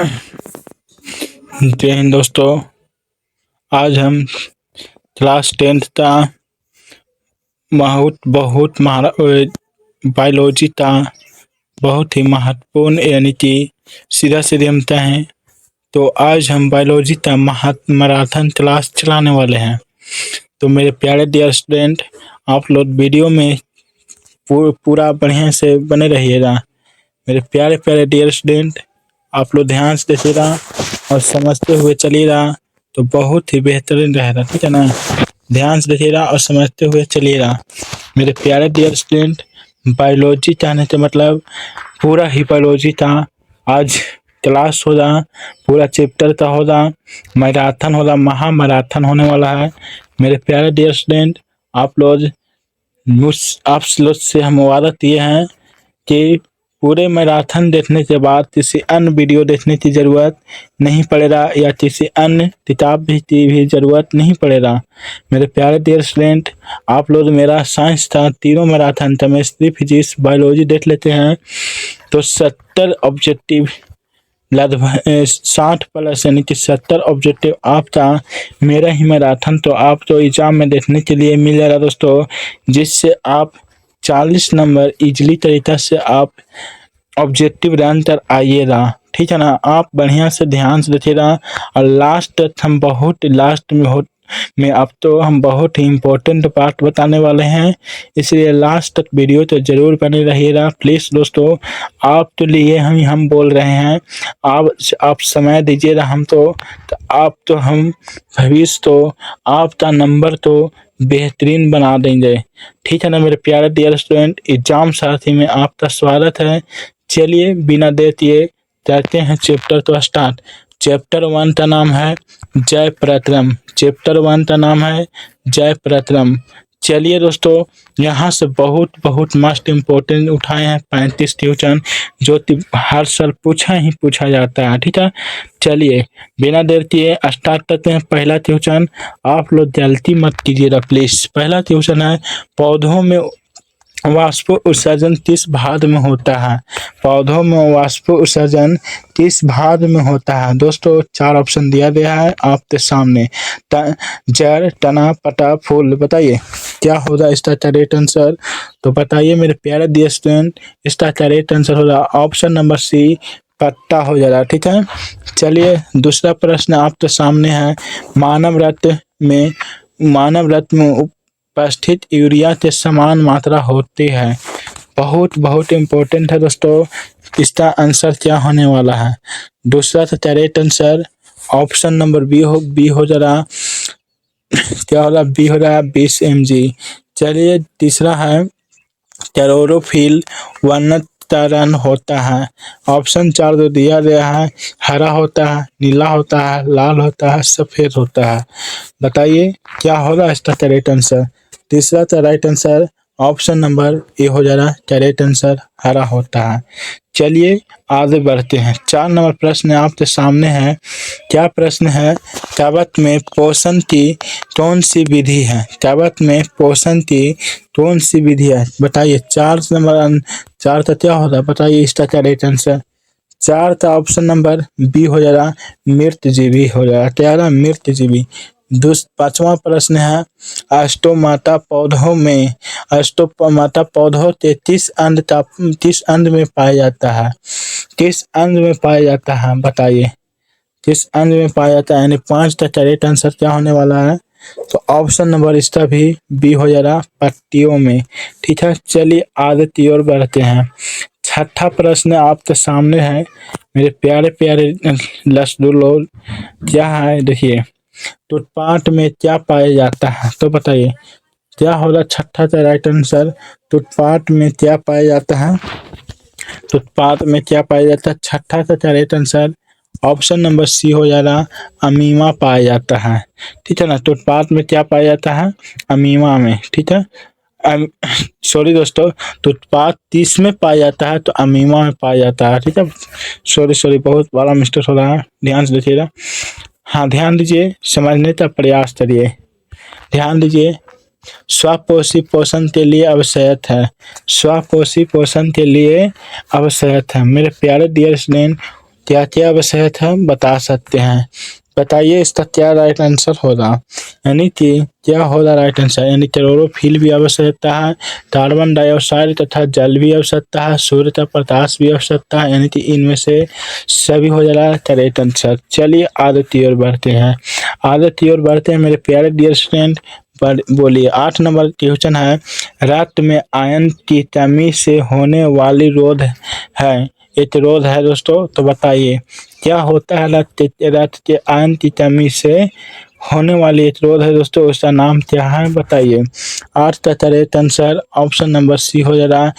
जय हिंद दोस्तों। आज हम क्लास 10th का बहुत बायोलॉजी का बहुत ही महत्वपूर्ण यानी कि सीधा सीधे हम हैं। तो आज हम बायोलॉजी का मैराथन क्लास चलाने वाले हैं। तो मेरे प्यारे डियर स्टूडेंट, आप लोग वीडियो में पूरा बढ़िया से बने रहिएगा। मेरे प्यारे प्यारे डियर स्टूडेंट, आप लोग ध्यान से देखिएगा और समझते हुए चलिएगा तो बहुत ही बेहतरीन रहेगा, ठीक है ना। ध्यान से देखिएगा और समझते हुए चलिएगा। मेरे प्यारे डियर स्टूडेंट, बायोलॉजी चाहने के मतलब पूरा ही बायोलॉजी का आज क्लास होगा, पूरा चैप्टर का होगा, मैराथन होगा, महामैराथन होने वाला है। मेरे प्यारे डियर स्टूडेंट, आप लोग से हम वादा किए हैं कि पूरे मैराथन देखने के बाद किसी अन्य वीडियो देखने की ज़रूरत नहीं पड़ेगा या किसी अन्य किताब की भी ज़रूरत नहीं पड़ेगा। मेरे प्यारे डियर स्टूडेंट, आप लोग मेरा साइंस का तीनों मैराथन केमिस्ट्री, फिजिक्स, बायोलॉजी देख लेते हैं तो 70 ऑब्जेक्टिव लगभग 60+ यानी कि 70 ऑब्जेक्टिव आपका मेरा ही मैराथन तो आप तो एग्जाम में देखने के लिए मिल जाएगा दोस्तों, जिससे आप 40 नंबर इजली तरीका से आप ऑब्जेक्टिव रन कर आइएगा, ठीक है ना। आप बढ़िया से ध्यान से देखिएगा और लास्ट तक हम बहुत लास्ट में अब तो हम बहुत ही इम्पोर्टेंट पार्ट बताने वाले हैं, इसलिए लास्ट तक वीडियो तो ज़रूर बने रहिएगा प्लीज़ दोस्तों। आप तो लिए हम बोल रहे हैं, आप समय दीजिएगा हम तो आप तो हम भविष्य तो आपका नंबर तो बेहतरीन बना देंगे, ठीक है ना। मेरे प्यारे डियर स्टूडेंट, एग्जाम साथी में आपका स्वागत है। चलिए बिना देर किए करते हैं चैप्टर तो स्टार्ट। चैप्टर 1 का नाम है जय प्रक्रम। चैप्टर 1 का नाम है जय प्रक्रम। चलिए दोस्तों, यहाँ से बहुत मस्ट इम्पोर्टेंट उठाए हैं 35 क्वेश्चन जो हर साल पूछा जाता है, ठीक है। चलिए बिना देर किए स्टार्ट करते हैं। पहला क्वेश्चन, आप लोग गलती मत कीजिएगा प्लीज। पहला क्वेश्चन है, पौधों में वाष्प उत्सर्जन किस भाग में होता है? पौधों में वाष्प उत्सर्जन किस भाग में होता है? दोस्तों 4 ऑप्शन दिया गया है आपके सामने, जड़, तना, पत्ता, फूल। बताइए क्या होगा इसका करेक्ट आंसर? तो बताइए मेरे प्यारे डियर स्टूडेंट, इसका करेक्ट आंसर होगा ऑप्शन नंबर सी, पत्ता हो जाएगा, ठीक है। चलिए दूसरा प्रश्न आपके सामने है, मानव रक्त में उपस्थित यूरिया के समान मात्रा होती है। बहुत इम्पोर्टेंट है दोस्तों, इसका आंसर क्या होने वाला है? दूसरा का correct answer option number B हो जा रहा, क्या हो रहा? बी हो रहा है 20 mg। चलिए तीसरा है, क्लोरोफिल वर्णक का रंग होता है। ऑप्शन 4 जो दिया गया है, हरा होता है, नीला होता है, लाल होता है, सफेद होता है। बताइए क्या होगा इसका करेक्ट आंसर? तीसरा का राइट आंसर ऑप्शन नंबर ए हो जा रहा है, करेक्ट आंसर हरा होता है। चलिए आगे बढ़ते हैं। 4 नंबर प्रश्न आपके सामने है। क्या प्रश्न है, कवक में पोषण की कौन सी विधि है? कवक में पोषण की कौन सी विधि है? बताइए 4 का क्या होगा? बताइए इसका करेक्ट आंसर। 4 का ऑप्शन नंबर बी हो जा रहा, मृतजीवी हो जा रहा, क्या रहा? मृतजीवी। 5वां प्रश्न है, अस्टोमाटा पौधों के किस अंग में पाया जाता है? किस अंग में पाया जाता है? बताइए किस अंग में पाया जाता है? यानी 5 का करेक्ट आंसर क्या होने वाला है? तो ऑप्शन नंबर इसका भी बी हो जा रहा, पत्तियों में, ठीक है। चलिए आगे की ओर बढ़ते हैं। 6ठा प्रश्न आपके सामने है मेरे प्यारे प्यारे लोग, क्या है देखिए, टूटपाट में क्या पाया जाता है? तो बताइए क्या होगा 6ठा का राइट आंसर? टूटपाट में क्या पाया जाता है? टूटपाट में क्या पाया जाता है? 6ठा का right answer option number C हो जा रहा, अमीमा पाया जाता है, ठीक है ना। टूटपाट में क्या पाया जाता है? अमीमा में, ठीक है। सॉरी दोस्तों, टूटपाट 30 में पाया जाता है तो अमीमा में पाया जाता है, ठीक है। सॉरी बहुत बड़ा मिस्टेक हो रहा है, ध्यान से देखिएगा। हाँ ध्यान दीजिए, समझने का प्रयास करिए, ध्यान दीजिए। स्वपोषी पोषण के लिए आवश्यक है, स्वपोषी पोषण के लिए आवश्यक है। मेरे प्यारे डियर स्टूडेंट, क्या क्या आवश्यक है बता सकते हैं। बताइए इसका क्या राइट आंसर होगा। यानी कि क्या होगा राइट आंसर। यानी क्लोरोफिल भी आवश्यकता है, कार्बन डाइऑक्साइड तथा जल भी आवश्यकता है, सूर्य का प्रकाश भी आवश्यकता है। यानी कि इनमें से सभी हो जा रहा है करेक्ट आंसर। चलिए आगे की ओर बढ़ते हैं। आगे की ओर बढ़ते हैं मेरे प्यारे डियर स्टूडेंट। पर बोलिए 8 नंबर क्वेश्चन है, रक्त में आयन की कमी से होने वाली रोध है, एक रोध है दोस्तों। तो बताइए क्या होता है रक्त के आयन की कमी से होने वाली एक रोध है दोस्तों, उसका नाम क्या है बताइए। आठ का correct answer option number C हो जा रहा है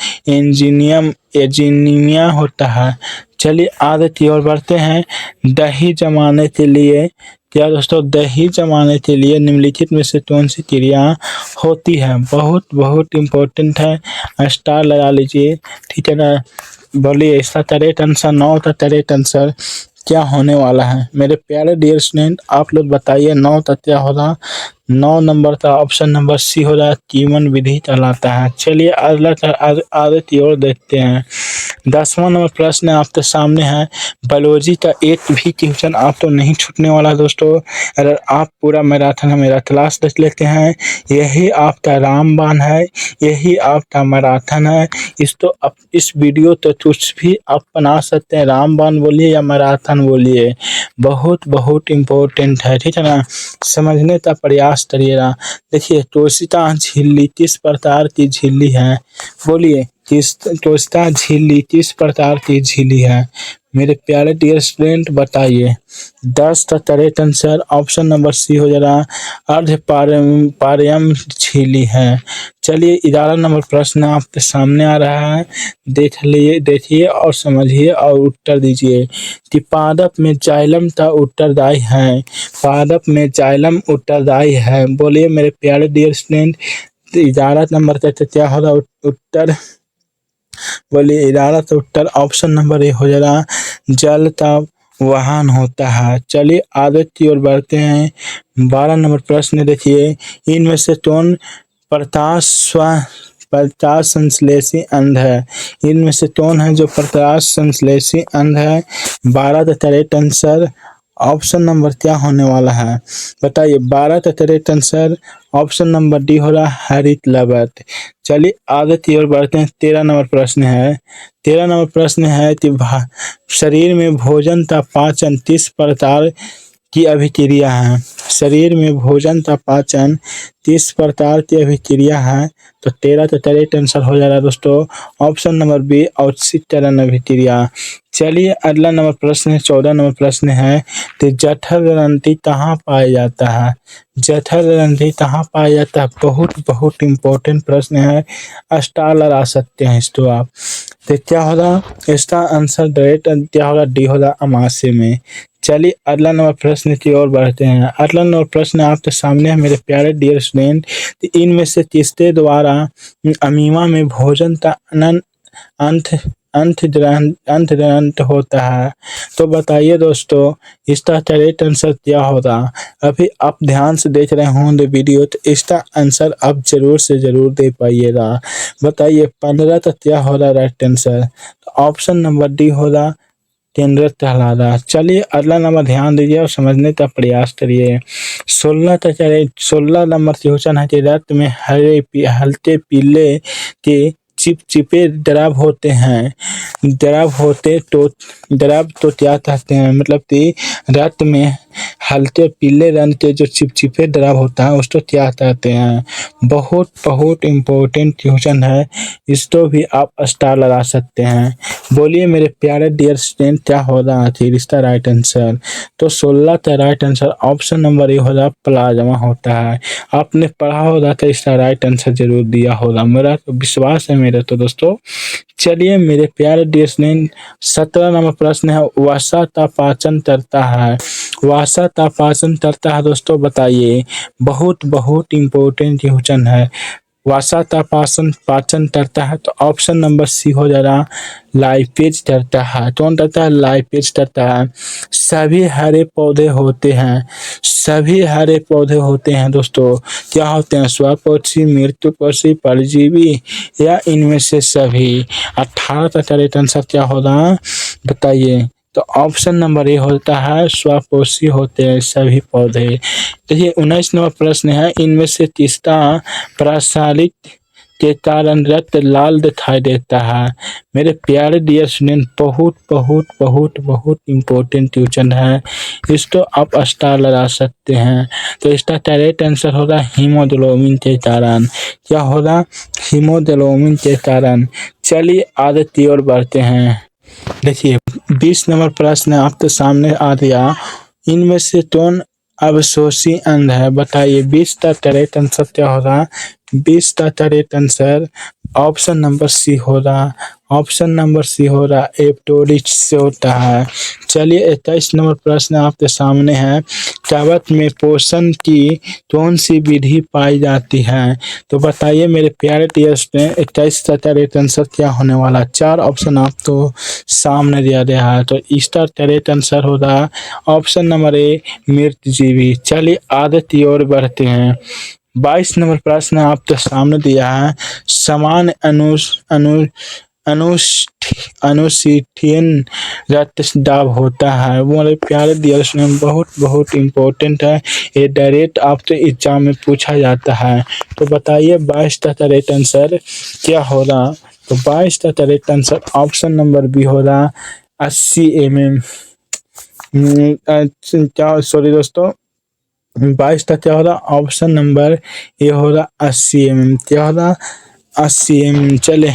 एजीनिया होता है। चलिए आगे की ओर बढ़ते हैं। दही जमाने के लिए क्या दोस्तों, दही जमाने के लिए निम्नलिखित में से कौन सी क्रिया होती है। बहुत बहुत इम्पोर्टेंट है, स्टार लगा लीजिए, ठीक है ना। बोलिए इसका करेक्ट आंसर 9 का करेक्ट आंसर क्या होने वाला है। मेरे प्यारे डियर स्टूडेंट आप लोग बताइए 9 का क्या होगा। 9 नंबर का ऑप्शन नंबर सी हो रहा है कीमन विधि कहलाता है। चलिए आगे की ओर देखते हैं। 10वां नंबर प्रश्न आपके सामने है। बायोलॉजी का एक भी क्वेश्चन आप तो नहीं छूटने वाला दोस्तों। अगर आप पूरा मैराथन मेरा क्लास देख लेते हैं, यही आपका रामबाण है, यही आपका मैराथन है। इस वीडियो तो कुछ भी आप बना सकते हैं, रामबाण बोलिए या मैराथन बोलिए, बहुत बहुत इम्पोर्टेंट है, ठीक है ना। समझने का प्रयास करिएगा। देखिए कोशिका झिल्ली किस प्रकार की झिल्ली है, बोलिए कोशिका झिल्ली किस प्रकार की झिल्ली है। मेरे प्यारे डियर स्टूडेंट बताइए। 10 का correct answer option number C हो जा रहा है अर्धपारगम्य झिल्ली है। चलिए 11 नंबर प्रश्न आपके सामने आ रहा है, देखिए और समझिए और उत्तर दीजिए कि पादप में जाइलम का उत्तरदायी है, पादप में जाइलम उत्तरदायी है। बोलिए मेरे प्यारे डियर स्टूडेंट 11 नंबर का क्या होगा उत्तर। बोलिए 11 का उत्तर ऑप्शन नंबर ए हो जा रहा जल का वाहन होता है। चलिए आगे की ओर बढ़ते हैं। 12 नंबर प्रश्न देखिए, इनमें से कौन प्रकाश संश्लेषी अंध है। इनमें से कौन है जो प्रकाश संश्लेषी अंध है। 12 का करेक्ट आंसर ऑप्शन नंबर क्या होने वाला है बताइए। 12 का correct answer option number D हो रहा है हरित लवट। चलिए आगे की ओर बढ़ते हैं। 13 नंबर प्रश्न है। 13 नंबर प्रश्न है कि शरीर में भोजन का पाचन किस प्रकार की अभिक्रिया है। शरीर में भोजन का पाचन किस प्रकार की अभिक्रिया है। तो 13 का करेक्ट आंसर हो जा रहा है दोस्तों ऑप्शन नंबर बी औषधीकरण अभिक्रिया। चलिए अगला नंबर प्रश्न 14 नंबर प्रश्न है कि जठर ग्रंथि कहाँ पाया जाता है। जठर ग्रंथि कहाँ पाया जाता है, बहुत बहुत इम्पोर्टेंट प्रश्न है, स्टार लगा सकते हैं इसको आप। तो क्या होगा इसका आंसर डायरेक्ट क्या होगा डी होगा अमाशय में। चलिए अगला नंबर प्रश्न की ओर बढ़ते हैं। अगला नंबर प्रश्न आपके सामने है मेरे प्यारे डियर स्टूडेंट, इनमें से किसके द्वारा अमीमा में भोजन का अंत अंत होता है। तो बताइए दोस्तों इसका करेक्ट आंसर क्या होगा। अभी आप ध्यान से देख रहे होंगे वीडियो, तो इसका आंसर आप जरूर से जरूर दे पाइएगा। बताइए 15 का क्या होगा right answer. Option number D होगा केंद्र कहलाता। चलिए अगला नंबर ध्यान दीजिए और समझने का प्रयास करिए। 16 नंबर क्वेश्चन है कि रक्त में हल्के पीले के चिपचिपे द्रव होते हैं। द्रव तो क्या कहते हैं, मतलब कि रक्त में हल्के पीले रंग के जो चिपचिपे द्रव होता है उसको क्या कहते हैं। बहुत बहुत इम्पोर्टेंट क्वेश्चन है, इसको भी आप स्टार लगा सकते हैं। बोलिए मेरे प्यारे डियर स्टूडेंट क्या होगा आखिर इसका राइट आंसर। तो 16 का राइट आंसर ऑप्शन नंबर ए होगा प्लाज्मा होता है। आपने पढ़ा होगा तो इसका राइट आंसर जरूर दिया होगा, मेरा तो विश्वास है मेरे तो दोस्तों। चलिए मेरे प्यारे डियर स्टूडेंट 17 नंबर प्रश्न है, वसा का पाचन करता है। वसा का पाचन करता है दोस्तों बताइए। बहुत बहुत इम्पोर्टेंट क्वेश्चन है। वसा का पाचन करता है तो ऑप्शन नंबर सी हो जा रहा लाइपेज करता है। कौन करता है, लाइपेज करता है। सभी हरे पौधे होते हैं, सभी हरे पौधे होते हैं दोस्तों। क्या होते हैं, स्वपक्षी, मृत्युपक्षी, परजीवी या इनमें से सभी। 18 का करेक्ट आंसर क्या होगा बताइए। तो ऑप्शन नंबर ए होता है स्वपोषी होते हैं सभी पौधे। देखिए 19 नंबर प्रश्न है, इनमें से किसका प्रसारित के कारण रक्त लाल दिखाई देता है। मेरे प्यारे डियर स्टूडेंट, बहुत बहुत बहुत बहुत इम्पोर्टेंट क्वेश्चन है, इसको आप स्टार लगा सकते हैं। तो इसका करेक्ट आंसर होगा हीमोग्लोबिन के कारण। क्या होगा? हीमोग्लोबिन के कारण। चलिए आगे की ओर बढ़ते हैं। देखिए 20 नंबर प्रश्न आपके सामने आ गया, इनमें से कौन अवशोषी अंग है, बताइए। 20 का करेक्ट आंसर क्या होगा? 20 का correct answer option number C हो रहा, ऑप्शन नंबर सी हो रहा एप्टोरिच से होता है। चलिए 21 नंबर प्रश्न आपके सामने है, कवक में पोषण की कौन सी विधि पाई जाती है, तो बताइए मेरे प्यारे टीएस में 21 का करेक्ट आंसर क्या होने वाला। 4 ऑप्शन आपको सामने दिया गया है, तो इसका करेक्ट आंसर होगा ऑप्शन नंबर ए मृतजीवी। चलिए आगे की ओर बढ़ते हैं। 22 नंबर प्रश्न आपके सामने दिया है, समान अनुशीथियन रक्तस्राव होता है। वो हमारे प्यारे डियर स्टूडेंट बहुत बहुत इम्पोर्टेंट है, ये डायरेक्ट आपसे एग्जाम में पूछा जाता है। तो बताइए 22 का करेक्ट आंसर क्या होगा। तो 22 का correct answer option number B होगा 80 mm। क्या, सॉरी दोस्तों, 22 का क्या होगा? ऑप्शन नंबर ए होगा 80 mm। क्या होगा? 80 mm। चले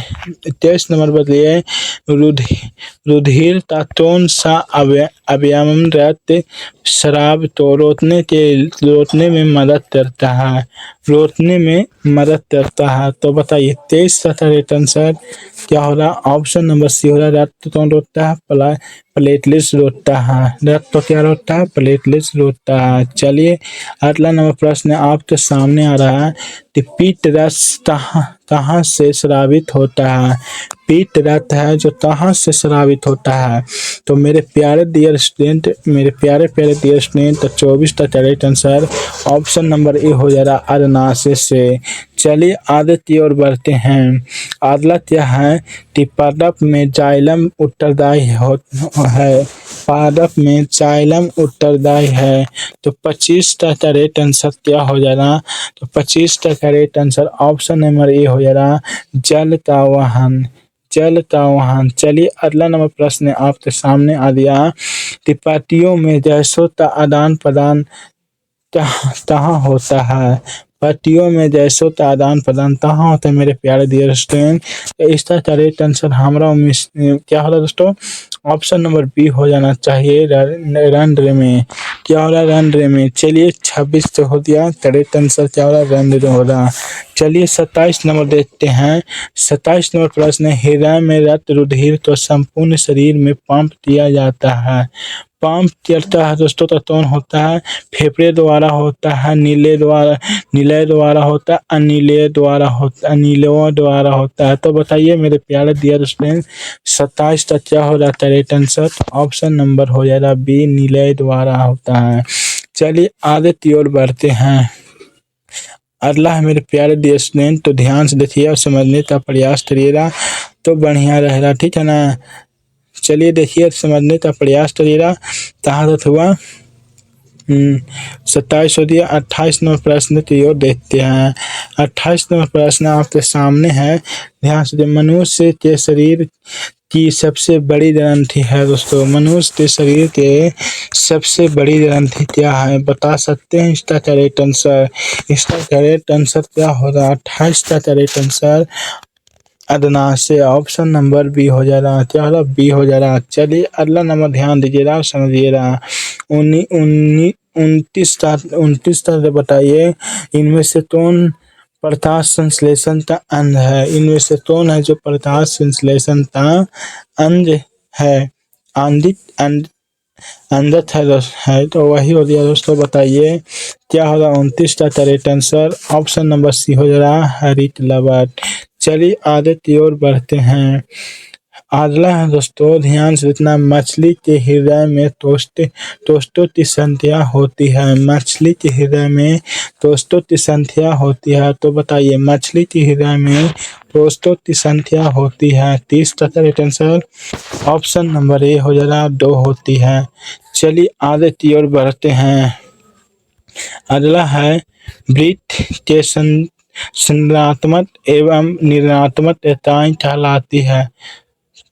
23 नंबर बताइए, रुधिर का कौन सा अवयव रक्त शराब तो रोकने में मदद करता है, रोकने में मदद करता है। तो बताइए 23 का करेक्ट आंसर क्या होगा? ऑप्शन नंबर सी होगा रक्त कौन रोकता है? प्लेटलेट्स रोकता है। रक्त तो क्या रोकता है? प्लेटलेट्स रोकता है। चलिए अगला नंबर प्रश्न आपके सामने आ रहा है कि पीत रस कहाँ से स्रावित होता है। पीत रस है जो कहाँ से स्रावित होता है। तो मेरे प्यारे डियर स्टूडेंट, मेरे प्यारे प्यारे डियर स्टूडेंट, तो 24 का करेक्ट आंसर ऑप्शन नंबर ए हो जा रहा अग्नाशय से। चलिए आगे की ओर बढ़ते हैं। अगला क्या है कि पादप में जाइलम उत्तरदायी है, पादप में जाइलम उत्तरदायी है। तो 25 का करेक्ट आंसर क्या हो जाएगा? तो 25 का करेक्ट आंसर ऑप्शन नंबर ए हो जाएगा जल का वाहन, जल का वाहन। चलिए अगला नंबर प्रश्न आपके सामने आ गया कि पतियों में गैसों का आदान प्रदान कहाँ होता है। पतियों में गैसों का आदान प्रदान कहाँ होता है मेरे प्यारे डियर स्टूडेंट। इसका करेक्ट आंसर हमारा क्या हो रहा है दोस्तों? ऑप्शन नंबर बी हो जाना चाहिए रंध्र में। क्या हो रहा है? रंध्र में। चलिए 26 से हो दिया, करेक्ट आंसर क्या हो रहा है? रंध्र हो रहा। चलिए 27 नंबर देखते हैं। 27 नंबर प्रश्न, हृदय में रक्त रुधिर तो संपूर्ण शरीर में पंप किया जाता है। पंप करता है दोस्तों तो कौन होता है? फेफड़े द्वारा होता है, नीले द्वारा होता है, अनिलों द्वारा होता है। तो बताइए मेरे प्यारे डियर स्टूडेंट 27 का क्या हो रहा है करेक्ट आंसर? ऑप्शन नंबर हो जाएगा बी नीले द्वारा होता है। चलिए आगे की ओर बढ़ते हैं। अगला है मेरे प्यारे डियर स्टूडेंट, तो ध्यान से देखिए और समझने का प्रयास करिएगा तो बढ़िया रहेगा, ठीक है ना। चलिए देखिए समझने का प्रयास करिएगा। कहाँ तक हुआ? 27 हो दिया। 28 नंबर प्रश्न की ओर देखते हैं। 28 नंबर प्रश्न आपके सामने है, ध्यान से। मनुष्य के शरीर की सबसे बड़ी ग्रंथि है दोस्तों, मनुष्य के शरीर के सबसे बड़ी ग्रंथि क्या है, बता सकते हैं इसका करेक्ट आंसर? इसका करेक्ट आंसर क्या होगा? 28 का करेक्ट आंसर अग्नाशय, ऑप्शन नंबर बी हो जा रहा। क्या होगा? बी हो जा रहा। चलिए अगला नंबर ध्यान दीजिएगा, समझिएगा। 29 का बताइए, इनमें से कौन प्रकाश संश्लेषण का अंग है। इनमें से कौन है जो प्रकाश संश्लेषण का अंग है? अंदत है तो वही हो गया दोस्तों। बताइए क्या होगा? 29 का correct answer option number C हो जा रहा हरित लवण। चलिए आगे की ओर बढ़ते हैं। अगला है दोस्तों, ध्यान से देखना। मछली के हृदय में दोस्तों की संख्या होती है। मछली के हृदय में दोस्तों की संख्या होती है, तो बताइए मछली के हृदय में दोस्तों की संख्या होती है 30 का करेक्ट आंसर ऑप्शन नंबर ए हो जाएगा 2 होती है। चलिए आगे की ओर बढ़ते हैं। अगला है वृत्त के संरचनात्मक एवं निर्णयात्मक रेखाएं कहलाती है।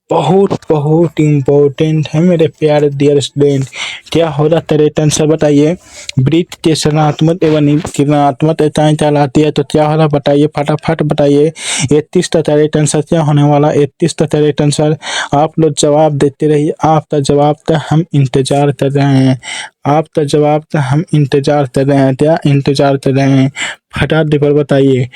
बहुत बहुत इम्पोर्टेंट है मेरे प्यारे डियर स्टूडेंट। क्या होगा करेक्ट आंसर बताइए। वृत्त के सकारात्मक एवं ऋणात्मक रेखाएं कहलाती है, तो क्या होगा बताइए, फटाफट बताइए। 31 का करेक्ट आंसर क्या होने वाला, 31 का करेक्ट आंसर। आप लोग जवाब देते रहिए, आपका जवाब का हम इंतजार कर रहे हैं। आपका जवाब का हम इंतजार कर रहे हैं। क्या इंतजार कर रहे हैं, फटाफट पर बताइए।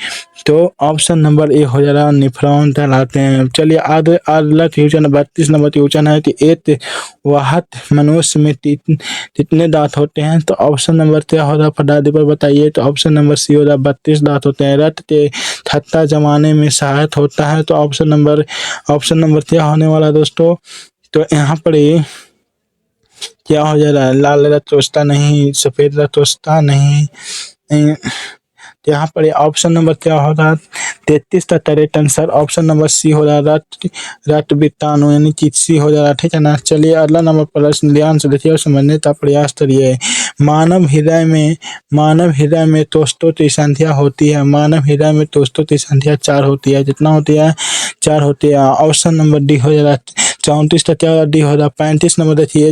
तो ऑप्शन नंबर ए हो जाएगा निफ्रॉन कहलाते हैं। चलिए अगला क्वेश्चन 32 नंबर क्वेश्चन है कि एक वाहक मनुष्य में कितने दांत होते हैं, तो ऑप्शन नंबर क्या होगा फटाफट पर बताइए। तो ऑप्शन नंबर सी होगा 32 दांत होते हैं। रक्त के थत्ता जमाने में सहायक होता है, तो ऑप्शन नंबर क्या होने वाला दोस्तों। तो यहाँ पर क्या हो जा रहा है, लाल रक्त चोस्ता नहीं, सफेद रक्त चोस्ता नहीं, यहाँ पर ऑप्शन नंबर क्या होगा 33 का correct answer option number C हो रहा है रक्त वित्ताणु यानी कि सी हो जा रहा है, ठीक है ना। चलिए अगला नंबर प्रश्न ध्यान से देखिए और समझने का प्रयास करिए। मानव हृदय में दोस्तों की संख्या होती है। मानव हृदय में दोस्तों की संख्या 4 होती है। कितना होती है, 4 होती है। ऑप्शन नंबर डी हो जा रहा है 34 का क्या डी हो रहा है। 35 नंबर देखिए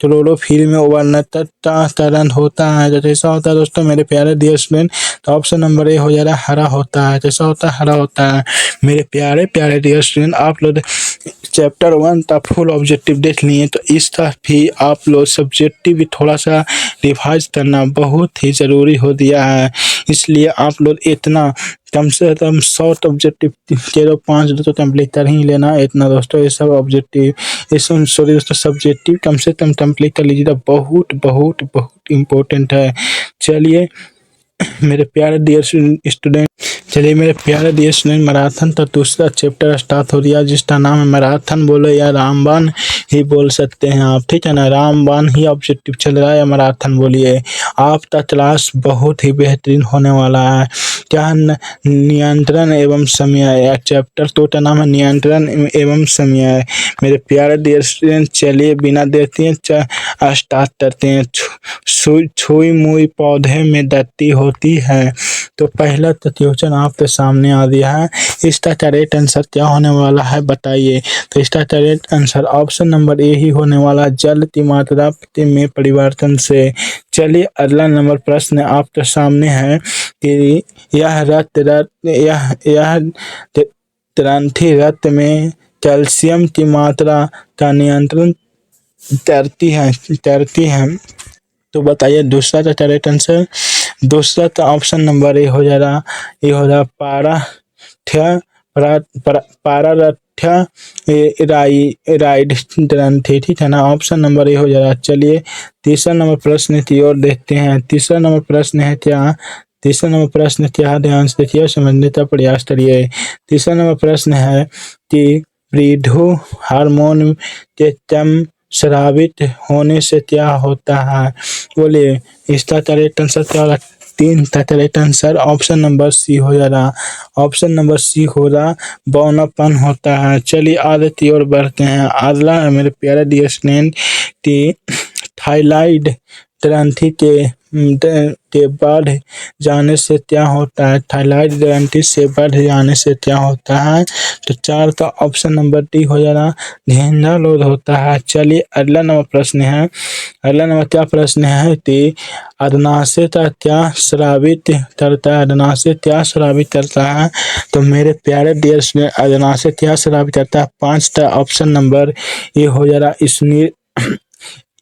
क्लोरोफिल में वर्णतरण होता है, जैसे ऐसा होता है दोस्तों मेरे प्यारे डियर स्टूडेंट। तो ऑप्शन नंबर ए हो जा रहा है हरा होता है, जैसा होता है हरा होता है। मेरे प्यारे प्यारे डियर स्टूडेंट, आप लोग चैप्टर 1 का फुल ऑब्जेक्टिव देख लिए, तो इसका भी आप लोग सब्जेक्टिव भी थोड़ा सा रिवाइज करना बहुत ही ज़रूरी हो दिया है। इसलिए आप लोग इतना कम से कम 100 ऑब्जेक्टिव के 5 दोस्तों कंप्लीट कर ही लेना इतना दोस्तों। ये सब ऑब्जेक्टिव सॉरी दोस्तों सब्जेक्टिव कम से कम कंप्लीट कर लीजिएगा, बहुत बहुत बहुत इम्पोर्टेंट है। चलिए मेरे प्यारे डियर स्टूडेंट, चलिए मेरे प्यारे डियर स्टूडेंट, मैराथन का दूसरा चैप्टर स्टार्ट हो रहा है, जिसका नाम है मैराथन बोलो या रामबाण ही बोल सकते हैं आप, ठीक है ना। रामबाण ही ऑब्जेक्टिव चल रहा है या मैराथन बोलिए। आपका क्लास बहुत ही बेहतरीन होने वाला है। क्या नियंत्रण एवं समय चैप्टर तो का नाम है नियंत्रण एवं समय। मेरे प्यारे डियर स्टूडेंट, चलिए बिना देते हैं स्टार्ट करते हैं। छुई मुई पौधे में दत्ती होती है, तो पहला क्वेश्चन आपके सामने आ गया है। इसका करेक्ट आंसर क्या होने वाला है बताइए। तो इसका correct answer option number A ही होने वाला, जल की मात्रा में परिवर्तन से। चलिए अगला नंबर प्रश्न आपके सामने है कि यह ग्रंथि रक्त में कैल्शियम की मात्रा का नियंत्रण करती है, तो बताइए दूसरा का करेक्ट आंसर। दूसरा का ऑप्शन नंबर ए हो जा रहा, ये हो रहा पारारथ्य राइड ग्रंथि, ठीक है ना। ऑप्शन नंबर ए हो जा रहा। चलिए तीसरा नंबर प्रश्न की ओर देखते हैं। तीसरा नंबर प्रश्न है क्या, तीसरा नंबर प्रश्न क्या, ध्यान से देखिए समझने का प्रयास करिए। तीसरा नंबर प्रश्न है कि वृद्धि हार्मोन के कम स्रावित होने से क्या होता है, बोलिए। इसका करेक्ट आंसर क्या होगा, 3 का correct answer option number C हो जा रहा। ऑप्शन नंबर सी हो रहा बौनापन होता है। चलिए आगे की ओर बढ़ते हैं। अगला है मेरे प्यारे डियर स्टूडेंट की थायराइड ग्रंथि के बढ़ जाने से क्या होता है। थायराइड ग्रंथि से बढ़ जाने से क्या होता है, तो 4 का ऑप्शन नंबर डी हो जाना घेंघा रोग होता है। चलिए अगला नंबर प्रश्न है। अगला नंबर क्या प्रश्न है कि अग्नाशय का क्या स्रावित करता है। अग्नाशय क्या स्रावित करता है, तो मेरे प्यारे डियर स्टूडेंट अग्नाशय क्या स्रावित करता है। 5 का ऑप्शन नंबर ये हो जा रहा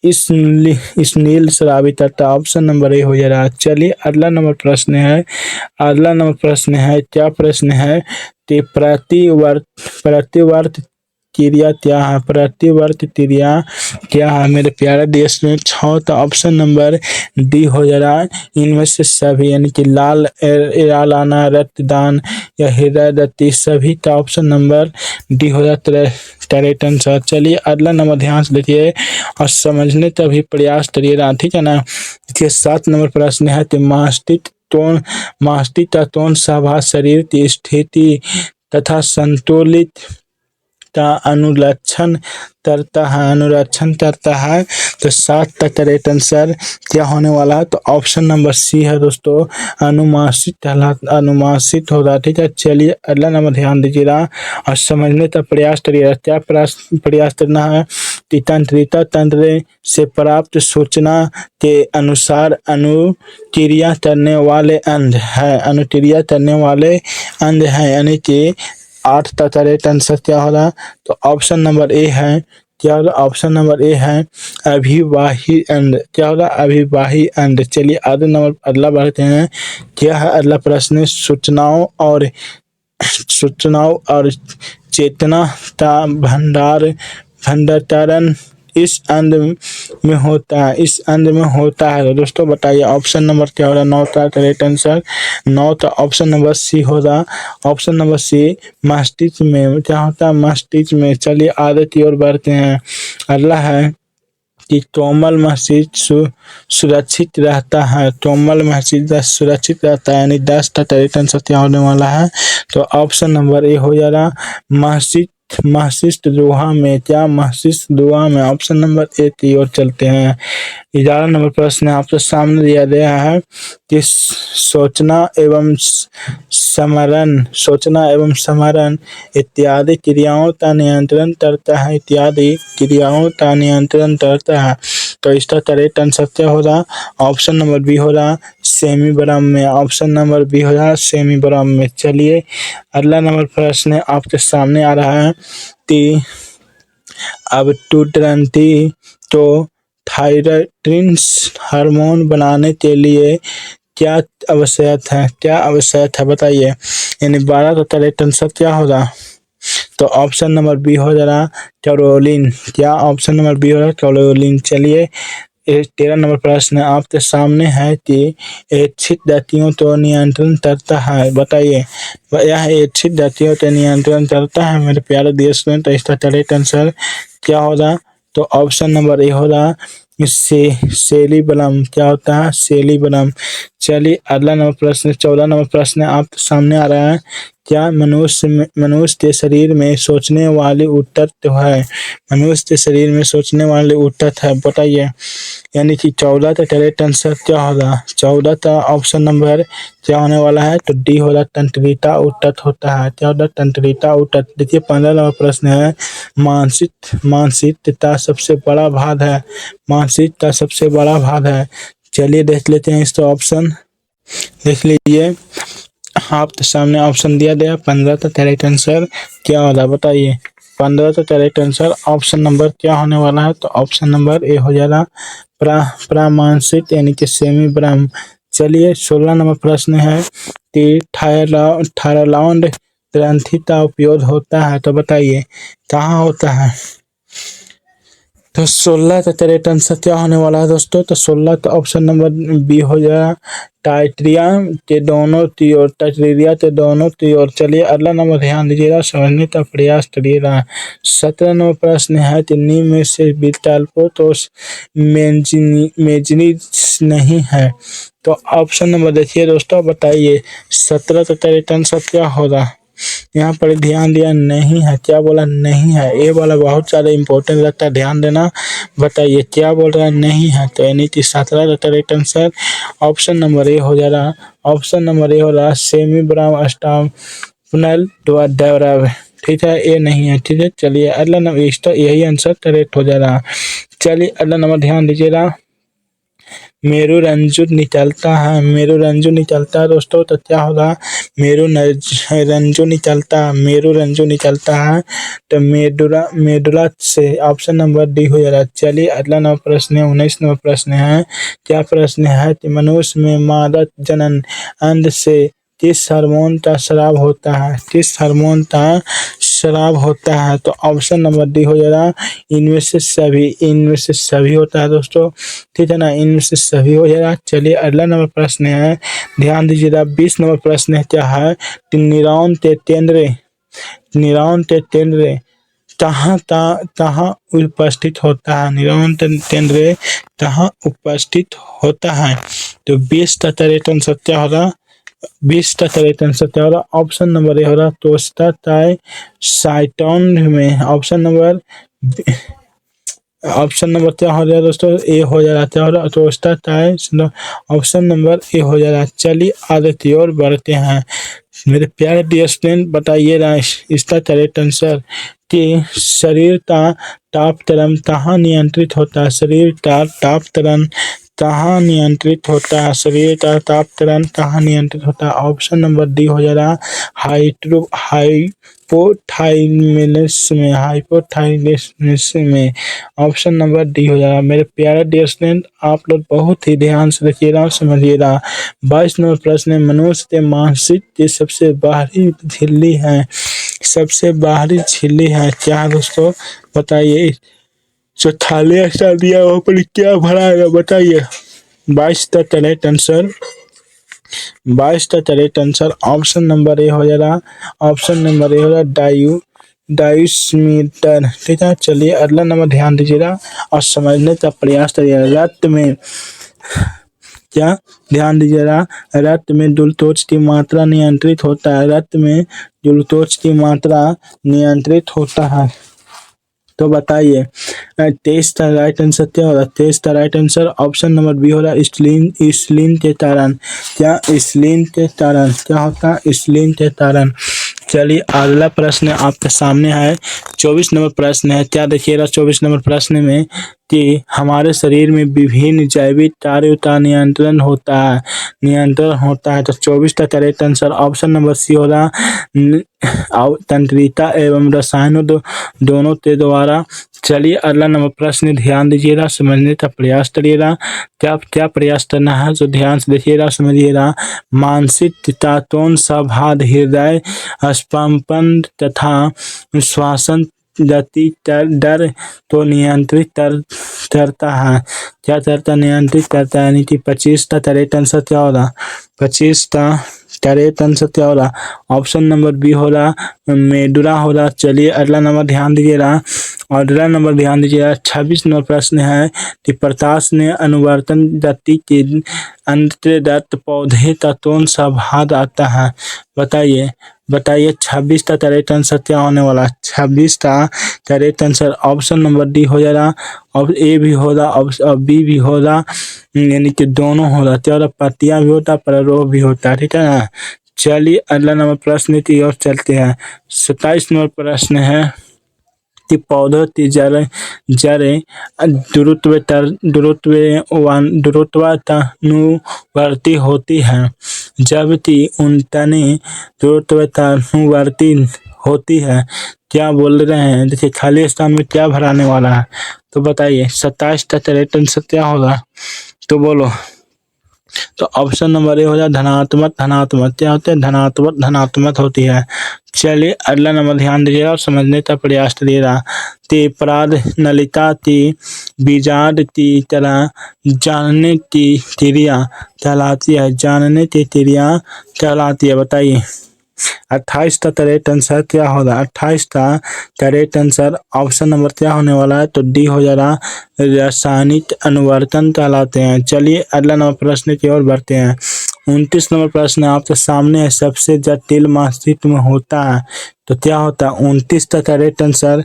स्नील स्रावित करता, ऑप्शन नंबर ए हो जा रहा। चलिए अगला नंबर प्रश्न है। अगला नंबर प्रश्न है क्या प्रश्न है कि प्रतिवर्त क्रिया क्या है, प्रतिवर्त क्रिया क्या है मेरे प्यारे देश में। तो ऑप्शन नंबर डी हो जा रहा है इनमें से सभी, यानी कि लाल लाना, रक्तदान या हृदय गति सभी का ऑप्शन नंबर डी हो जाता है करेक्ट आंसर। चलिए अगला नंबर ध्यान से देखिए और समझने का भी प्रयास करिएगा, ठीक है ना। देखिए 7 नंबर प्रश्न है कि मास्टिक का कौन सा भाग शरीर की स्थिति तथा संतुलित का अनुरक्षण करता है। तो 7 का करेक्ट आंसर क्या होने वाला है, तो ऑप्शन नंबर सी है दोस्तों, अनुमासित होगा, ठीक है। चलिए अगला नंबर ध्यान दीजिएगा और समझने का प्रयास करिएगा। क्या प्रयास करना है कि तंत्रिका तंत्र से प्राप्त सूचना के अनुसार अनुक्रिया करने वाले अंग है, यानी कि 8 का करेक्ट आंसर क्या होगा, तो ऑप्शन नंबर ए है। क्या होगा, ऑप्शन नंबर ए है अभिवाही अंड। क्या होगा, अभिवाही अंड। चलिए अगला बढ़ते हैं। क्या है अगला प्रश्न, सूचनाओं और चेतना का भंडारण इस अंड में होता है। तो दोस्तों बताइए ऑप्शन नंबर क्या होगा, 9 का करेक्ट आंसर 9 का ऑप्शन नंबर सी होगा। ऑप्शन नंबर सी मस्तिष्क में क्या होता है, मस्तिष्क में। चलिए आगे की ओर बढ़ते हैं। अगला है कि कोमल मस्तिष्क सुरक्षित रहता है, यानी 10 का करेक्ट आंसर क्या होने वाला है, तो ऑप्शन नंबर ए हो जा रहा मस्तिष्क गुहा में। क्या मस्तिष्क गुहा में, ऑप्शन नंबर ए की ओर चलते हैं। 11 नंबर प्रश्न आपके सामने दिया गया है कि सोचना एवं स्मरण इत्यादि क्रियाओं का नियंत्रण करता है। तो इसका करेक्ट आंसर क्या होगा, ऑप्शन नंबर बी हो रहा सेमी ब्रह्म में। ऑप्शन नंबर बी हो रहा सेमी ब्रह्म में। चलिए अगला नंबर प्रश्न आपके सामने आ रहा है कि अब तो थायराइड हार्मोन बनाने के लिए क्या आवश्यक है बताइए, यानी 12 का करेक्ट आंसर क्या होगा, तो ऑप्शन नंबर बी हो जा रहा कैरोलिन। क्या ऑप्शन नंबर बी हो रहा कैरोलिन। चलिए 13 नंबर प्रश्न आपके सामने है कि इच्छित जातियों को नियंत्रण करता है, बताइए यह इच्छित जातियों को नियंत्रण करता है मेरे प्यारे देश में। तो इसका करेक्ट आंसर क्या होगा, तो ऑप्शन नंबर ए होगा सेलिबलम। क्या होता है, सेलिबलम। चलिए अगला नंबर प्रश्न 14 नंबर प्रश्न आप सामने आ रहा है। क्या मनुष्य के शरीर में सोचने वाली ऊतक है, बताइए, यानी कि 14 का करेक्ट आंसर क्या होगा, 14 का ऑप्शन नंबर क्या होने वाला है, तो डी होगा तंत्रिका ऊतक होता है। क्या होता है, तंत्रिका ऊतक। देखिए 15 नंबर प्रश्न है मानसिक का सबसे बड़ा भाग है। चलिए देख लेते हैं इसका ऑप्शन, देख लीजिए आपके सामने ऑप्शन दिया गया। 15 का करेक्ट आंसर क्या होगा, बताइए 15 का करेक्ट आंसर ऑप्शन नंबर क्या होने वाला है, तो ऑप्शन नंबर ए हो जाएगा प्रामांसिक, यानी कि सेमी ब्रह्म। चलिए 16 नंबर प्रश्न है कि थायराइड ग्रंथि का उपयोग होता है, तो बताइए कहाँ होता है, तो 16 का करेक्ट आंसर क्या होने वाला है दोस्तों, तो 16 का ऑप्शन नंबर बी हो जाएगा टाइट्रिया के दोनों की ओर। चलिए अगला नंबर ध्यान दीजिएगा, समझने का प्रयास करिएगा। 17 नंबर प्रश्न है कि निम्न में से विकल्पों तो मेजनीज नहीं है, तो ऑप्शन नंबर देखिए दोस्तों, बताइए 17 का करेक्ट आंसर क्या होगा। यहाँ पर ध्यान दिया नहीं है, क्या बोला नहीं है, ये वाला बहुत ज़्यादा इंपॉर्टेंट लगता है, ध्यान देना। बताइए क्या बोल रहा है, नहीं है, तो यानी कि 17 का करेक्ट आंसर ऑप्शन नंबर ए हो जा रहा, ऑप्शन नंबर ए हो रहा सेमी ब्राम स्टाम्पनल डेवरव, ठीक है, ये नहीं है, ठीक है। चलिए अगला नंबर इसका यही आंसर करेक्ट हो जा रहा। चलिए अगला नंबर ध्यान दीजिएगा, मेरुरंजन निकलता है दोस्तों, तो क्या होगा, मेरुरंजन निकलता है, तो मेडुला से ऑप्शन नंबर डी हो जा रहा है। चलिए अगला नंबर प्रश्न है 19 नंबर प्रश्न है। क्या प्रश्न है कि मनुष्य में मादा जनन अंग से किस हार्मोन का स्राव होता है? किस हार्मोन का स्राव होता है? तो ऑप्शन नंबर डी हो जाएगा इनमें से सभी। इनमें से सभी होता है दोस्तों, ठीक है ना, इनमें से सभी हो जाएगा। चलिए अगला नंबर प्रश्न है, ध्यान दीजिएगा। 20 नंबर प्रश्न है, क्या है कि न्यूरॉन के केंद्र कहाँ उपस्थित होता है? न्यूरॉन के केंद्र कहाँ उपस्थित होता है? तो 20 का करेक्ट आंसर क्या होगा? 20 का करेक्ट आंसर क्या होगा? ऑप्शन नंबर ए होगा तोस्टा साइटोन में। ऑप्शन नंबर क्या हो जाएगा दोस्तों? ए हो जाएगा। क्या हो रहा है? तोस्टा ऑप्शन नंबर ए हो जाएगा। चलिए आगे की ओर बढ़ते हैं। मेरे प्यारे डियर स्टूडेंट, बताइएगा इसका करेक्ट आंसर कि शरीर का तापक्रम कहाँ नियंत्रित होता है? शरीर का तापक्रम कहाँ नियंत्रित होता है? शरीर का तापक्रम कहाँ नियंत्रित होता है? ऑप्शन नंबर डी हो जा रहा हाइपोथाइलेमस में। ऑप्शन नंबर डी हो जाएगा। मेरे प्यारे डियर स्टूडेंट, आप लोग बहुत ही ध्यान से रखिएगा और समझिएगा। 22 नंबर प्रश्न है, मनुष्य के मानसिक की सबसे बाहरी झिल्ली है। सबसे बाहरी झिल्ली है क्या दोस्तों? बताइए। जो थाली एक्स्ट्रा दिया वहाँ पर क्या भरा है बताइए। 22 का करेक्ट आंसर 22 का करेक्ट आंसर ऑप्शन नंबर ए हो जाएगा। ऑप्शन नंबर ए हो जाएगा डाइसमीटर, ठीक है। चलिए अगला नंबर ध्यान दीजिएगा और समझने का प्रयास करिएगा। रक्त में क्या ध्यान दीजिएगा, रक्त में ग्लूकोज की मात्रा नियंत्रित होता है। रक्त में ग्लूकोज की मात्रा नियंत्रित होता है। तो बताइए 23 का राइट आंसर क्या होगा? 23 का right answer option number B हो रहा है इंसुलिन के कारण। क्या इंसुलिन के कारण क्या होता है? इंसुलिन के कारण। चलिए अगला प्रश्न आपके सामने है। 24 नंबर प्रश्न है, क्या देखिएगा 24 नंबर प्रश्न में कि हमारे शरीर में विभिन्न जैविक कार्यों का नियंत्रण होता है। तो 24 का correct answer option number C होगा तंत्रिका एवं रसायनों दोनों के द्वारा। चलिए अगला नंबर प्रश्न ध्यान दीजिएगा, समझने का प्रयास करिएगा। क्या प्रयास करना है जो ध्यान से देखिएगा, समझिएगा। मानसिक चेतन संवाद, हृदय स्पंदन तथा श्वसन गति डर को नियंत्रित करता है। क्या करता? नियंत्रित करता है। यानी कि 25 का करेक्ट आंसर क्या होगा? 25 का करेक्ट आंसर क्या हो रहा? ऑप्शन नंबर बी हो रहा मेडुला हो रहा। चलिए अगला नंबर ध्यान दीजिएगा। और अगला नंबर ध्यान दीजिएगा। 26 नंबर प्रश्न है कि प्रकाश ने अनुवर्तन गति के अंतर्गत पौधे का कौन सा भाग आता है? बताइए 26 का करेक्ट आंसर क्या होने वाला? 26 का correct answer option number D हो जाएगा। और ए भी होगा और बी भी होगा, यानी कि दोनों होगा। क्या होगा? पत्तियां भी होता, प्रारोह भी होता, ठीक है ना। चलिए अगला नंबर प्रश्न की ओर चलते हैं। 27 नंबर प्रश्न है कि पौधों की जड़ें ध्रुवतानुवर्ती होती हैं, जबकि उन तने ध्रुवतानुवर्ती होती है। क्या बोल रहे हैं? देखिए खाली स्थान में क्या भराने वाला है? तो बताइए 27 का करेक्ट आंसर क्या होगा? तो बोलो। तो ऑप्शन नंबर ए हो जाए धनात्मक। क्या होते हैं? धनात्मक होती है। चलिए अगला नंबर ध्यान दीजिएगा और समझने का प्रयास करिएगा। ते पराग नलिका की बीजांड की तरह जानने की क्रिया कहलाती है। बताइए 28 का करेक्ट आंसर क्या होगा? 28 का करेक्ट आंसर ऑप्शन नंबर क्या होने वाला है? तो डी हो जाएगा रासायनिक अनुवर्तन कहलाते हैं। चलिए अगला नंबर प्रश्न की ओर बढ़ते हैं। 29 नंबर प्रश्न आपके सामने है, सबसे जटिल मस्तिष्क में होता है। तो क्या होता है? 29 का करेक्ट आंसर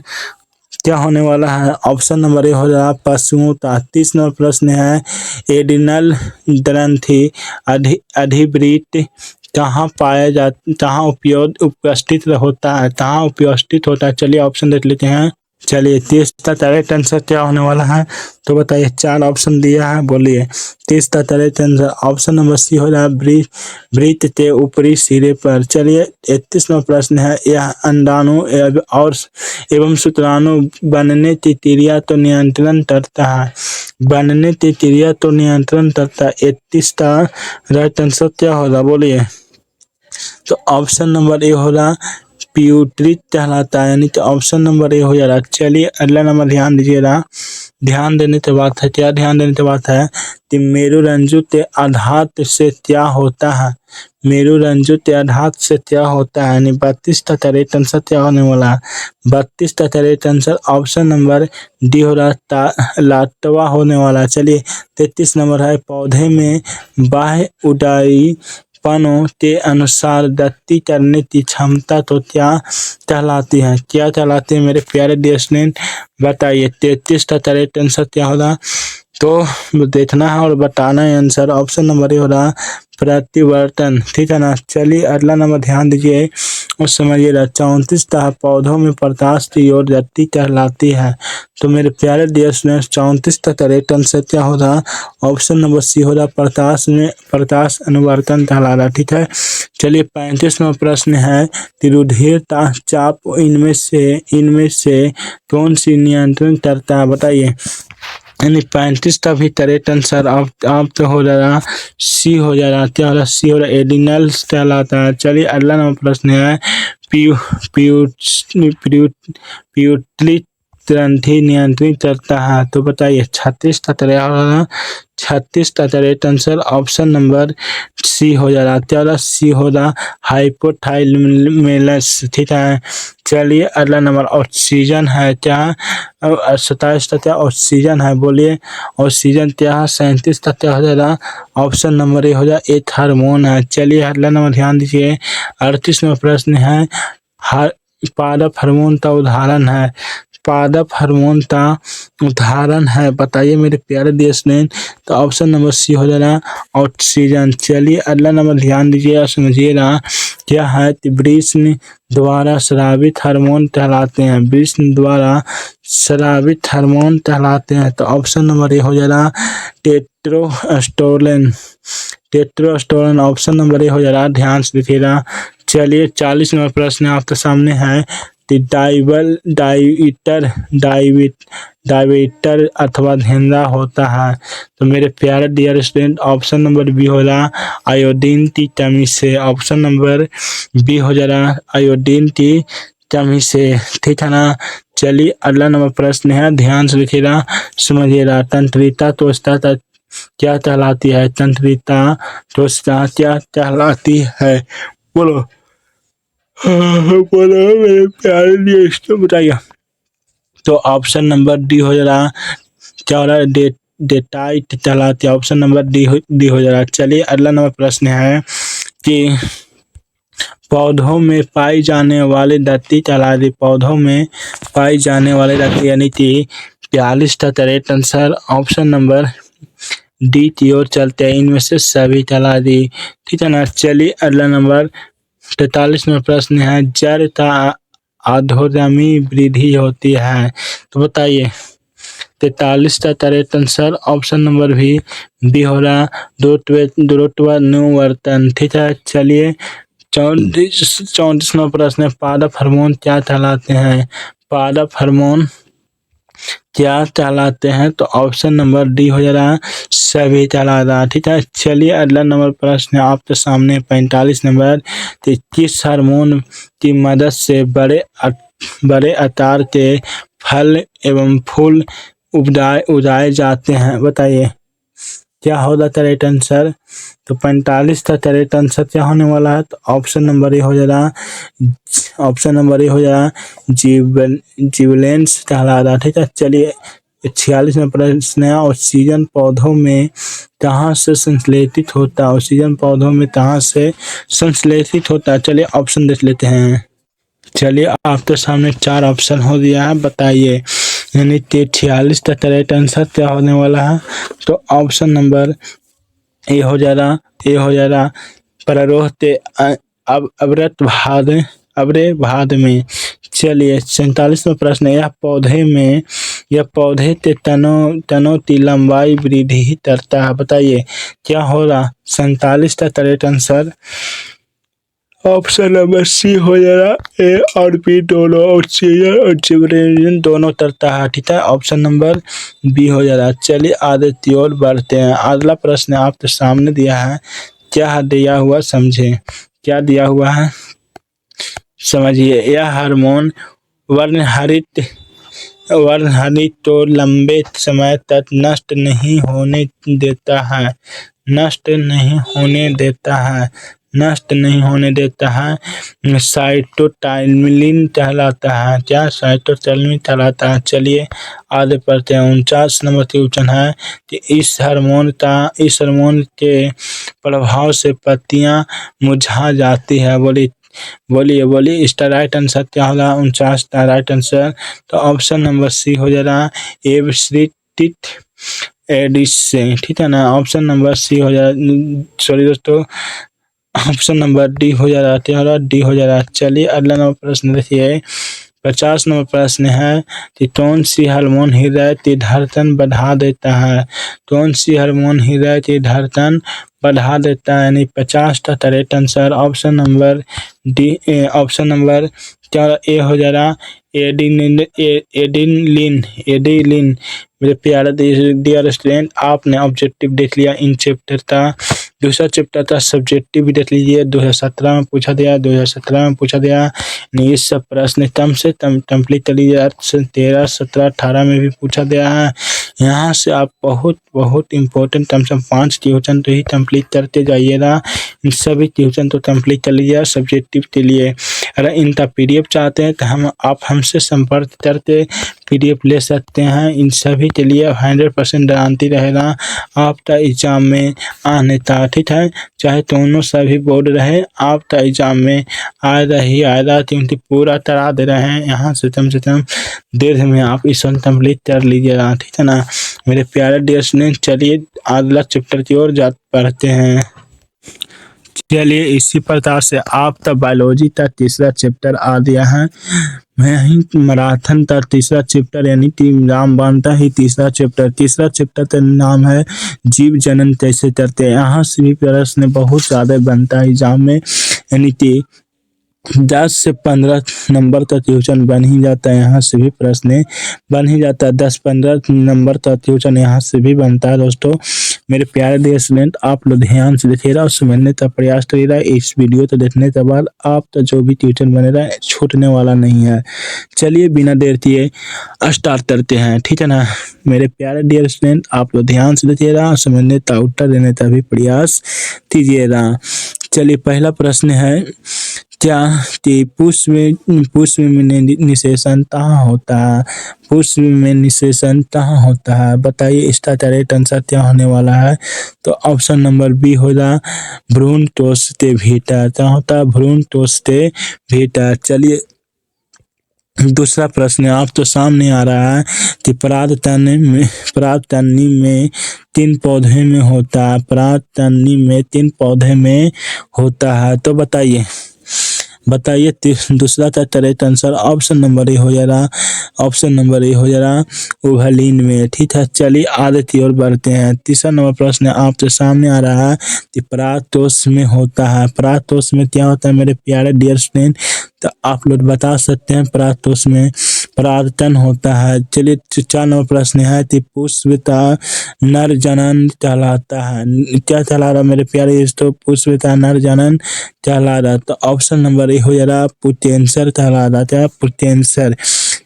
क्या होने वाला है? ऑप्शन नंबर ए हो जाएगा पशुओं का। 30 नंबर प्रश्न है, एडिनल ग्रंथि अधिवृत्त कहाँ उपस्थित होता है? चलिए ऑप्शन देख लेते हैं। चलिए 30 का करेक्ट आंसर क्या होने वाला है? तो बताइए, 4 ऑप्शन दिया है, बोलिए। 30 का correct answer option number C हो रहा है वृत्त के ऊपरी सिरे पर। चलिए 31 नंबर प्रश्न है, यह अंडाणु एवं शुक्राणु बनने की क्रिया तो नियंत्रण करता है। 31 का राइट आंसर क्या होगा? बोलिए। तो ऑप्शन नंबर ए हो रहा प्यूटरी कहलाता है, यानी कि ऑप्शन नंबर ए हो जा रहा। चलिए अगला नंबर ध्यान दीजिएगा। ध्यान देने की बात है, क्या ध्यान देने की बात है कि मेरुरंजु के आघात से क्या होता है। मेरुरंजु के आघात से क्या होता है, यानी 32 का करेक्ट आंसर क्या होने वाला है। 32 का correct answer option number D हो रहा, लाटवा होने वाला। चलिए 33 नंबर है, पौधे में बाह्य उड़ाई पनों के अनुसार गति करने की क्षमता तो क्या कहलाती है, क्या कहलाती है मेरे प्यारे देशनैन, बताइए। 33 का करेक्ट आंसर क्या होगा, तो देखना है और बताना है आंसर। ऑप्शन नंबर ए हो रहा प्रतिवर्तन, ठीक है ना। चलिए अगला नंबर ध्यान दीजिए और समझिएगा। 34 पौधों में प्रकाश की ओर गति कहलाती है। तो मेरे प्यारे देश में 34 का करेक्ट आंसर क्या हो रहा, ऑप्शन नंबर सी हो रहा प्रकाश अनुवर्तन कहलाता, ठीक है। चलिए 35वां प्रश्न है कि रुधिर चाप इनमें से कौन सी नियंत्रण करता है, बताइए। यानी 35 का भी करेक्ट आंसर आप तो हो रहा सी हो जा रहा, क्या हो रहा, सी हो रहा एडिनल्स कहलाता है। चलिए अगला नंबर प्रश्न है प्यूटली ग्रंथि नियंत्रित करता है, तो बताइए। 36 का correct answer option number C हो जा रहा, क्या हो रहा, सी हो रहा हाइपोथाइलेमस, ठीक है। चलिए अगला नंबर ऑक्सीजन है क्या, 27 का क्या ऑक्सीजन है, बोलिए। ऑक्सीजन क्या है, 37 का क्या हो जाएगा, ऑप्शन नंबर ए हो जाए एक हार्मोन है। चलिए अगला नंबर ध्यान दीजिए। 38वां प्रश्न है पादप हार्मोन का उदाहरण है, पादप हार्मोन का उदाहरण है, बताइए मेरे प्यारे देश ने। तो ऑप्शन नंबर सी हो जाएगा ऑक्सीजन। चलिए अगला नंबर ध्यान दीजिए और समझिएगा, क्या है कि वृषण द्वारा स्रावित हार्मोन कहलाते हैं, वृषण द्वारा स्रावित हार्मोन कहलाते हैं। तो ऑप्शन नंबर ए हो जाएगा टेस्टोस्टेरोन, ऑप्शन नंबर ए हो जा रहा, ध्यान से देखिएगा। चलिए 40 नंबर प्रश्न आपके सामने है कि डाइविटर अथवा धेंधा होता है। तो मेरे प्यारे dear student option number B हो रहा आयोडीन की कमी से, ऑप्शन नंबर बी हो जा रहा आयोडीन की कमी से, ठीक है ना। चलिए अगला नंबर प्रश्न है, ध्यान से लिखिएगा, समझिएगा। तंत्रिका त्वचा क्या कहलाती है, तंत्रिका त्वचा क्या कहलाती है, बोलो बोलो मेरे प्यारे दोस्तों, बताइए। तो ऑप्शन नंबर डी हो जा रहा, क्या हो रहा है, डेटाइट कहलाती है, ऑप्शन नंबर डी हो जा रहा। चलिए अगला नंबर प्रश्न है कि पौधों में पाई जाने वाले दत्ती कहलाती, पौधों में पाई जाने वाले दत्ती, यानी कि 42 का correct answer option number D की ओर चलते हैं, इनमें से सभी कहलाती, ठीक है ना। चलिए अगला नंबर 43 में प्रश्न है जड़ का अधोगामी वृद्धि होती है, तो बताइए। 43 का करेक्ट आंसर ऑप्शन नंबर भी बी हो रहा द्रुतवर्तन, ठीक है। चलिए 34वां प्रश्न है पादप हार्मोन क्या कहलाते हैं, पादप हार्मोन क्या कहलाते हैं, तो ऑप्शन नंबर डी हो जा रहा सभी कहलाता, ठीक है। चलिए अगला नंबर प्रश्न आपके सामने 45 नंबर, किस हार्मोन की मदद से बड़े आकार के फल एवं फूल उगाए जाते हैं, बताइए। क्या होगा करेक्ट आंसर, तो 45 का करेक्ट आंसर क्या होने वाला है, तो ऑप्शन नंबर ए हो जा रहा, ऑप्शन नंबर ए हो जा रहा जिबलेंस कहलाता, ठीक है। चलिए 46 में प्रश्न है ऑक्सीजन पौधों में कहाँ से संश्लेषित होता है, ऑक्सीजन पौधों में कहाँ से संश्लेषित होता है, चलिए ऑप्शन देख लेते हैं। चलिए आपके सामने 4 ऑप्शन हो दिया है, बताइए। यानी 46 का करेक्ट आंसर क्या होने वाला है, तो ऑप्शन नंबर ए हो जा रहा प्ररोह ते अवरे भाद में। चलिए 47 में प्रश्न, यह पौधे के तनों की लंबाई वृद्धि करता है, बताइए। क्या हो रहा, 47 का correct answer option number C हो जा रहा, ए और बी दोनों ऑक्सीजन और जिबरेलिन दोनों करता है, ठीक है। ऑप्शन नंबर बी हो जा रहा। चलिए आगे की ओर बढ़ते हैं। अगला प्रश्न आपके सामने दिया है, क्या दिया हुआ समझे, क्या दिया हुआ है समझिए। यह हार्मोन वर्णहरित तो लंबे समय तक नष्ट नहीं होने देता है, साइटोटाइलिन कहलाता है। क्या? साइटोटाइलिन कहलाता है। चलिए आगे पढ़ते हैं। 49 नंबर क्वेश्चन है कि इस हार्मोन के प्रभाव से पत्तियां मुरझा जाती है। बोलिए इसका राइट आंसर क्या होगा? 49 का राइट आंसर तो ऑप्शन नंबर सी हो जा रहा है एब्सिटिक एडिस से, ठीक है ना। ऑप्शन नंबर सी हो जा, सॉरी दोस्तों, ऑप्शन नंबर डी हो जा रहा, क्या हो रहा? डी हो जा रहा। चलिए अगला नंबर प्रश्न देखिए। 50 नंबर प्रश्न है कि कौन सी हार्मोन हृदय की धड़कन बढ़ा देता है? कौन सी हार्मोन हृदय की धड़कन बढ़ा देता है? यानी 50 का correct answer option number D, option number क्या ए हो जा रहा? एडिलिन। मेरे प्यारे डियर स्टूडेंट, आपने ऑब्जेक्टिव देख लिया इन चैप्टर का। दूसरा चैप्टर का सब्जेक्टिव भी देख लीजिए। 2017 में पूछा गया, 2017 में पूछा गया। ये सब प्रश्न कम से कम कंप्लीट कर लीजिए। 13, 17, 18 में भी पूछा गया है। यहाँ से आप बहुत इंपॉर्टेंट कम से कम 5 ट्यूशन तो ही कंप्लीट करते जाइएगा। इन सभी ट्यूशन तो कंप्लीट कर लीजिए सब्जेक्टिव के लिए। अगर इनका PDF चाहते हैं तो आप हमसे संपर्क करके PDF ले सकते हैं। इन सभी के लिए 100% गारंटी रहेगा आपका एग्जाम में आने का, ठीक है। चाहे दोनों सभी बोर्ड रहे, आपका एग्जाम में आएगा क्योंकि पूरा करा दे रहे हैं। यहाँ से कम 1.5 में आप इस कंप्लीट कर लीजिएगा, ठीक है ना मेरे प्यारे डियर स्टूडेंट। चलिए अगला चैप्टर की ओर पढ़ते हैं। चलिए इसी प्रकार से आपका बायोलॉजी का तीसरा चैप्टर आ गया है। मैराथन का तीसरा चैप्टर यानी कि रामबाण का ही तीसरा चैप्टर का नाम है जीव जनन कैसे करते हैं। यहाँ से भी प्रश्न बहुत ज़्यादा बनता है एग्जाम में, यानी कि 10 से 15 नंबर का ट्यूशन बन ही जाता है। यहाँ से भी प्रश्न बन ही जाता है। 10-15 नंबर का ट्यूशन यहाँ से भी बनता है। दोस्तों मेरे प्यारे डियर स्टूडेंट, आप लोग ध्यान से देखिएगा और समझने का प्रयास करिएगा। इस वीडियो को देखने के बाद आपका जो भी ट्यूशन बनेगा छूटने वाला नहीं है। चलिए बिना देर किए स्टार्ट करते हैं, ठीक है ना मेरे प्यारे डियर स्टूडेंट। आप लोग ध्यान से देखिएगा और समझने का उत्तर देने का भी प्रयास कीजिएगा। चलिए पहला प्रश्न है क्या कि पुष्प में निषेचन कहाँ होता है? पुष्प में निषेचन कहाँ होता है बताइए। इसका करेक्ट आंसर क्या होने वाला है? तो ऑप्शन नंबर बी होगा भ्रूण कोश के भीतर। क्या होता है? भ्रूण कोश के भीतर। चलिए दूसरा प्रश्न आप तो सामने आ रहा है कि परागतनी में 3 पौधे में होता है। परागतनी में 3 पौधे में होता है। तो बताइए दूसरा का करेक्ट आंसर ऑप्शन नंबर ए हो जा रहा ओवलिन में, ठीक है। चलिए आगे की ओर बढ़ते हैं। तीसरा नंबर प्रश्न आपके सामने आ रहा है कि परागकोश में होता है। परागकोश में क्या होता है मेरे प्यारे डियर स्टूडेंट? तो आप लोग बता सकते हैं परागकोश में परागकण होता है। चलिए 4 नंबर प्रश्न है कि पुष्प का नर जनन कहलाता है। क्या कहला रहा मेरे प्यारे दोस्तों? पुष्प का नर जनन कहला रहा। तो ऑप्शन नंबर ए हो जा रहा पुटेंसर कहला रहा। क्या? पुटेंसर।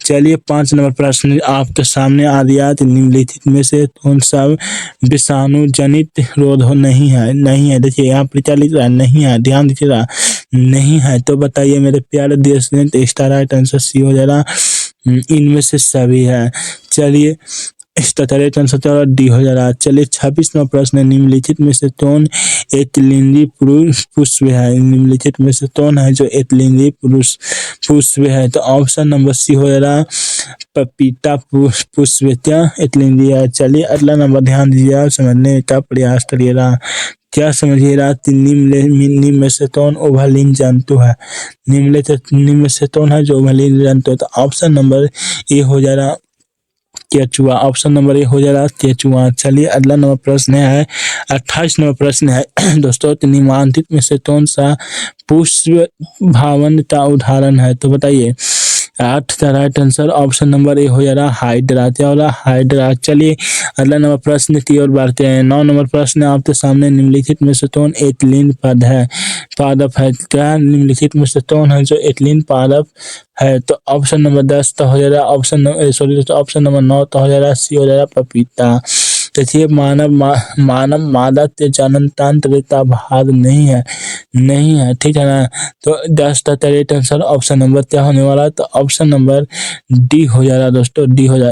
चलिए 5 नंबर प्रश्न आपके सामने आ दिया कि निम्नलिखित में से कौन सा विषाणु जनित रोग नहीं है। देखिए यहाँ पर क्या लिख रहा है? नहीं है, ध्यान दीजिएगा नहीं है। तो बताइए मेरे प्यारे देश ने, तो इसका राइट आंसर सी हो जा रहा इनमें से सभी है। चलिए इसका करेक्ट आंसर डी हो जा रहा। चलिए 26 नंबर प्रश्न निम्नलिखित में से कौन एकलिंगी पुष्प है? निम्नलिखित में से कौन है जो एकलिंगी पुष्प है? तो ऑप्शन नंबर सी हो जा रहा पपीता पुष्प। क्या एकलिंगी है? चलिए अगला नंबर ध्यान दीजिए, समझने का प्रयास करिएगा। क्या समझिएगा? निम्न में से कौन ओवलिन जंतु है? निम्न में से कौन है जो ओवलिन जंतु है? तो ऑप्शन नंबर ए हो जा रहा केचुआ। ऑप्शन नंबर ए हो जा रहा केचुआ। चलिए अगला नंबर प्रश्न है 28 नंबर प्रश्न है दोस्तों, निम्नलिखित में से कौन सा पुष्प भावन का उदाहरण है? तो बताइए 8 का राइट आंसर ऑप्शन नंबर ए हो जा रहा हाइड्रा। क्या हो रहा हाइड्रा। चलिए अगला नंबर प्रश्न की ओर बढ़ते हैं। 9 नंबर प्रश्न आपके सामने निम्नलिखित में से कौन एथिलीन पद है पादप है। क्या निम्नलिखित में से कौन है जो एथिलीन पादप है। तो ऑप्शन नंबर 10 तो हो जा रहा ऑप्शन नंबर 9 तो हो जा रहा सी हो जा रहा पपीता। देखिए मानव मादा के जनन तंत्र का भाग नहीं है ठीक है ना। तो 10 का करेक्ट आंसर ऑप्शन नंबर क्या होने वाला है। तो ऑप्शन नंबर डी हो जा रहा दोस्तों। डी हो जा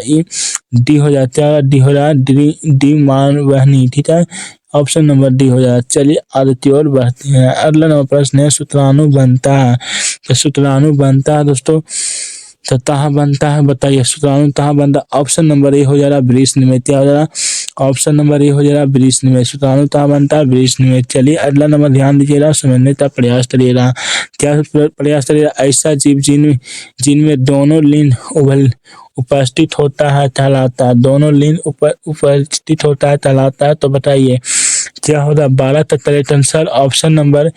डी हो जाता है डी हो रहा डी मान वहनी ठीक है। ऑप्शन नंबर डी हो जाए। चलिए आगे की ओर बढ़ते हैं। अगला नंबर प्रश्न है शुक्राणु बनता है। तो शुक्राणु बनता है दोस्तों तो कहाँ बनता है बताइए। शुक्राणु कहाँ बनता है। ऑप्शन नंबर ए हो जा रहा वृषण में। क्या हो जा रहा ऑप्शन नंबर ए हो जा रहा वृषण में। शुक्राणु कहाँ बनता है वृषण में। चलिए अगला नंबर ध्यान दीजिएगा समझने का प्रयास करिएगा। क्या प्रयास करिएगा। ऐसा जीव जिनमें दोनों लिंग उपस्थित होता है कहलाता है। दोनों लिंग उपस्थित होता है कहलाता है। तो बताइए क्या होगा। 12 तक correct answer option number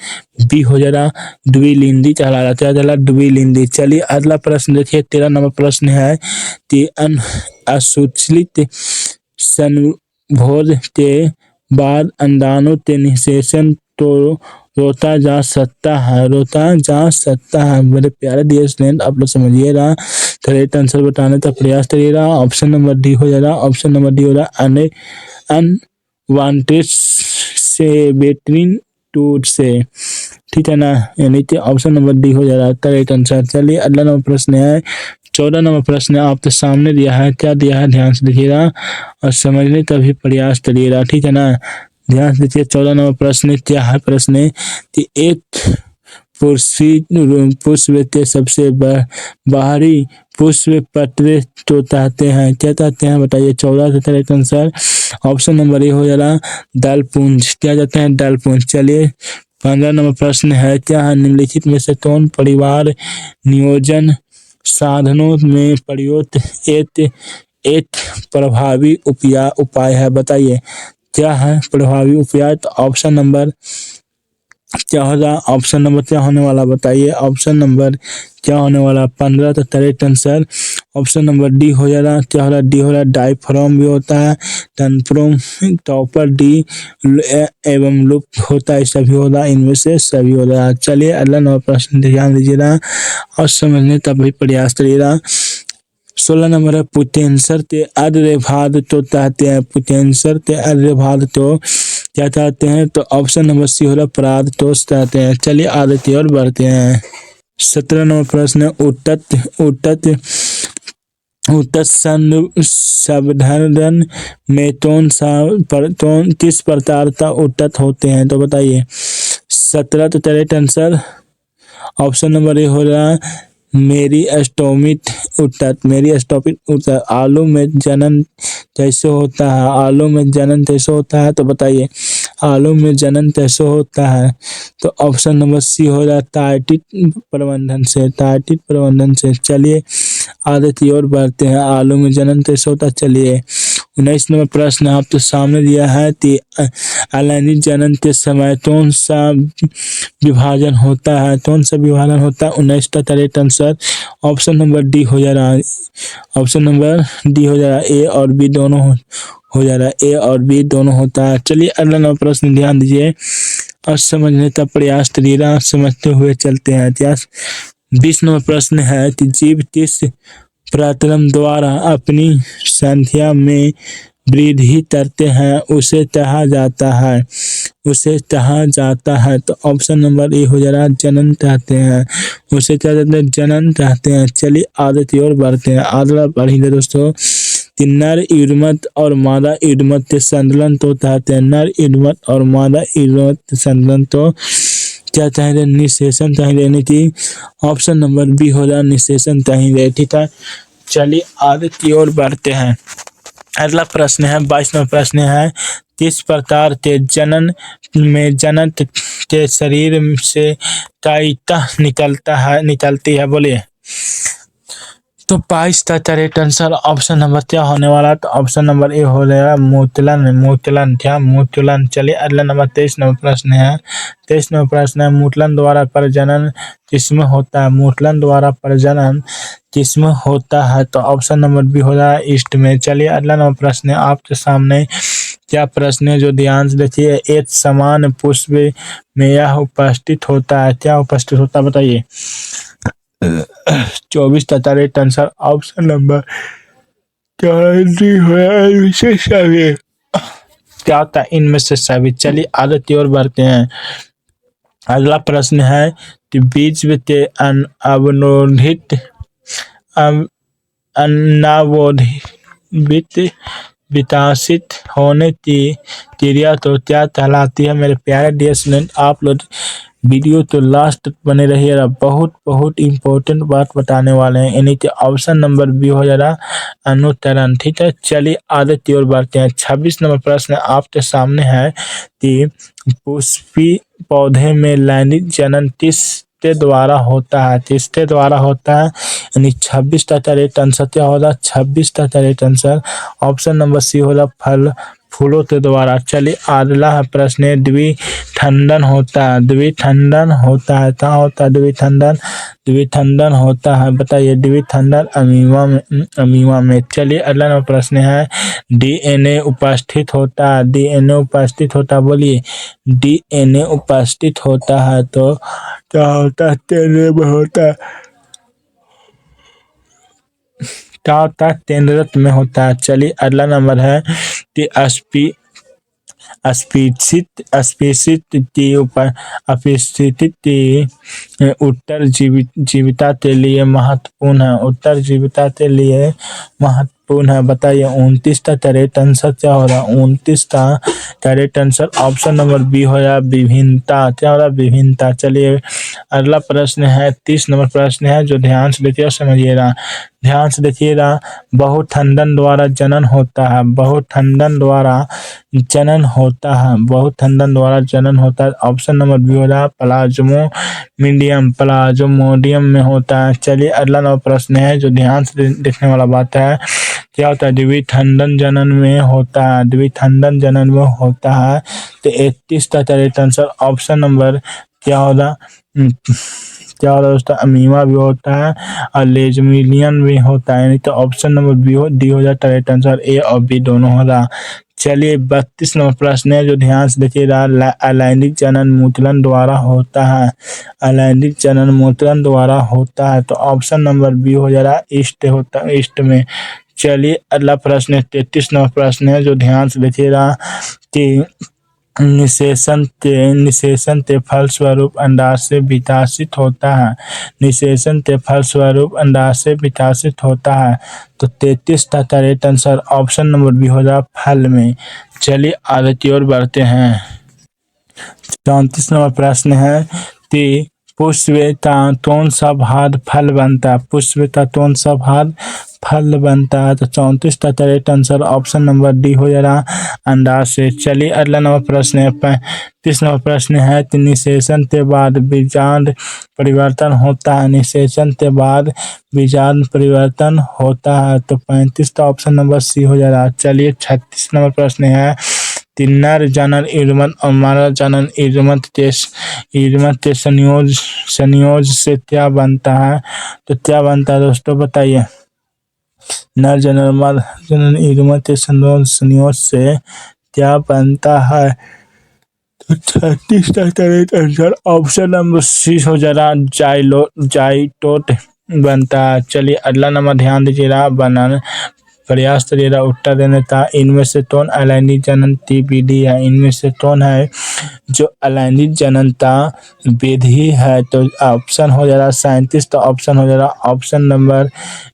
B हो जा रहा द्विलिंगी कहलाता क्या चला द्विलिंगी। चलिए अगला प्रश्न देखिए 13 नंबर प्रश्न है कि असूचित संभोग के बाद अंडाणु के निषेचन तो रोका जा सकता है मेरे प्यारे डियर स्टूडेंट आप लोग समझिएगा। करेक्ट आंसर बताने का प्रयास करिएगा। ऑप्शन नंबर डी हो जा रहा ऑप्शन नंबर डी हो रहा अनवांटेड से बेहतरीन टूट से ठीक है ना। यानी कि ऑप्शन नंबर डी हो जा रहा है करेक्ट आंसर। चलिए अगला नंबर प्रश्न है 14 नंबर प्रश्न आपके सामने दिया है। क्या दिया है ध्यान से देखिएगा और समझने का भी प्रयास करिएगा ठीक है ना। ध्यान से देखिए 14 नंबर प्रश्न क्या है। प्रश्न कि एक पुष्प के सबसे बाहरी पुष्प पत्र तो चाहते हैं क्या चाहते हैं बताइए। 14 का करेक्ट आंसर ऑप्शन नंबर ए हो जा रहा दलपुंज। क्या जाते हैं दलपुंज। चलिए 15 नंबर प्रश्न है क्या है निम्नलिखित में से कौन परिवार नियोजन साधनों में प्रयुक्त एक प्रभावी उपाय है बताइए। क्या है प्रभावी उपाय। तो ऑप्शन नंबर क्या होगा। ऑप्शन नंबर क्या होने वाला बताइए। ऑप्शन नंबर क्या होने वाला 15 का correct answer option number D हो जा रहा। क्या हो रहा डी हो रहा डायफ्राम भी होता है टनफ्रोम टॉपर डी एवं लुप होता है सभी हो रहा इनमें से सभी हो रहा। चलिए अगला नंबर प्रश्न ध्यान दीजिएगा और समझने का भी प्रयास करिएगा। 16 नंबर है पुटेंसर के अर्धभाग तो चाहते हैं। पुटेंसर के अर्धभाग तो क्या चाहते हैं। तो ऑप्शन नंबर सी हो रहा प्राद टोस चाहते हैं। चलिए आगे की ओर बढ़ते हैं। 17 नंबर प्रश्न उट्टत सावधान में किस प्रकार का उट्टत होते हैं। तो बताइए 17 तो करेक्ट आंसर ऑप्शन नंबर ए हो रहा मेरी स्टोमिक उट्टत। आलू में जनन कैसे होता है। आलू में जनन कैसे होता है। तो बताइए आलू में जनन कैसे होता है। तो ऑप्शन नंबर सी हो रहा टाइटिक प्रबंधन से। चलिए आगे की ओर बढ़ते हैं। आलू में जनन कैसे होता है। चलिए 19 नंबर प्रश्न आपके सामने दिया है कि अलैंगिक जनन के समय कौन सा विभाजन होता है। 19 का correct answer option number D हो जा रहा है। ऑप्शन नंबर डी हो जा रहा है ए और बी दोनों हो जा रहा है ए और बी दोनों होता है। चलिए अगला नंबर प्रश्न ध्यान दीजिए और समझने का प्रयास करिएगा। समझते हुए चलते हैं। इतिहास 20 नंबर प्रश्न है कि जीव किस प्रक्रम द्वारा अपनी संख्या में वृद्धि करते हैं उसे कहा जाता है। तो ऑप्शन नंबर ए हो जा रहा जनन कहते हैं। उसे क्या कहते हैं जनन कहते हैं। चलिए आगे की ओर बढ़ते हैं। आगे बढ़ेंगे दोस्तों कि नर युग्मक और मादा युग्मक के संतुलन तो कहते हैं। नर युग्मक और मादा युग्मक के संतुलन तो क्या चाहिए निषेचन चाहिए। यानी कि ऑप्शन नंबर बी हो रहा निषेचन चाहिए ठीक है। चलिए आगे की ओर बढ़ते हैं। अगला प्रश्न है 22 नंबर प्रश्न है किस प्रकार के जनन के शरीर से कायिता निकलती है बोलिए। तो 22 का करेक्ट आंसर ऑप्शन नंबर क्या होने वाला, तो ऑप्शन नंबर ए हो जाएगा मूतलन। मूतलन क्या, मूतलन। चलिए अगला नंबर 23 नंबर प्रश्न है। 23 नंबर प्रश्न है, मूतलन द्वारा प्रजनन किसमें होता है? मूतलन द्वारा प्रजनन किसमें होता है? तो ऑप्शन नंबर बी हो जाएगा ईस्ट में। चलिए अगला नंबर प्रश्न है आपके सामने। क्या प्रश्न है जो ध्यान से देखिए, एक समान पुष्प में यह उपस्थित होता है, क्या उपस्थित होता है बताइए? 24 का करेक्ट आंसर ऑप्शन नंबर क्या होता है? इनमें से सभी। चलिए आगे की ओर बढ़ते हैं। अगला प्रश्न है कि बीज के अवरोधित अनावोधित विकसित होने की क्रिया तो क्या कहलाती है? मेरे प्यारे डियर स्टूडेंट, आप लोग वीडियो तो लास्ट तक बने रहिएगा, बहुत बहुत इंपॉर्टेंट बात बताने वाले हैं। यानी कि ऑप्शन नंबर बी हो जा रहा अनुतरण। ठीक है, चलिए आगे की ओर बढ़ते हैं। 26 नंबर प्रश्न आपके सामने है कि पुष्पी पौधे में लैंगिक जनन किसके द्वारा होता है? किसके द्वारा होता है? यानी 26 का करेक्ट आंसर क्या होगा? 26 का correct answer option number C होगा फल फूलों के द्वारा। चलिए अगला प्रश्न, द्विखंडन होता है, द्विखंडन होता है, कहाँ होता है द्विखंडन? द्विखंडन होता है, बताइए द्विखंडन अमीमा में। चलिए अगला नंबर प्रश्न है, डीएनए उपस्थित होता है, डीएनए उपस्थित होता है, बोलिए डीएनए उपस्थित होता है तो क्या होता है? तेरे में होता है, क्या होता है? केंद्रक में होता है। चलिए अगला नंबर है कि अस्पीसित की उपस्थिति की उत्तर जीविता के लिए महत्वपूर्ण है, उत्तर जीविता के लिए महत्वपूर्ण है, बताइए 29 का करेक्ट आंसर क्या हो रहा? 29 का correct answer option number B हो रहा विभिन्नता। क्या हो रहा? विभिन्नता। चलिए अगला प्रश्न है 30 नंबर प्रश्न है, जो ध्यान से देखिए और समझिएगा, ध्यान से देखिएगा। बहुखंडन द्वारा जनन होता है, बहुखंडन द्वारा जनन होता है, बहुखंडन द्वारा जनन होता है, ऑप्शन नंबर बी हो रहा प्लाज्मोडियम, प्लाज्मोडियम में होता है। चलिए अगला नंबर प्रश्न है, जो ध्यान से देखने वाला बात है, क्या होता है? द्विखंडन जनन में होता है, द्विखंडन जनन में होता है, तो 31 का करेक्ट आंसर ऑप्शन नंबर क्या होगा? क्या होता है दोस्तों? अमीमा भी होता है और लेजमिलियन भी होता है, नहीं तो ऑप्शन नंबर बी डी हो जाता है। करेक्ट आंसर ए और बी दोनों होगा। चलिए 32 नंबर प्रश्न है, जो ध्यान से देखिएगा, अलैंगिक जनन मूतलन द्वारा होता है, अलैंगिक जनन मूतलन द्वारा होता है, तो ऑप्शन नंबर बी हो जा रहा है ईस्ट होता है, ईस्ट में। चलिए अगला प्रश्न 33 नंबर प्रश्न है, जो ध्यान से देखिएगा कि निषेचन के फलस्वरूप अंडाशय विकसित होता है, निषेचन के फलस्वरूप अंडाशय विकसित होता है, तो 33 का correct answer option number B हो जाए फल में। चलिए आगे की ओर बढ़ते हैं। 34 नंबर प्रश्न है कि पुष्प का कौन सा भाग फल बनता है? पुष्प का कौन सा भाग फल बनता है? तो 34 का correct answer option number D हो जा रहा अंडाशय। चलिए अगला नंबर प्रश्न है 35 नंबर प्रश्न है कि निषेचन के बाद बीजांड परिवर्तन होता है, निषेचन के बाद बीजांड परिवर्तन होता है, तो 35 का ऑप्शन नंबर सी हो जा रहा। चलिए 36 नंबर प्रश्न है, नर जनन युग्मक और मादा जनन युग्मक के संयोज से क्या बनता है? तो क्या बनता है दोस्तों बताइए? नर जनन मादा जनन युग्मक के संयोज से क्या बनता है? तो 36 का correct answer option number C हो जा रहा जाइटोट बनता है। चलिए अगला नंबर ध्यान दीजिएगा, बनाना प्रयास करिएगा उत्तर देने का। इनमें से कौन अलैंगिक जनन की विधि है? इनमें से कौन है जो अलैंगिक जननता विधि है? तो ऑप्शन हो जा रहा 37, तो ऑप्शन हो जा रहा ऑप्शन नंबर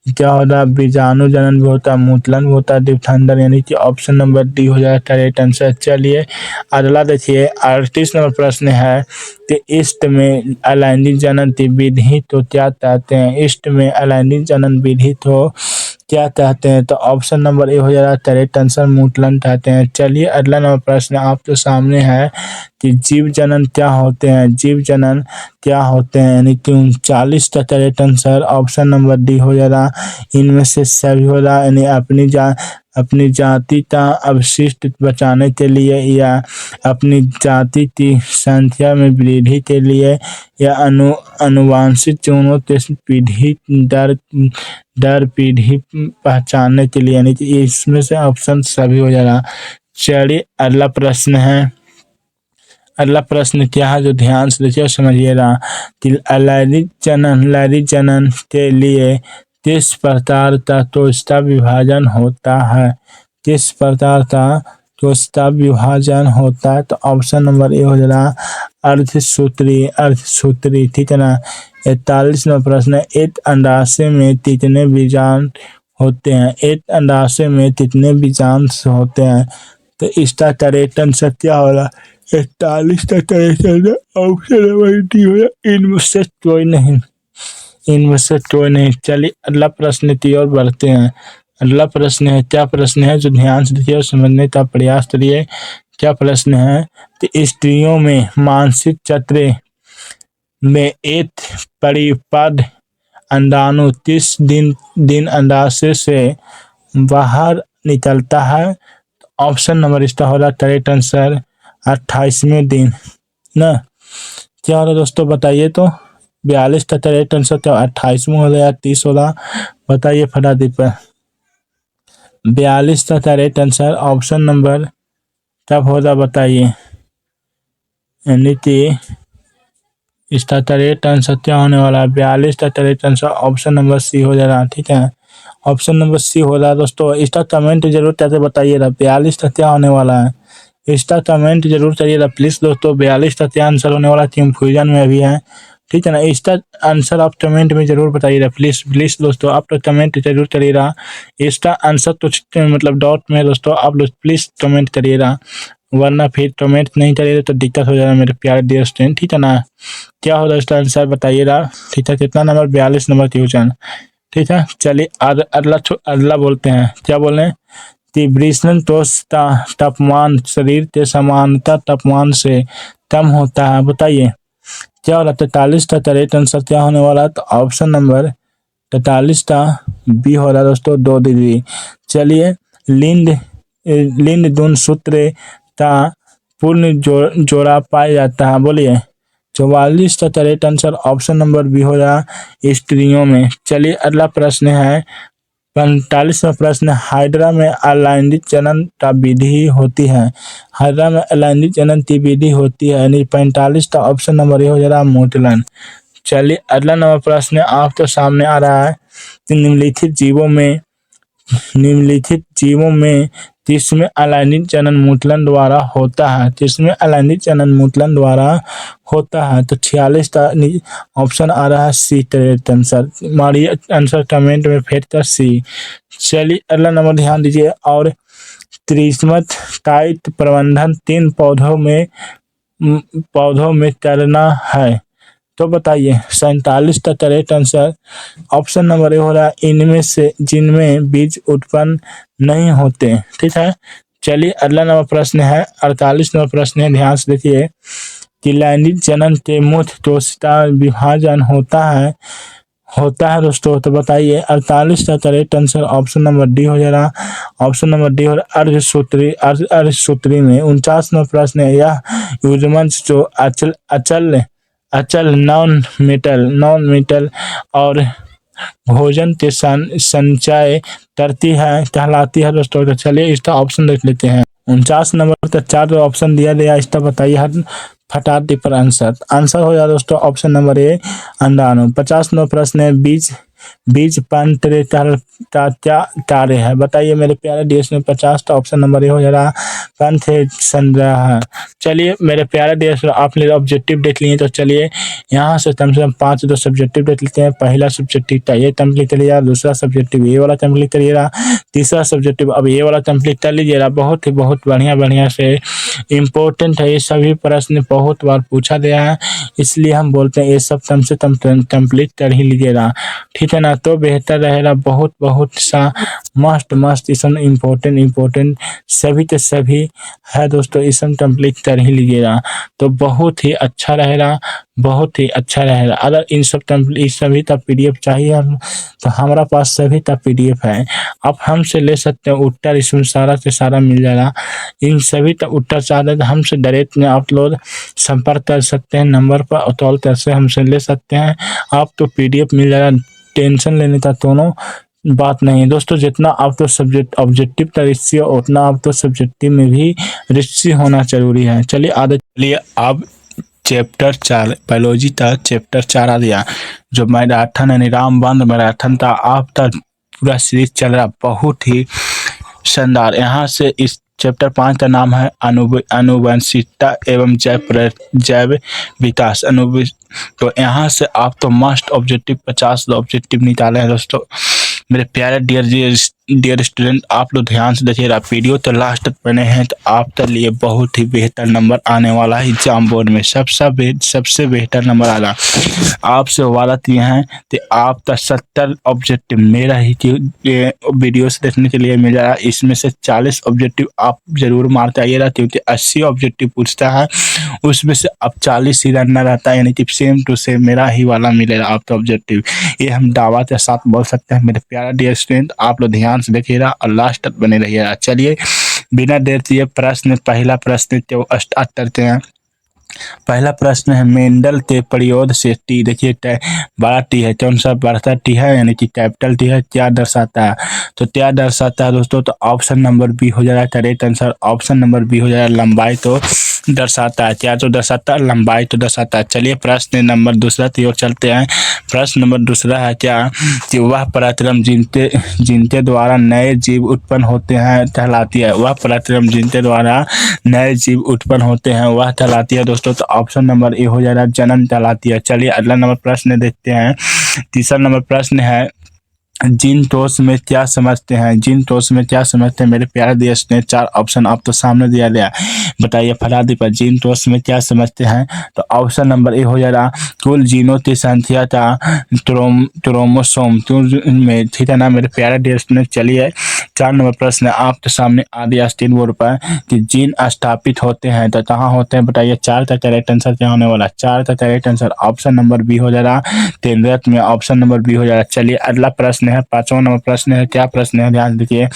क्या हो रहा बीजाणु जनन भी होता है, मूतलन भी होता है, द्विखंडन, यानी कि ऑप्शन नंबर डी हो जाएगा करेक्ट आंसर। चलिए अगला देखिए 38 नंबर प्रश्न है कि ईस्ट में अलैंगिक जनन की विधि तो क्या कहते हैं? ईस्ट में अलैंगिक जनन विधि तो क्या कहते हैं? तो ऑप्शन नंबर ए हो जा रहा है तरेट आंसर मूटलन कहते हैं। चलिए अगला नंबर प्रश्न आपके सामने है कि जीव जनन क्या होते हैं? जीव जनन क्या होते हैं? यानी कि 39 का correct answer option number D हो जा रहा। इनमें से सभी हो रहा यानी अपनी जाति का अवशिष्ट बचाने के लिए या अपनी जाति की संख्या में वृद्धि के लिए या अनुवांशिक चूनों के पीढ़ी दर पीढ़ी पहचानने के लिए, यानी कि इसमें से ऑप्शन सभी हो जाएगा। चलिए अगला प्रश्न है। अगला प्रश्न क्या है जो ध्यान से देखिए और समझिएगा कि लैंगिक जनन के लिए किस प्रकार का कोशिका विभाजन होता है? किस प्रकार का कोशिका विभाजन होता है? तो ऑप्शन नंबर ए हो जाएगा अर्धसूत्री। ठीक है ना। 41वां प्रश्न है, एक अंडाशय में कितने बीजांड होते हैं? एक अंडाशय में कितने बीजांड होते हैं? तो इसका करेक्ट आंसर क्या होगा? 41 का correct answer option number D होगा, इनमें से कोई नहीं। चलिए अगला प्रश्न की ओर बढ़ते हैं। अगला प्रश्न है, क्या प्रश्न है जो ध्यान से देखिए और समझने का प्रयास करिए। क्या प्रश्न है कि स्त्रियों में मासिक चक्र में एक परिपक्व अंडाणु 30 दिन अंडाशय से बाहर निकलता है? ऑप्शन नंबर इसका हो रहा करेक्ट आंसर 28वें दिन ना। क्या हो रहा दोस्तों बताइए तो? 42 का करेक्ट आंसर तो 28वां हो गया, 30 हो रहा, बताइए फटाफट पर। 42 का करेक्ट आंसर ऑप्शन नंबर कब होगा बताइए? यानी कि इसका करेक्ट आंसर क्या होने वाला है? 42 का correct answer option number C हो जा रहा है। ठीक है, ऑप्शन नंबर सी हो रहा है दोस्तों। इसका कमेंट जरूर करके बताइएगा 42 का क्या होने वाला है। इसका कमेंट जरूर करिएगा प्लीज दोस्तों। 42 का क्या आंसर होने वाला कंफ्यूजन में अभी है। ठीक है ना। इसका आंसर आप कमेंट में जरूर बताइएगा प्लीज दोस्तों। आप लोग कमेंट जरूर करिएगा। इसका आंसर तो मतलब डॉट में दोस्तों आप लोग प्लीज कमेंट करिएगा, वरना फिर कमेंट नहीं करिएगा तो दिक्कत हो जाएगा मेरे प्यारे डियर स्टूडेंट। ठीक है ना। क्या होगा इसका आंसर बताइएगा। ठीक है, कितना नंबर? 42 number question. ठीक है, चलिए अगला बोलते हैं। क्या बोल रहे हैं कि वृषण कोश का तापमान शरीर के समानता तापमान से कम होता है, बताइए क्या हो रहा है? 43 का करेक्ट आंसर क्या होने वाला है? तो ऑप्शन नंबर 43 का बी हो रहा है दोस्तों, 2 डिग्री। चलिए लिंग दून सूत्र का पूर्ण जोड़ा पाया जाता है, बोलिए। 44 का correct answer option number B हो रहा स्त्रियों में। चलिए अगला प्रश्न है 45वां प्रश्न, हाइड्रा में अलैंगिक जनन का विधि होती है? हाइड्रा में अलैंगिक जनन की विधि होती है, यानी 45 का ऑप्शन नंबर ए हो जा रहा मूटलन। चलिए अगला नंबर प्रश्न आपके सामने आ रहा है कि निम्नलिखित जीवों में किसमें अलैंगिक जनन मूटलन द्वारा होता है? किसमें अलैंगिक जनन मूटलन द्वारा होता है? तो 46 का ऑप्शन आ रहा है सी करेक्ट आंसर। मारिए आंसर कमेंट में फेंक कर सी। चलिए अगला नंबर ध्यान दीजिए। और त्रिस्मत काइट प्रबंधन 3 पौधों में करना है, तो बताइए। 47 का करेक्ट आंसर ऑप्शन नंबर ए हो रहा है इनमें से जिनमें बीज उत्पन्न नहीं होते। ठीक है, चलिए अगला नंबर प्रश्न है 48 नंबर प्रश्न है, ध्यान से देखिए कि लैंगिक जनन के मुख्य कोशिका विभाजन होता है दोस्तों, तो बताइए। 48 का correct answer option number D हो जा रहा। ऑप्शन नंबर डी हो रहा अर्धसूत्री में। 49 नंबर प्रश्न है, यह युग्मन जो अचल नॉन मेटल और भोजन के संचय करती है कहलाती है दोस्तों। तो चलिए इसका ऑप्शन देख लेते हैं। 49 नंबर का 4 ऑप्शन दिया गया, इसका बताइए हर फटाफट पर आंसर हो जाए दोस्तों ऑप्शन नंबर ए अंडाणु। 50 नंबर प्रश्न है, बीज पंत्र का क्या कार्य है, बताइए मेरे प्यारे देश में। 50 का ऑप्शन नंबर ए हो जा रहा पंथ संग्रह है। चलिए मेरे प्यारे देश आपने ऑब्जेक्टिव देख लिए, तो चलिए यहाँ से कम 5 दो सब्जेक्टिव देख लेते हैं। पहला सब्जेक्टिव था ये कंप्लीट करिएगा, दूसरा सब्जेक्टिव ये वाला कंप्लीट करिएगा, तीसरा सब्जेक्टिव अब ये वाला कंप्लीट कर लीजिएगा। बहुत ही बहुत बढ़िया से इम्पोर्टेंट है, ये सभी प्रश्न बहुत बार पूछा गया है, इसलिए हम बोलते हैं ये सब कम से कम कंप्लीट कर ही लीजिएगा। ठीक है। है ना तो बेहतर रहेगा। बहुत बहुत सा मस्त इसमें इम्पोर्टेंट सभी के सभी है दोस्तों, इसमें कंप्लीट कर ही लीजिएगा तो बहुत ही अच्छा रहेगा, बहुत ही अच्छा रहेगा। अगर इन सभी का PDF चाहिए हम तो हमारा पास सभी का PDF है, आप हमसे ले सकते हैं उत्तर, इसमें सारा से सारा मिल जाएगा। इन सभी का उत्तर चाहते हैं हमसे डायरेक्ट में आप लोग संपर्क कर सकते हैं नंबर पर, कॉल कर से हमसे ले सकते हैं, आपको PDF मिल जाएगा। टेंशन लेने का दोनों बात नहीं है दोस्तों। जितना आपको सब्जेक्ट ऑब्जेक्टिव का रेशियो उतना आपको सब्जेक्टिव में भी रेशियो होना जरूरी है। चलिए अब चैप्टर 4 बायोलॉजी का चैप्टर 4 आ गया, जो मैराथन यानी रामबंद मैराथन था। आप तक पूरा सीरीज चल रहा, बहुत ही शानदार। यहाँ से इस चैप्टर 5 का नाम है आनुवंशिकता एवं जैव विकास तो यहाँ से आप तो मस्ट ऑब्जेक्टिव 50 ऑब्जेक्टिव निकाले हैं दोस्तों। मेरे प्यारे डियर स्टूडेंट, आप लोग ध्यान से देखिएगा, वीडियो तो लास्ट तक बने हैं तो आपके लिए बहुत ही बेहतर नंबर आने वाला है। एग्जाम बोर्ड में सबसे बेहतर नंबर आएगा। आपसे वादा किए हैं कि आपका 70 ऑब्जेक्टिव मेरा ही वीडियो से देखने के लिए मिल जाएगा। इसमें से 40 ऑब्जेक्टिव आप जरूर मारते आइएगा, क्योंकि 80 ऑब्जेक्टिव पूछता है, उसमें से अब 40 ही रनना रहता है, यानी कि सेम टू सेम मेरा ही वाला मिलेगा आपका ऑब्जेक्टिव। ये हम दावा के साथ बोल सकते हैं। मेरे प्यारा डियर स्टूडेंट, आप लोग ध्यान से देखिएगा और लास्ट तक बने रहिएगा। चलिए बिना देर किए पहला प्रश्न को स्टार्ट करते हैं। पहला प्रश्न है, मेंडल के प्रयोग से टी, देखिए बड़ा टी है, कौन सा बड़ा टी है यानी कि कैपिटल टी है, क्या दर्शाता है? तो क्या दर्शाता है दोस्तों? तो ऑप्शन नंबर बी हो जाएगा correct answer. Option number B हो जाएगा, लंबाई तो दर्शाता है। क्या तो दर्शाता है? लंबाई तो दर्शाता है। चलिए प्रश्न नंबर दूसरा की ओर चलते हैं। प्रश्न नंबर दूसरा है क्या कि वह पराक्रम जिनके द्वारा नए जीव उत्पन्न होते हैं कहलाती है। वह पराक्रम जिनके द्वारा नए जीव उत्पन्न होते हैं वह कहलाती है दोस्तों। तो ऑप्शन नंबर ए हो जाएगा, जन्म कहलाती है। चलिए अगला नंबर प्रश्न देखते हैं। तीसरा नंबर प्रश्न है, जिन टोस में क्या समझते हैं? जिन टोस में क्या समझते हैं मेरे प्यारे देश ने? 4 ऑप्शन आप तो सामने दिया गया, बताइए फटाफट पर जिन टोस में क्या समझते हैं? तो ऑप्शन नंबर ए हो जाएगा, कुल जीनों की संख्या का क्रोमोसोम में, ठीक है ना मेरे प्यारे देश ने। चलिए 4 नंबर प्रश्न आपके सामने आ दिया स्क्रीन बोर्ड पर कि जीन स्थापित होते हैं तो कहाँ होते हैं, बताइए। 4 का करेक्ट आंसर क्या होने वाला? 4 का correct answer option number B हो जाएगा, केंद्रक में। ऑप्शन नंबर बी हो जाएगा। चलिए अगला प्रश्न है, 5वां नंबर प्रश्न है। क्या प्रश्न है? ध्यान दीजिए।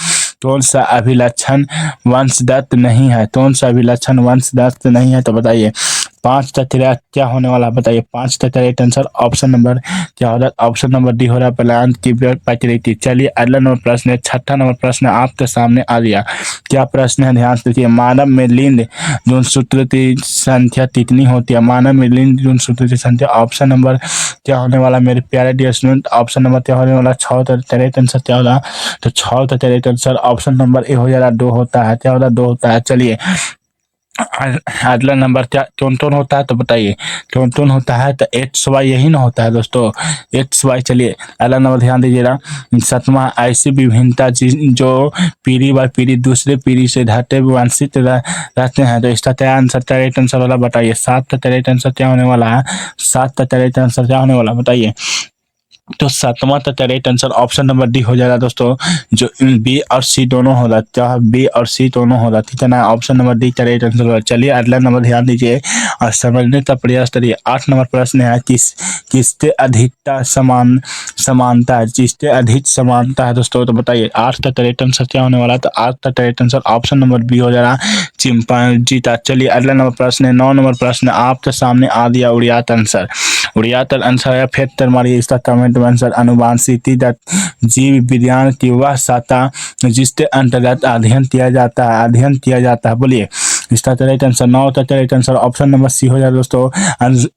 कौन सा अभिलक्षण वंशगत नहीं है? कौन सा अभिलक्षण वंशगत नहीं है? तो बताइए 5 का क्या होने वाला, बताइए। 5 का करेक्ट आंसर ऑप्शन नंबर क्या हो रहा है? ऑप्शन नंबर डी हो रहा है, प्लांट की प्रकृति। चलिए अगला नंबर प्रश्न है, 6वां नंबर प्रश्न आपके सामने आ गया। क्या प्रश्न है? ध्यान से देखिए। मानव में लिंग गुणसूत्र की संख्या कितनी होती है? मानव में लिंग गुणसूत्र की संख्या ऑप्शन नंबर क्या होने वाला मेरे प्यारे डियर स्टूडेंट? ऑप्शन नंबर क्या होने वाला? 6 का करेक्ट आंसर क्या होगा? तो 6 का करेक्ट आंसर ऑप्शन नंबर ए हो जाएगा, 2 होता है। क्या होता है? 2 होता है। चलिए अगला नंबर क्या टोन होता है? तो बताइए टोन होता है तो XY यही ना होता है दोस्तों, XY। चलिए अगला नंबर ध्यान दीजिएगा। 7वां, ऐसी विभिन्नता जो पीढ़ी बार पीढ़ी दूसरे पीढ़ी से घटे वंचित रहते हैं। तो इसका क्या आंसर करेक्ट आंसर वाला बताइए। 7 का करेक्ट आंसर क्या होने वाला है? 7 का करेक्ट आंसर क्या होने वाला बताइए। तो 7वां का correct answer option number D हो जाएगा दोस्तों, जो बी और सी दोनों होगा। क्या बी और सी दोनों होगा, ठीक है ना। Option number D correct answer होगा। चलिए अगला नंबर ध्यान दीजिए और समझने का प्रयास करिए। 8 नंबर प्रश्न है, किसके अधिकता समानता है? किसके अधिक समानता है दोस्तों? तो बताइए 8 का करेक्ट आंसर क्या होने वाला है? तो 8 का correct answer option number B हो जाएगा, चिंपांजी का। चलिए अगला नंबर प्रश्न है, 9 नंबर प्रश्न आपके सामने आ दिया। उड़ियात आंसर है, फिर मारिए इसका कमेंट आंसर। अनुवांशिकी जीव विज्ञान की वह शाखा जिसके अंतर्गत अध्ययन किया जाता है। बोलिए इसका करेक्ट आंसर। 9 का correct answer option number C हो जाए दोस्तों,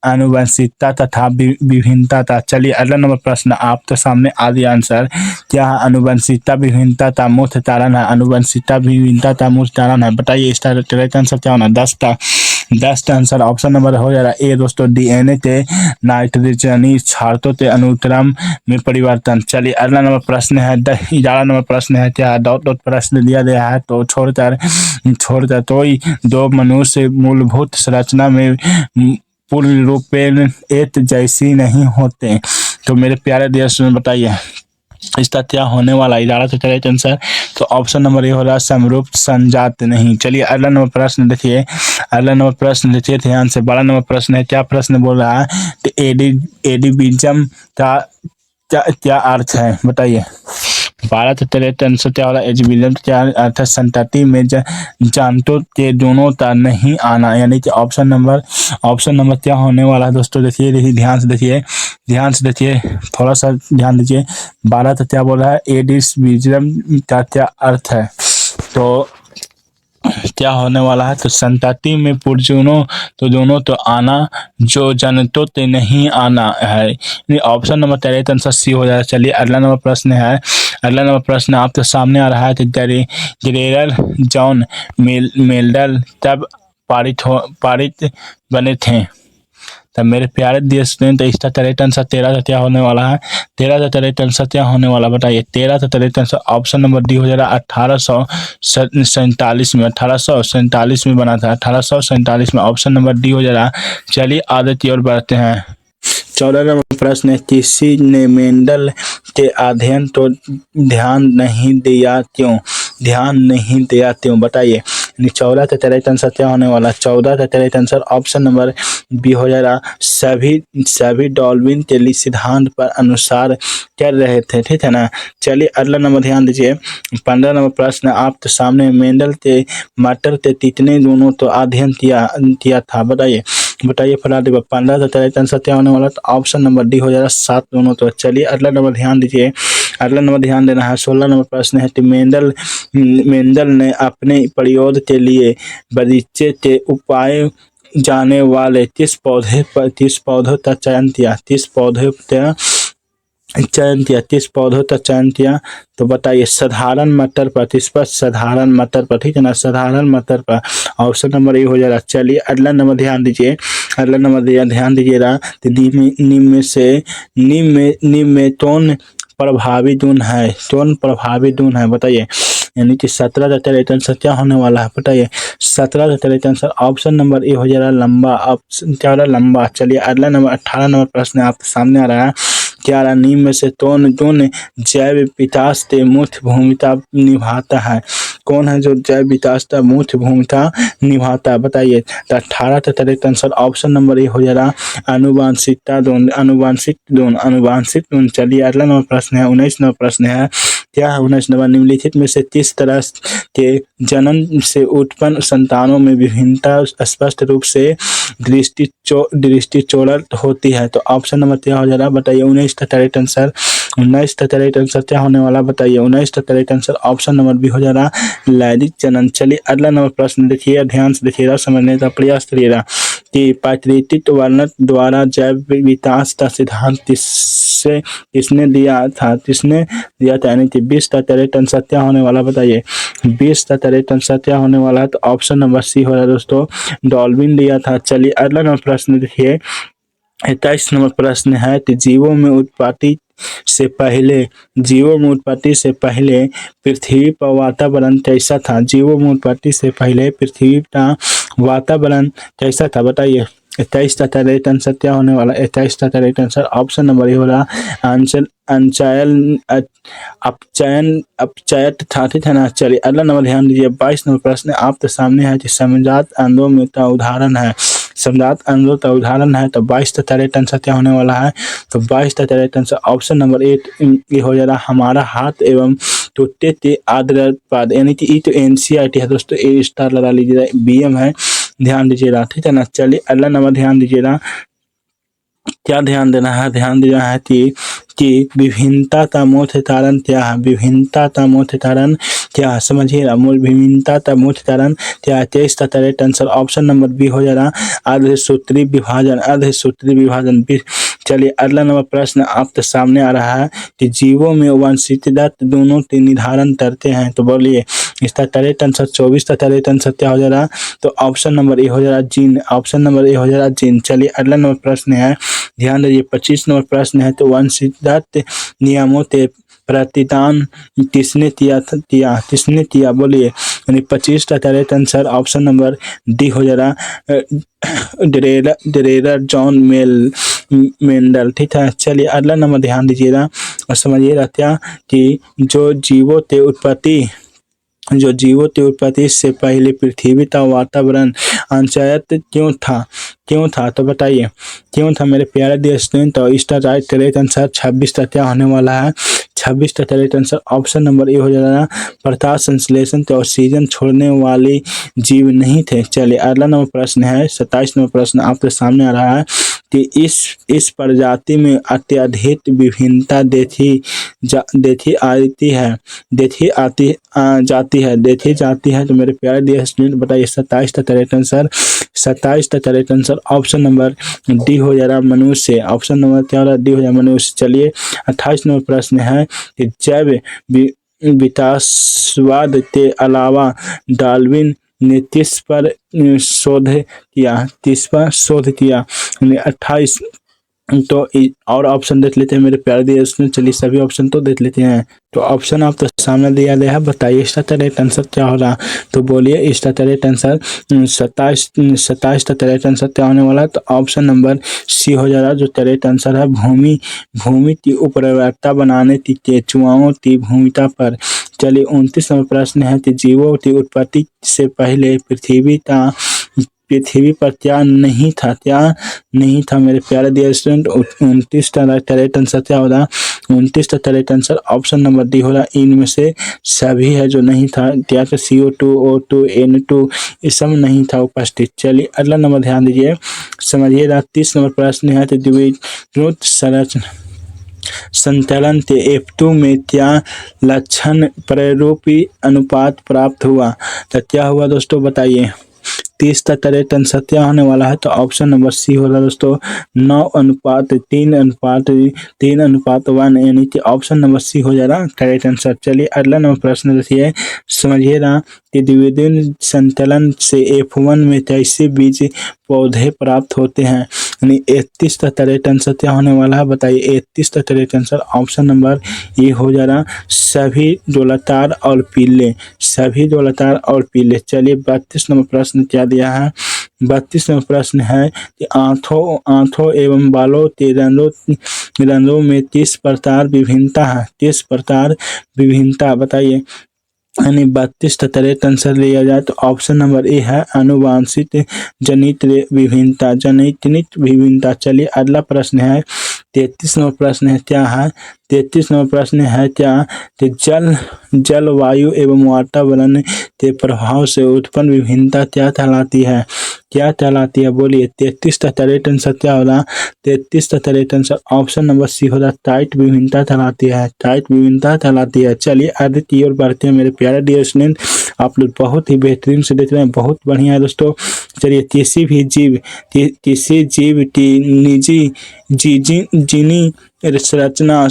अनुवंशिकता तथा विभिन्नता। चलिए अगला नंबर प्रश्न आपके सामने आ दिया आंसर। क्या अनुवंशिकता विभिन्नता का मुख्य कारण है? अनुवंशिकता विभिन्नता का मुख्य कारण है, बताइए इसका करेक्ट आंसर क्या होना? 10 का आंसर ऑप्शन नंबर हो जा रहा है ए दोस्तों, DNA के नाइट्रोजनी क्षारों के अनुक्रम में परिवर्तन। चलिए अगला नंबर प्रश्न है, 11 नंबर प्रश्न है। क्या डॉट प्रश्न दिया गया है तो छोड़कर तो 2 मनुष्य मूलभूत संरचना में पूर्ण रूपेण एक जैसी नहीं होते। तो मेरे प्यारे देश में बताइए इसका क्या होने वाला है। 11 से करेक्ट आंसर तो ऑप्शन नंबर ए हो रहा है समरूप संजात नहीं। चलिए अगला नंबर प्रश्न देखिए, अगला नंबर प्रश्न देखिए ध्यान से, बड़ा नंबर प्रश्न है। क्या प्रश्न बोल रहा है कि एडिबिज्म का क्या क्या अर्थ है बताइए। 12 से करेक्ट आंसर क्या हो रहा है, एडिबिज्म क्या अर्थ है, संतति में जानतों के दोनों का नहीं आना, यानी कि ऑप्शन नंबर क्या होने वाला है दोस्तों। देखिए ध्यान से देखिए, ध्यान से देखिए, थोड़ा सा ध्यान दीजिए। 12 तो क्या बोल रहा है, एडिबिज्म का क्या अर्थ है, तो क्या होने वाला है, तो संतति में पुरजनों तो दोनों तो आना, जो जनतों ते नहीं आना है। ऑप्शन नंबर 13 आंसर सी हो जाएगा। चलिए अगला नंबर प्रश्न है, अगला नंबर प्रश्न आपके सामने आ रहा है कि ग्रेगर जॉन मेल्डल तब पारित बने थे। तब मेरे प्यारे देश में तो इसका करेक्ट आंसर 13 से क्या होने वाला है, 13 से करेक्ट आंसर क्या होने वाला बताइए। 13 से correct answer option number D हो जाएगा 1847 में, 1847 में बना था, 1847 में ऑप्शन नंबर डी हो जाएगा। चलिए आगे की ओर बढ़ते हैं। 14 नंबर प्रश्न है, किसी ने मेंडल के अध्ययन तो ध्यान नहीं दिया क्यों, ध्यान नहीं दिया क्यों बताइए। 14 का करेक्ट आंसर क्या होने वाला, 14 का correct answer option number B हो जाएगा। सभी डार्विन के सिद्धांत पर अनुसार कर रहे थे, ठीक है ना। चलिए अगला नंबर ध्यान दीजिए। 15 नंबर प्रश्न आपके सामने, मेंडल के मटर के कितने दोनों तो अध्ययन किया था बताइए फटाफट। 15 का करेक्ट आंसर क्या होने वाला, तो ऑप्शन नंबर डी हो जाएगा 7 दोनों तो। चलिए अगला नंबर ध्यान दीजिए, अगला नंबर ध्यान देना है। 16 नंबर प्रश्न है कि मेंडल ने अपने प्रयोग के लिए बगीचे के उपाय जाने वाले किस पौधों का चयन किया, किस पौधों का चयन किया, तो बताइए। साधारण मटर पर, किस पर, साधारण मटर पर, ठीक है ना, साधारण मटर पर, ऑप्शन नंबर ए हो जाएगा। चलिए अगला नंबर ध्यान दीजिए, अगला नंबर ध्यान दीजिएगा। नीम में कौन प्रभावी गुण है, कौन प्रभावी गुण है बताइए। यानी कि 17 का करेक्ट आंसर क्या होने वाला है बताइए। 17 का करेक्ट आंसर ऑप्शन नंबर ए हो जाएगा लंबा, ऑप्शन क्या हो रहा है लंबा। चलिए अगला नंबर 18 नंबर प्रश्न आपके सामने आ रहा है। क्या रहा, नीम में से कौन जैव विकास के मुख्य भूमिका निभाता है, कौन है जो जैव विकास का मुख्य भूमिका निभाता है बताइए। 18 का करेक्ट आंसर ऑप्शन नंबर ए हो जाएगा आनुवांशिक गुण। चलिए अगला नंबर प्रश्न है, 19 नंबर प्रश्न है। क्या है 19 नंबर, निम्नलिखित में से किस तरह के जनन से उत्पन्न संतानों में विभिन्नता स्पष्ट रूप से दृष्टिचोरल होती है, तो ऑप्शन नंबर क्या हो जाएगा बताइए। 19 का करेक्ट आंसर, 19 का करेक्ट आंसर क्या होने वाला बताइए। 19 का correct answer option number B हो जाएगा लैंगिक जनन। चलिए अगला नंबर प्रश्न देखिए, ध्यान से देखिएगा, समझने का प्रयास करिएगा कि प्राकृतिक वर्णन द्वारा जैव विकास का सिद्धांत किसने दिया था, यानी कि 20 का करेक्ट आंसर क्या होने वाला बताइए। 20 का करेक्ट आंसर क्या होने वाला है, तो ऑप्शन नंबर सी हो रहा है दोस्तों, डार्विन दिया था। चलिए अगला नंबर प्रश्न देखिए, 21 नंबर प्रश्न है कि जीवों में उत्पत्ति से पहले पृथ्वी पर वातावरण कैसा था, जीवों में उत्पत्ति से पहले पृथ्वी का वातावरण कैसा था बताइए। 21 का करेक्ट आंसर क्या होने वाला, 21 का करेक्ट आंसर ऑप्शन नंबर ए हो रहा अपचयन था, ठीक है ना। चलिए अगला नंबर ध्यान दीजिए। 22 नंबर प्रश्न आपके सामने है कि समजात आंदोलन का उदाहरण है, समजात आंदोलन का उदाहरण है, तो 22 का करेक्ट आंसर क्या होने वाला है, तो 22 का करेक्ट आंसर ऑप्शन नंबर ए हो जाएगा हमारा हाथ एवं टूटे के आद्रपाद, यानी कि ई तो एनसीईआरटी है दोस्तों, ए स्टार लगा लीजिएगा, बीएम है, ध्यान दीजिएगा, ठीक है ना। चलिए अगला नंबर ध्यान दीजिएगा, क्या ध्यान देना है, ध्यान देना है कि विभिन्नता का मुख्य कारण क्या है, विभिन्नता का मुख्य कारण क्या है, समझिएगा, विभिन्नता का मुख्य कारण क्या है। 23 का correct answer option number B हो जाएगा अर्धसूत्री विभाजन। चलिए अगला नंबर प्रश्न आपके सामने आ रहा है कि जीवों में वंशीयता दोनों के निर्धारण करते हैं, तो बोलिए इसका करेक्ट आंसर। 24 का करेक्ट आंसर क्या हो जाएगा, तो ऑप्शन नंबर ए हो जाएगा जीन, ऑप्शन नंबर ए हो जाएगा जीन। चलिए अगला नंबर प्रश्न है, ध्यान दीजिए, 25 नंबर प्रश्न है, तो वंशीयता नियमों के प्रतिदान किसने किया बोलिए, यानी 25 का correct answer option number D हो जा रहा ड्रेयर जॉन मेंडल। ठीक है, चलिए अगला नंबर ध्यान दीजिएगा और समझिएगा क्या कि जो जीवों की उत्पत्ति से पहले पृथ्वी का वातावरण अनिश्चित क्यों था तो बताइए क्यों था मेरे प्यारे देश स्टूडेंट। तो इसका राइट करेक्ट आंसर 26 का क्या होने वाला है, 26 का करेक्ट आंसर ऑप्शन नंबर ए हो जाएगा। प्रकाश संश्लेषण के ऑक्सीजन छोड़ने वाले जीव नहीं थे। चलिए अगला नंबर प्रश्न है, 27 नंबर प्रश्न आपके सामने आ रहा है कि इस प्रजाति में अत्यधिक विभिन्नता देखी जाती है। तो मेरे प्यारे डियर स्टूडेंट बताइए 27 का correct answer option number D हो जा रहा मनुष्य। ऑप्शन नंबर क्या हो रहा डी हो जा मनुष्य। चलिए 28 नंबर प्रश्न है कि जैव विकासवाद के अलावा डार्विन ने किस पर शोध किया 28। तो और ऑप्शन देख लेते हैं मेरे प्यारे दोस्तों। चलिए सभी ऑप्शन तो देख लेते हैं। तो ऑप्शन आप तो सामने दिया गया है, बताइए इसका करेक्ट आंसर क्या हो रहा। तो बोलिए इसका करेक्ट आंसर 27 का करेक्ट आंसर क्या होने वाला है। तो ऑप्शन नंबर सी हो जा रहा जो करेक्ट आंसर है भूमि की उर्वरता बनाने की केंचुआओं की भूमिका पर। चलिए 29 नंबर प्रश्न है कि जीवों की उत्पत्ति से पहले पृथ्वी पर क्या नहीं था मेरे प्यारे डियर स्टूडेंट। 29 का करेक्ट आंसर क्या होगा, 29 का correct answer option number D हो रहा। इनमें से सभी है जो नहीं था, क्या तो CO2 O2 N2 ये सब नहीं था उपस्थित। चलिए अगला नंबर ध्यान दीजिए, समझिएगा। 30 नंबर प्रश्न है तो द्वितीय संचालन के F2 में क्या लक्षण प्रारूपी अनुपात प्राप्त हुआ। तो क्या हुआ दोस्तों बताइए। 30 का करेक्ट आंसर क्या होने वाला है। तो ऑप्शन नंबर सी हो रहा दोस्तों 9:3:1 यानी कि ऑप्शन नंबर सी हो जा रहा करेक्ट आंसर। चलिए अगला नंबर प्रश्न देखिए, समझिएगा कि द्वितीय संचालन से F1 में कैसे बीज पौधे प्राप्त होते हैं। यानी 31 का करेक्ट आंसर क्या होने वाला है बताइए। 31 का करेक्ट आंसर ऑप्शन नंबर ये हो जा रहा सभी गोलाकार और पीले। चलिए 32 नंबर प्रश्न क्या दिया है। 32 नंबर प्रश्न है कि आंखों एवं बालों के रंगों में किस प्रकार विभिन्नता बताइए। यानी 32 का करेक्ट आंसर लिया जाए तो ऑप्शन नंबर ए है आनुवांशिक जनित विभिन्नता। चलिए अगला प्रश्न है 33 नंबर प्रश्न है क्या है। 33 नंबर प्रश्न है क्या कि जलवायु एवं वातावरण के प्रभाव से उत्पन्न विभिन्नता क्या कहलाती है बोलिए। 33 का करेक्ट आंसर क्या होगा। 33 का correct answer option number C होगा टाइट विभिन्नता कहलाती है। चलिए आगे की ओर बढ़ते हैं मेरे प्यारे डियर स्टूडेंट। आप लोग बहुत ही बेहतरीन से देख रहे हैं, बहुत बढ़िया है दोस्तों। चलिए किसी जीव की निजी जीनी संरचना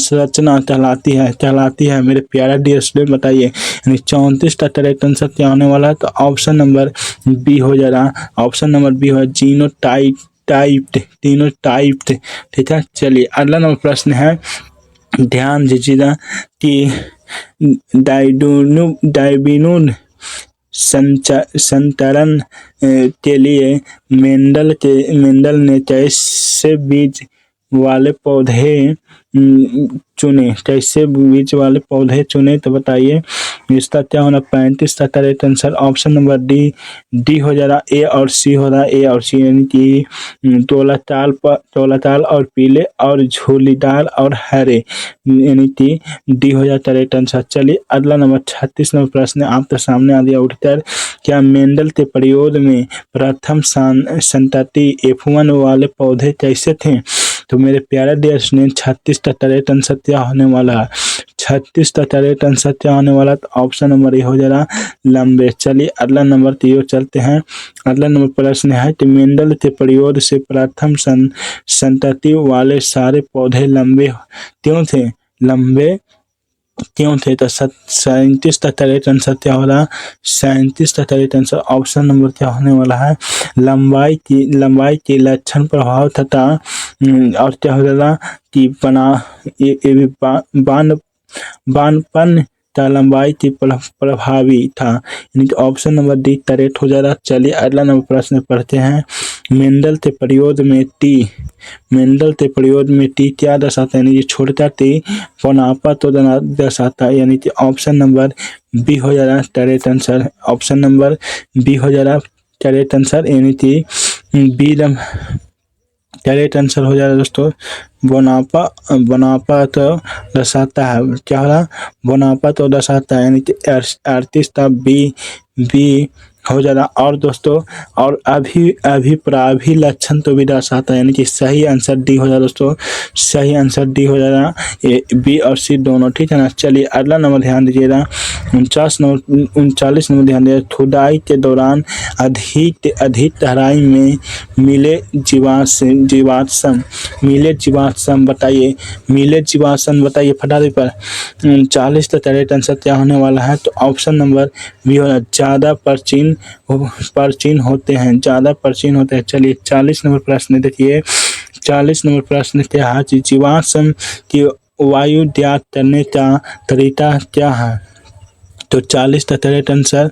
कहलाती है मेरे प्यारा डियर स्टूडेंट बताइए। यानी 34 का करेक्ट आंसर क्या होने वाला है। तो ऑप्शन नंबर बी हो जा रहा, ऑप्शन नंबर बी हो जीनोटाइप। ठीक है, चलिए अगला नंबर प्रश्न है, ध्यान दीजिएगा कि डायबिनून संचरण के लिए मेंडल ने कैसे बीज वाले पौधे चुने तो बताइए इसका क्या होना। 35 का correct answer option number D हो जा रहा। ए और सी हो रहा, ए और सी यानी कि तोलाताल और पीले और झोलीदार और हरे यानी कि डी हो जा करेक्ट आंसर। चलिए अगला नंबर 36 नंबर प्रश्न आपके सामने आ गया उठकर, क्या मेंडल के प्रयोग में प्रथम संतति F1 वाले पौधे कैसे थे। तो मेरे प्यारे डियर स्टूडेंट 36 का करेक्ट आंसर क्या होने वाला है। 36 का करेक्ट आंसर क्या होने वाला है। तो ऑप्शन नंबर ए हो जा रहा लंबे। चलिए अगला नंबर की ओर चलते हैं। अगला नंबर प्रश्न है कि मेंडल के प्रयोग से प्रथम संतति वाले सारे पौधे लंबे क्यों थे। तो 37 का करेक्ट आंसर क्या हो रहा। 37 का करेक्ट आंसर ऑप्शन नंबर क्या होने वाला है। लंबाई के लक्षण प्रभाव तथा और क्या हो रहा कि बानपन का लंबाई की प्रभावी था, यानी कि ऑप्शन नंबर डी करेक्ट हो जाएगा। चलिए अगला नंबर प्रश्न पढ़ते हैं। मेंडल के प्रयोग में टी क्या दर्शाता है, यानी कि छोटा टी पौनापा तो दर्शाता है, यानी कि ऑप्शन नंबर बी हो जाएगा correct answer. Option number B हो जाएगा करेक्ट आंसर, यानी कि बी करेक्ट आंसर हो जाएगा दोस्तों। बोनापा तो दर्शाता है, क्या हो रहा, बोनापा तो दर्शाता है, यानी कि आर्टिस्ट ऑफ बी हो जाएगा। और दोस्तों और अभिप्रावी लक्षण तो भी दर्शाता है, यानी कि सही आंसर डी हो जाएगा दोस्तों। सही आंसर डी हो जाएगा, ए बी और सी दोनों, ठीक है ना। चलिए अगला नंबर ध्यान दीजिएगा, 39 नंबर ध्यान दीजिए। खुदाई के दौरान अधिक गहराई में मिले जीवाश्म बताइए फटाफट पर। 40 का करेक्ट आंसर क्या होने वाला है, तो ऑप्शन नंबर बी होगा ज़्यादा प्राचीन होते हैं, ज़्यादा प्राचीन होते हैं। चलिए 40 नंबर प्रश्न देखिए। 40 नंबर प्रश्न क्या है, जीवाश्म की वायु ज्ञात करने का तरीका क्या है, तो 40 का करेक्ट आंसर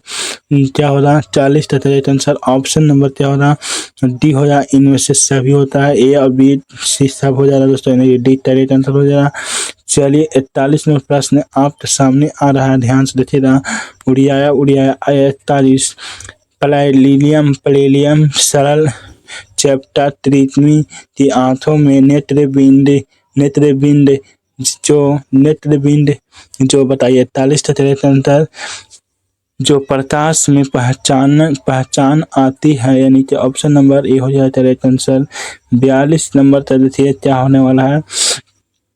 क्या होगा, 40 का करेक्ट आंसर ऑप्शन नंबर क्या होगा, डी हो जाएगा। इनमें से सभी होता है, ए और बी सी सब हो जाएगा दोस्तों, डी करेक्ट आंसर हो जाएगा। चलिए 41 नंबर प्रश्न आपके सामने आ रहा है, ध्यान से देखिएगा। उड़ियाया 41 प्लेलियम सरल चैप्टर त्रिमी की आंखों में नेत्रबिंद जो बताइए 41 का करेक्ट आंसर जो प्रकाश में पहचान आती है, यानी कि ऑप्शन नंबर ए हो जाए करेक्ट आंसर। 42 नंबर तक देखिए क्या होने वाला है,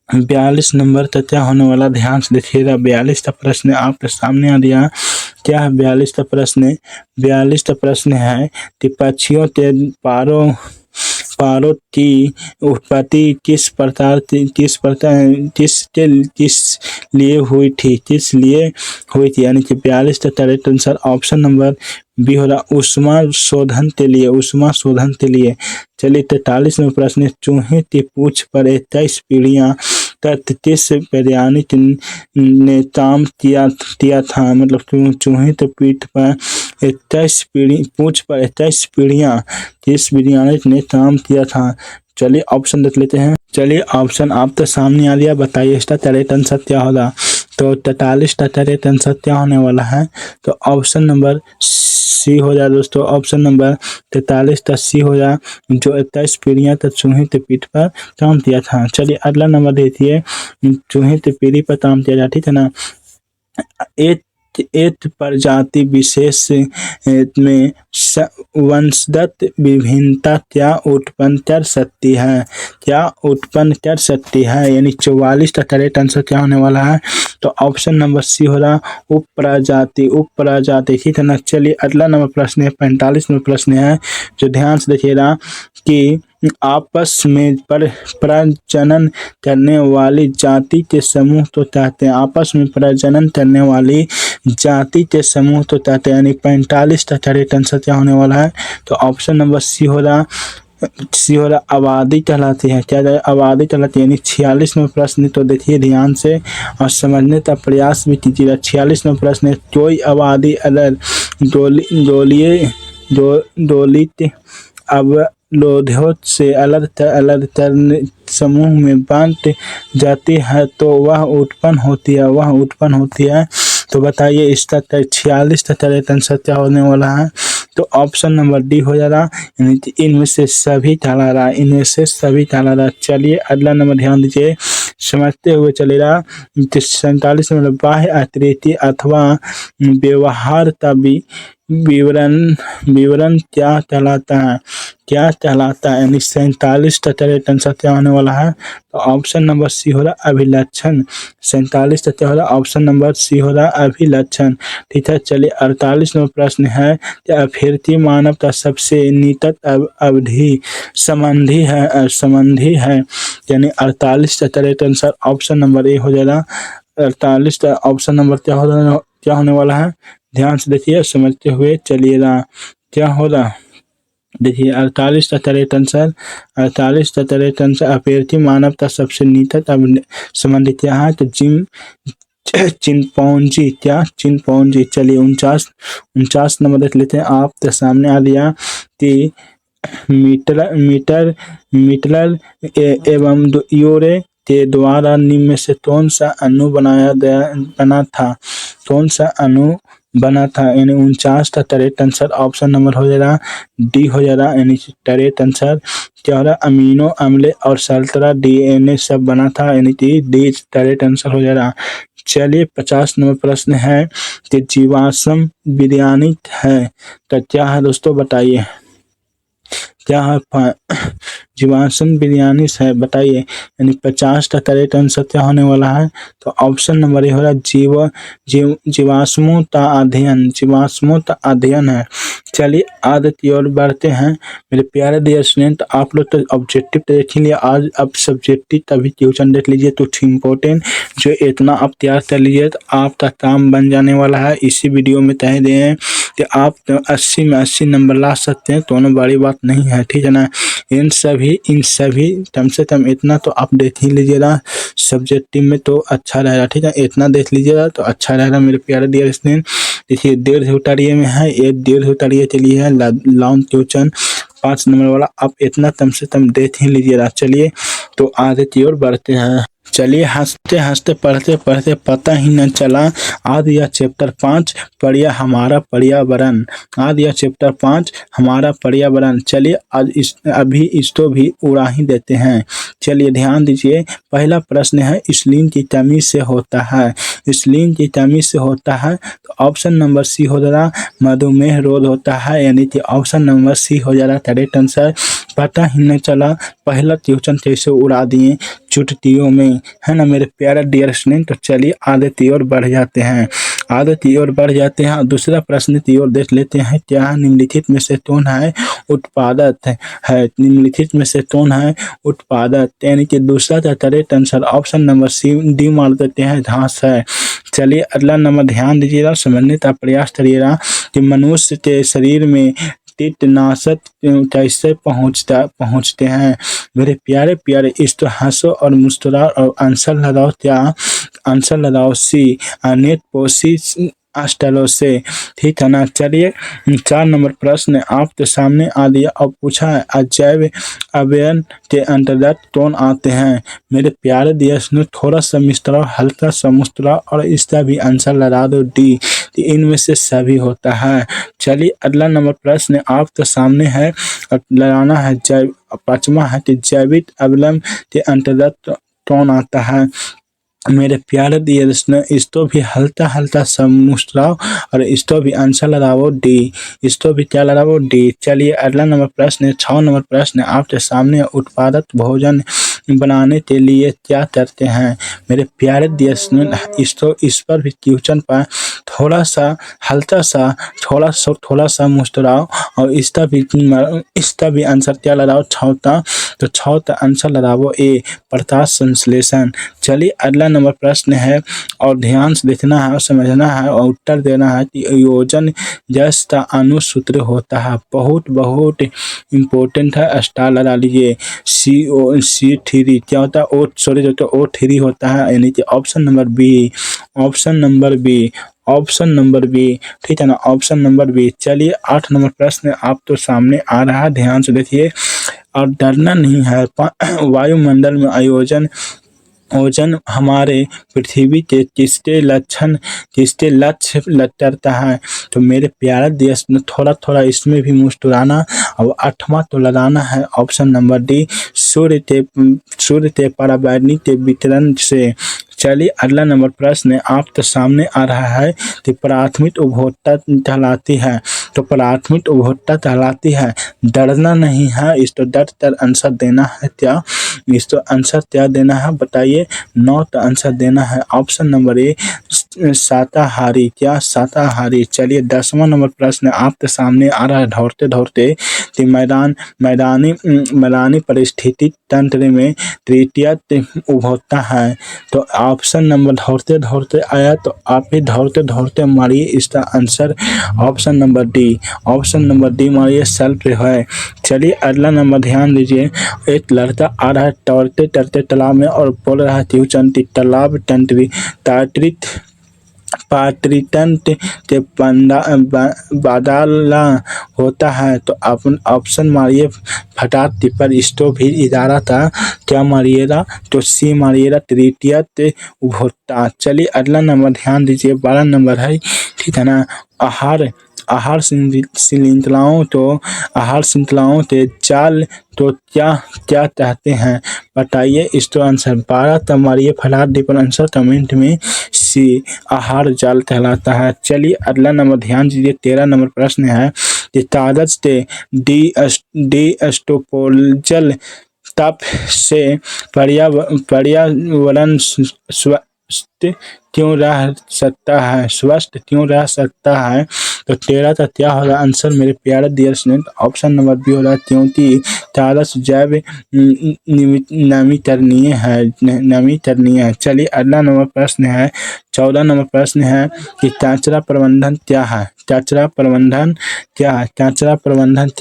42 नंबर तक क्या होने वाला, ध्यान से देखिएगा। 42 का प्रश्न आपके सामने आ दिया, क्या है 42 का प्रश्न। 42 का प्रश्न है कि पक्षियों के पारों की उत्पत्ति किस लिए हुई थी, यानी कि 42 का correct answer option number B हो रहा ऊष्मा शोधन के लिए। चलिए 43 में प्रश्न, चूहे की पूंछ पर 21 पीढ़ियां तक किस वैज्ञानिक ने काम किया था, मतलब चूहे के पीठ पर 21 पूंछ पर 21 पीढ़ियां किस वैज्ञानिक ने काम किया था। चलिए ऑप्शन देख लेते हैं। चलिए ऑप्शन आपके सामने आ गया, बताइए इसका करेक्ट आंसर क्या होगा, तो 43 का करेक्ट आंसर क्या होने वाला है, तो ऑप्शन नंबर सी हो जाए दोस्तों। ऑप्शन नंबर 43 का सी हो जाए, जो 21 पीढ़ियां तक चूहे के पीठ पर काम किया था। चलिए अगला नंबर देखिए, चूहे के पीढ़ी पर काम किया जाए, ठीक है ना। एक प्रजाति विशेष में वंशगत विभिन्नता क्या उत्पन्न कर सकती है, यानी 44 का करेक्ट आंसर क्या होने वाला है, तो ऑप्शन नंबर सी हो रहा उप प्रजाति, ठीक है ना। चलिए अगला नंबर प्रश्न है, 45 में प्रश्न है, जो ध्यान से देखिएगा कि आपस में प्रजनन करने वाली जाति के समूह तो कहते हैं, आपस में प्रजनन करने वाली जाति के समूह तो कहते हैं, यानी 45 का करेक्ट आंसर क्या होने वाला है, तो ऑप्शन नंबर सी हो रहा आबादी कहलाती है, क्या आबादी कहलाती है, यानी 46 में प्रश्न तो देखिए ध्यान से और समझने का प्रयास भी कीजिएगा। 46 में प्रश्न, कोई आबादी अगर दोलित अवरोधों से अलग समूह में बांट जाती है तो वह उत्पन्न होती है, तो बताइए इसका 46 का करेक्ट आंसर क्या होने वाला है, तो ऑप्शन नंबर डी हो जा रहा, यानी कि इनमें से सभी डाला रहा। चलिए अगला नंबर ध्यान दीजिए, समझते हुए चलेगा। 47 में बाह्य आकृति अथवा व्यवहार का विवरण क्या कहलाता है, यानी 47 का करेक्ट आंसर क्या होने वाला है, तो ऑप्शन नंबर सी हो रहा अभिलक्षण। 47 का क्या हो रहा, ऑप्शन नंबर सी हो रहा अभिलक्षण, ठीक है। चलिए 48 नंबर प्रश्न है, क्या अभ्यर्थी मानव का सबसे निकट अवधि संबंधी है, यानी 48 का करेक्ट आंसर ऑप्शन नंबर ए हो जाएगा। 48 का ऑप्शन नंबर क्या होने वाला है, ध्यान से देखिए समझते हुए चलिएगा, क्या हो रहा देखिए 48 तरेट आंसर, 48 तरेट आंसर अपेक्षी मानव का सबसे निकट संबंधित यहाँ है तो चिंपैंजी, क्या चिंपैंजी। चलिए 49 नंबर देख लेते हैं। आप तो सामने आ गया कि मीटर मीटर मीटरल एवं यूरे के द्वारा निम्न में से कौन सा अणु कौन सा अणु बना था, यानी 49 का करेक्ट आंसर ऑप्शन नंबर हो जाएगा डी हो जाएगा, यानी करेक्ट आंसर क्या हो रहा, अमीनो अम्ल और सल्फर डीएनए सब बना था, यानी कि डी करेक्ट आंसर हो जाएगा। चलिए 50 नंबर प्रश्न है कि जीवाश्म विज्ञानी है तो क्या है दोस्तों, बताइए क्या है। जीवाश्म विज्ञानी है, बताइए, यानी 50 का करेक्ट आंसर क्या होने वाला है, तो ऑप्शन नंबर ए हो रहा है जीवाश्मों का अध्ययन, जीवाश्मों का अध्ययन है। चलिए आगे की ओर बढ़ते हैं मेरे प्यारे डियर स्टूडेंट। आप लोग तो ऑब्जेक्टिव तो देख ही लिया, आज अब सब्जेक्टिव तभी क्वेश्चन देख लीजिए तो इम्पोर्टेंट जो इतना आप तैयार कर लीजिए तो आपका काम बन जाने वाला है। इसी वीडियो में कह दें कि आप 80 में 80 नंबर ला सकते हैं, दोनों बड़ी बात नहीं है, ठीक है ना। इन सभी कम से कम इतना तो आप देख ही लीजिएगा, सब्जेक्टिव में तो अच्छा रहेगा, ठीक है, इतना देख लीजिएगा तो अच्छा रहेगा मेरे प्यारे डियर स्टूडेंट। देखिए 1.5 उतारिये में है, ये 1.5 उतारिये के लिए है लॉन्ग क्वेश्चन 5 नंबर वाला, आप इतना कम से कम देख ही लीजिएगा। चलिए तो आगे की ओर बढ़ते हैं। चलिए हंसते हंसते पढ़ते पढ़ते पता ही न चला, आज यह चैप्टर 5 पढ़िया हमारा पर्यावरण, आज यह चैप्टर 5 हमारा पर्यावरण। चलिए आज अभी इसको भी उड़ा ही देते हैं। चलिए ध्यान दीजिए, पहला प्रश्न है इंसुलिन की कमी से होता है, इंसुलिन की कमी से होता है तो ऑप्शन नंबर सी हो जा रहा मधुमेह रोग होता है, यानी कि ऑप्शन नंबर सी हो जा रहा करेक्ट आंसर। पता ही नहीं चला, पहला क्वेश्चन कैसे उड़ा दिए चुटकियों में, है ना मेरे प्यारे डियर स्टूडेंट। तो चलिए आगे की ओर बढ़ जाते हैं, आगे की ओर बढ़ जाते हैं। दूसरा प्रश्न की ओर देख लेते हैं, क्या निम्नलिखित में से कौन है उत्पादक है, निम्नलिखित में से कौन है उत्पादक, यानी कि दूसरा का correct answer option number C D मार देते हैं घास है। चलिए अगला नंबर ध्यान दीजिएगा, समझने का प्रयास करिएगा कि मनुष्य के शरीर में कीटनाशक कैसे पहुंचते हैं। मेरे प्यारे प्यारे इस तो हंसो और मुस्कुराओ और आंसर लगाओ, क्या आंसर लगाओ सी अनेक पोषी अष्टलों से, ठीक है ना। चलिए 4 नंबर प्रश्न आपके सामने आ दिया और पूछा है अजैव अवयन के अंतर्गत कौन आते हैं। मेरे प्यारे देश ने थोड़ा सा मिस्त्राओ, हल्का सा मुस्कुराओ और इसका भी आंसर लगा दो डी, इनमें से सभी होता है। चलिए अगला नंबर प्रश्न आपके सामने है, लगाना है जैव, 5वां है कि जैविक अम्ल के अंतर्गत कौन आता है। मेरे प्यारे दिए इसको भी हल्का हल्का सा मुस्कुराओ और इसको भी आंसर लगाओ डी, इसको भी क्या लगाओ डी। चलिए अगला नंबर प्रश्न 6 नंबर प्रश्न आपके सामने, उत्पादक भोजन बनाने के लिए क्या करते हैं। मेरे प्यारे देश इसको इस पर भी क्वेश्चन पर थोड़ा सा हल्का सा थोड़ा सा मुस्कुराओ और इसका भी आंसर क्या लगाओ छौता, तो छौता आंसर लगाओ ए प्रकाश संश्लेषण। चलिए अगला नंबर प्रश्न है और ध्यान से देखना है और समझना है और उत्तर देना है कि योजन गैस का अनुसूत्र होता है, बहुत इम्पोर्टेंट है, स्टार लगा लीजिए C3 क्या होता है O3 होता है, यानी कि option number B, option number B, ठीक है ना, ऑप्शन नंबर बी। चलिए 8 नंबर प्रश्न आप तो सामने आ रहा है, ध्यान से देखिए और डरना नहीं है। वायुमंडल में ओजन हमारे पृथ्वी के किसके लक्ष्य करता है। तो मेरे प्यारे देश में थोड़ा इसमें भी मुस्कुराना और 8वां तो लगाना है ऑप्शन नंबर डी, सूर्य के पराबैंगनी के वितरण से। चलिए अगला नंबर प्रश्न आपके सामने आ रहा है कि प्राथमिक उपभोक्ता कहलाती है, तो प्राथमिक उपभोक्ता कहलाती है, डरना नहीं है, इस तो डर कर आंसर देना है क्या, इसका आंसर क्या देना है बताइए। नॉट आंसर देना है ऑप्शन नंबर ए शाकाहारी। क्या शाकाहारी। चलिए 10वां नंबर प्रश्न आपके सामने आ रहा है दौड़ते दौड़ते कि मैदानी परिस्थिति तंत्र में तृतीय उभरता है। तो ऑप्शन नंबर दौड़ते दौड़ते आया तो आप भी दौड़ते दौड़ते मारिए इसका answer option number D. Option number D मारिए सेल्फ है। चलिए अगला नंबर ध्यान दीजिए। एक लड़का आ रहा है तैरते तैरते तालाब में और बोल रहा है त्रिचंटी तालाब तंत्री तात्रित पात्रितंत के बादाला होता है। तो ऑप्शन मारिए फटाक टिप्पर स्टोव भी इदारा था। क्या मारिएगा तो सी मारिएगा तृतीय उपभोक्ता। चलिए अगला नंबर ध्यान दीजिए 12 नंबर है ठीक है ना। आहार श्रृंखलाओं के जाल तो क्या क्या चाहते हैं बताइए इसका आंसर। 12 तब मारिए फटाक टिप्पर आंसर कमेंट में सी आहार जाल कहलाता है। चलिए अगला नंबर ध्यान दीजिए 13 नंबर प्रश्न है कि कागज के डिस्पोजेबल तप से पर्यावरण स्वस्थ क्यों रह सकता है। तो 13 का क्या होगा आंसर मेरे प्यारे dear student. Option number B होगा क्योंकि कागज जैव नवीकरणीय है। चलिए अगला नंबर प्रश्न है 14 नंबर प्रश्न है कि कचरा प्रबंधन क्या है। कचरा प्रबंधन क्या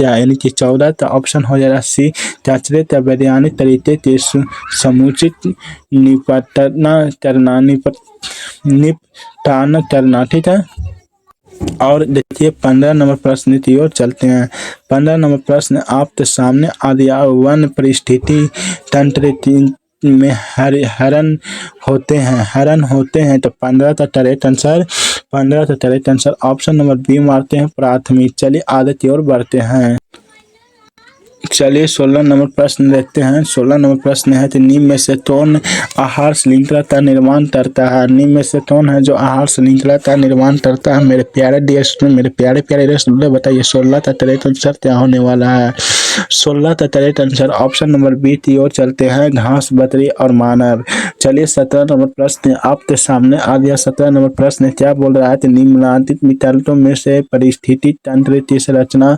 है यानी कि 14 का ऑप्शन हो जाएगा सी कचरे का वैज्ञानिक तरीके के समुचित निपटान करना ठीक है। और देखिए 15 नंबर प्रश्न की ओर चलते हैं। 15 नंबर प्रश्न आपके सामने आ गया। वन परिस्थिति तंत्र में हरण होते हैं। तो 15 का correct answer option number B मारते हैं प्राथमिक। चलिए आगे की ओर बढ़ते हैं। चलिए 16 नंबर प्रश्न देखते हैं। 16 नंबर प्रश्न है कि निम्न में से कौन आहार श्रृंखला का निर्माण करता है। निम्न में से कौन है जो आहार श्रृंखला का निर्माण करता है। मेरे प्यारे डियर स्टूडेंट मेरे प्यारे स्टूडेंट बताइए 16 का करेक्ट आंसर क्या होने वाला है। 16 का correct answer option number B की ओर चलते हैं घास बकरी और मानव। चलिए 17 नंबर प्रश्न आपके सामने आ गया। 17 नंबर प्रश्न क्या बोल रहा है कि निम्नलिखित विकल्पों में से परिस्थिति तंत्र की संरचना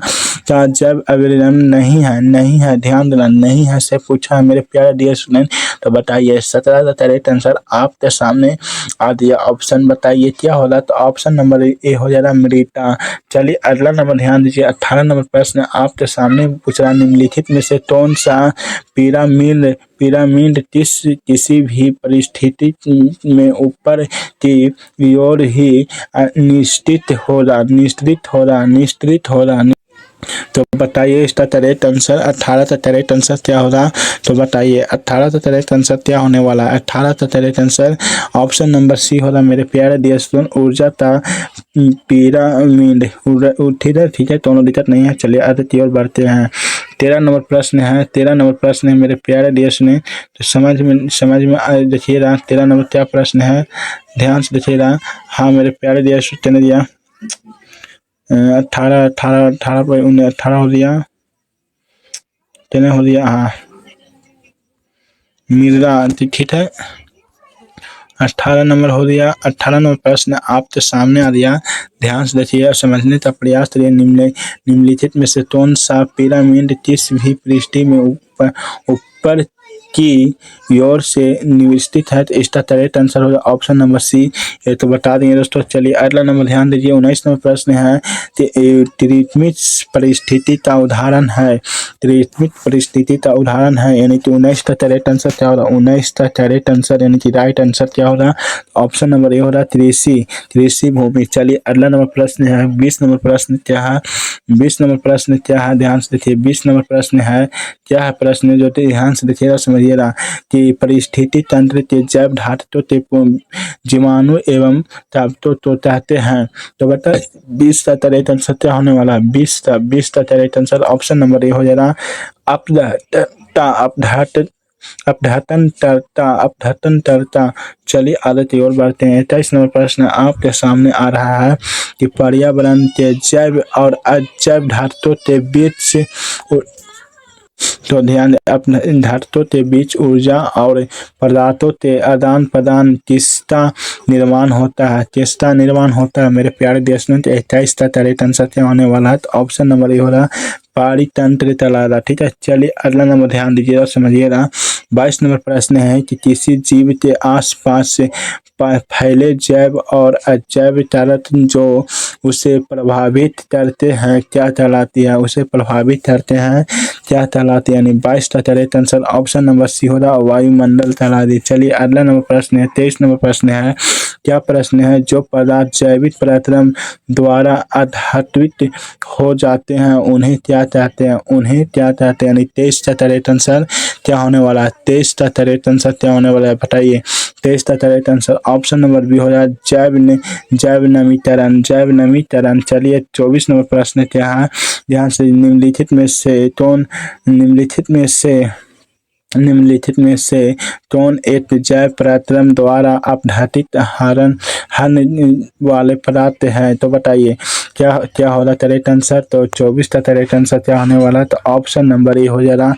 का जैव अभिन्न नहीं है ध्यान देना नहीं है से पूछा है मेरे प्यारे डियर स्टूडेंट। तो बताइए 17 का करेक्ट आंसर आपके सामने आ दिया। ऑप्शन बताइए क्या होगा। तो ऑप्शन नंबर ए हो जाएगा मृदा। चलिए अगला नंबर ध्यान दीजिए। 18 नंबर प्रश्न आपके सामने पूछ रहा निम्नलिखित में से कौन सा पिरामिड किसी भी परिस्थिति में ऊपर की ओर ही निश्चित होला। तो बताइए इसका करेक्ट आंसर 18 का करेक्ट आंसर क्या होगा। तो बताइए 18 का करेक्ट आंसर क्या होने वाला है। 18 का correct answer option number C होगा मेरे प्यारे डियर स्टूडेंट ऊर्जा का पिरामिड ठीक है दोनों दिक्कत नहीं है। चलिए आगे की ओर बढ़ते हैं। 13 नंबर प्रश्न है मेरे प्यारे डियर स्टूडेंट। तो समझ में देखिएगा 13 नंबर क्या प्रश्न है ध्यान से देखिएगा। हाँ मेरे प्यारे डियर स्टूडेंट दिया 18 हो दिया 13 हो दिया। हाँ मिर्जा ठीक है 18 नंबर हो दिया। 18 नंबर प्रश्न आपके सामने आ दिया। ध्यान से देखिए और समझने का प्रयास करिए। निम्नलिखित में से कौन सा पिरामिड किस भी पृष्ठ में ऊपर की ओर से निविष्टित है। तो इसका करेक्ट आंसर होगा ऑप्शन नंबर सी। ये तो बता देंगे दोस्तों। चलिए अगला नंबर ध्यान दीजिए। 19 नंबर प्रश्न है त्रिमित परिस्थिति का उदाहरण है यानी कि 19 का करेक्ट आंसर क्या होगा। 19 का करेक्ट आंसर यानी कि राइट आंसर क्या होगा। ऑप्शन नंबर ए होगा कृषि भूमि। चलिए अगला नंबर प्रश्न है 20 नंबर प्रश्न क्या है। 20 नंबर प्रश्न क्या है ध्यान से देखिए। 20 नंबर प्रश्न है क्या है प्रश्न जो ध्यान से देखिएगा समझिएगा कि परिस्थिति तंत्र के जैव धातु के जीवाणु एवं तापतों तो चाहते हैं। तो बता 20 का करेक्ट आंसर क्या होने वाला है। 20 का करेक्ट आंसर ऑप्शन नंबर ए हो जाएगा अपघटन तरता। चलिए आगे की ओर बढ़ते हैं। 23 नंबर प्रश्न आपके सामने आ रहा है कि पर्यावरण के जैव और अजैव धातुओं के बीच तो ध्यान दें, अपने धातुओं के बीच ऊर्जा और पदार्थों के आदान प्रदान किसका निर्माण होता है, किसका निर्माण होता है मेरे प्यारे देश में। तो 21 का करेक्ट आंसर क्या होने वाला है, तो ऑप्शन नंबर ए हो रहा पारितंत्र तलाला। ठीक है, चलिए अगला नंबर ध्यान दीजिएगा, समझिएगा। 22 नंबर प्रश्न है कि किसी जीव के आसपास से फैले जैव और अजैव पदार्थ जो उसे प्रभावित करते हैं क्या कहलाती है, उसे प्रभावित करते हैं क्या कहलाती है, यानी 22 का correct answer option number C हो रहा वायुमंडल कहलाती। चलिए अगला नंबर प्रश्न है, 23 नंबर प्रश्न है। क्या प्रश्न है, जो पदार्थ जैविक प्रतिक्रिया द्वारा अधात्वित हो जाते हैं उन्हें क्या कहते हैं, उन्हें क्या कहते हैं, यानी 23 का करेक्ट आंसर क्या होने वाला है, 23 का करेक्ट आंसर क्या होने वाला है बताइए। 23 का correct answer option number B हो रहा है जैव नवीकरण, जैव नवीकरण। चलिए 24 नंबर प्रश्न क्या है, यहाँ से निम्नलिखित में से कौन एक जैव प्रतिक्रिया द्वारा अपघटित हरण वाले पदार्थ है, तो बताइए क्या क्या होगा करेक्ट आंसर। तो 24 का करेक्ट आंसर क्या होने वाला है, तो ऑप्शन नंबर ए हो जा रहा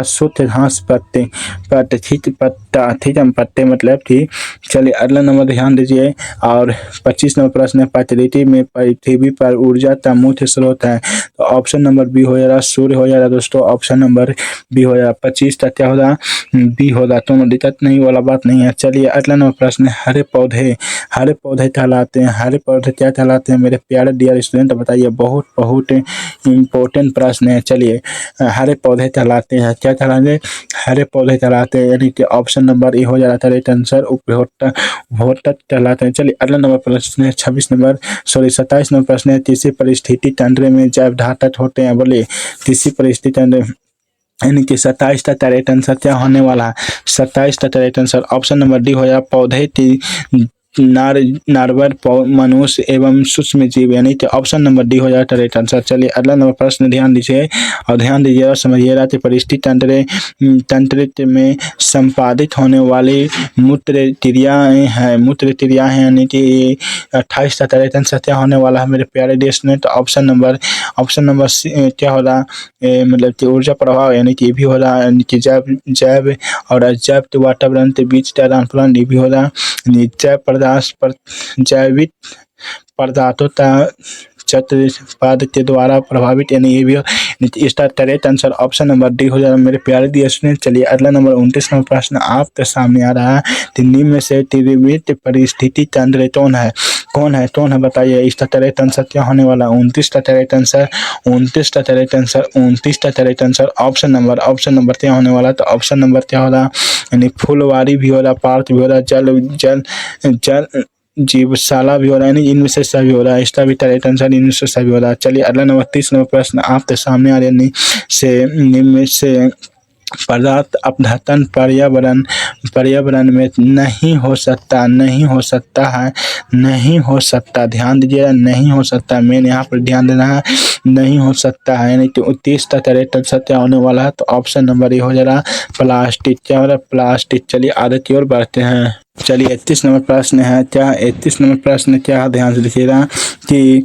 शुद्ध घास पत्ते पत्ता, ठीक है, पत्ते मतलब ठीक। चलिए अगला नंबर ध्यान दीजिए, और 25 नंबर प्रश्न है, पृथ्वी पर ऊर्जा का मुख्य स्रोत है, तो ऑप्शन नंबर बी हो जा रहा सूर्य हो जा रहा दोस्तों, ऑप्शन नंबर बी हो जा रहा। 25 का क्या होगा, बी होगा, तो दिक्कत नहीं वाला बात नहीं है। चलिए अगला नंबर प्रश्न है, हरे पौधे कहलाते हैं, हरे पौधे क्या कहलाते हैं मेरे प्यारे डियर स्टूडेंट, बताइए। बहुत बहुत इम्पोर्टेंट प्रश्न है। चलिए हरे पौधे कहलाते हैं क्या कहलाते, हरे पौधे कहलाते हैं, यानी कि ऑप्शन नंबर ए हो जा रहा था राइट आंसर, उपभोक्ता कहलाते हैं। चलिए अगला नंबर प्रश्न है 27 नंबर प्रश्न है, किसी परिस्थिति तंत्र में जैव घातक होते हैं, बोले किसी परिस्थिति तंत्र, यानी कि 27 का करेक्ट आंसर क्या होने वाला है, 27 का correct answer option number D हो जाए पौधे की नार्वर मनुष्य एवं सूक्ष्म जीव, यानी कि ऑप्शन नंबर डी हो जाए करेक्ट आंसर। चलिए अगला नंबर प्रश्न ध्यान दीजिए और ध्यान दीजिए और समझिएगा कि परिस्थिति तंत्र में संपादित होने वाली मूत्र क्रियाएं हैं, यानी कि 28 का करेक्ट आंसर क्या होने वाला है मेरे प्यारे देश में, तो ऑप्शन नंबर क्या हो रहा मतलब कि ऊर्जा प्रभाव, यानी कि भी हो रहा है, यानी कि जैव और अजैव वातावरण के बीच का आदान प्रदान भी हो रहा, जैविक पदार्थों का चतुष्पाद के द्वारा प्रभावित, यानी ये भी इसका correct answer option number D हो जाएगा मेरे प्यारे दिए स्टूडेंट। चलिए अगला नंबर 29 नंबर प्रश्न आपके सामने आ रहा है, निम्न में से त्रिविध परिस्थिति तंत्र कौन है बताइए, इसका करेक्ट आंसर क्या होने वाला, 29 का करेक्ट आंसर ऑप्शन नंबर क्या होने वाला, तो ऑप्शन नंबर क्या हो रहा, यानी फुलवारी भी हो रहा, पार्थ भी हो रहा, जल जीवशाला भी हो रहा है, यानी इनमें से सभी हो रहा है, इसका भी करेक्ट आंसर इनमें से सभी हो रहा है। चलिए अगला नंबर 30 नंबर प्रश्न आपके सामने आ रहा है, निम्न में से पदार्थ अपघटन पर्यावरण में नहीं हो सकता, ध्यान दीजिएगा, नहीं हो सकता, मैंने यहाँ पर ध्यान देना है, नहीं हो सकता है, यानी कि 30 का करेक्ट आंसर क्या होने वाला है, तो ऑप्शन नंबर ए हो जा रहा प्लास्टिक, क्या हो रहा प्लास्टिक। चलिए आगे की ओर बढ़ते हैं। चलिए 31 नंबर प्रश्न है, ध्यान से देखिएगा कि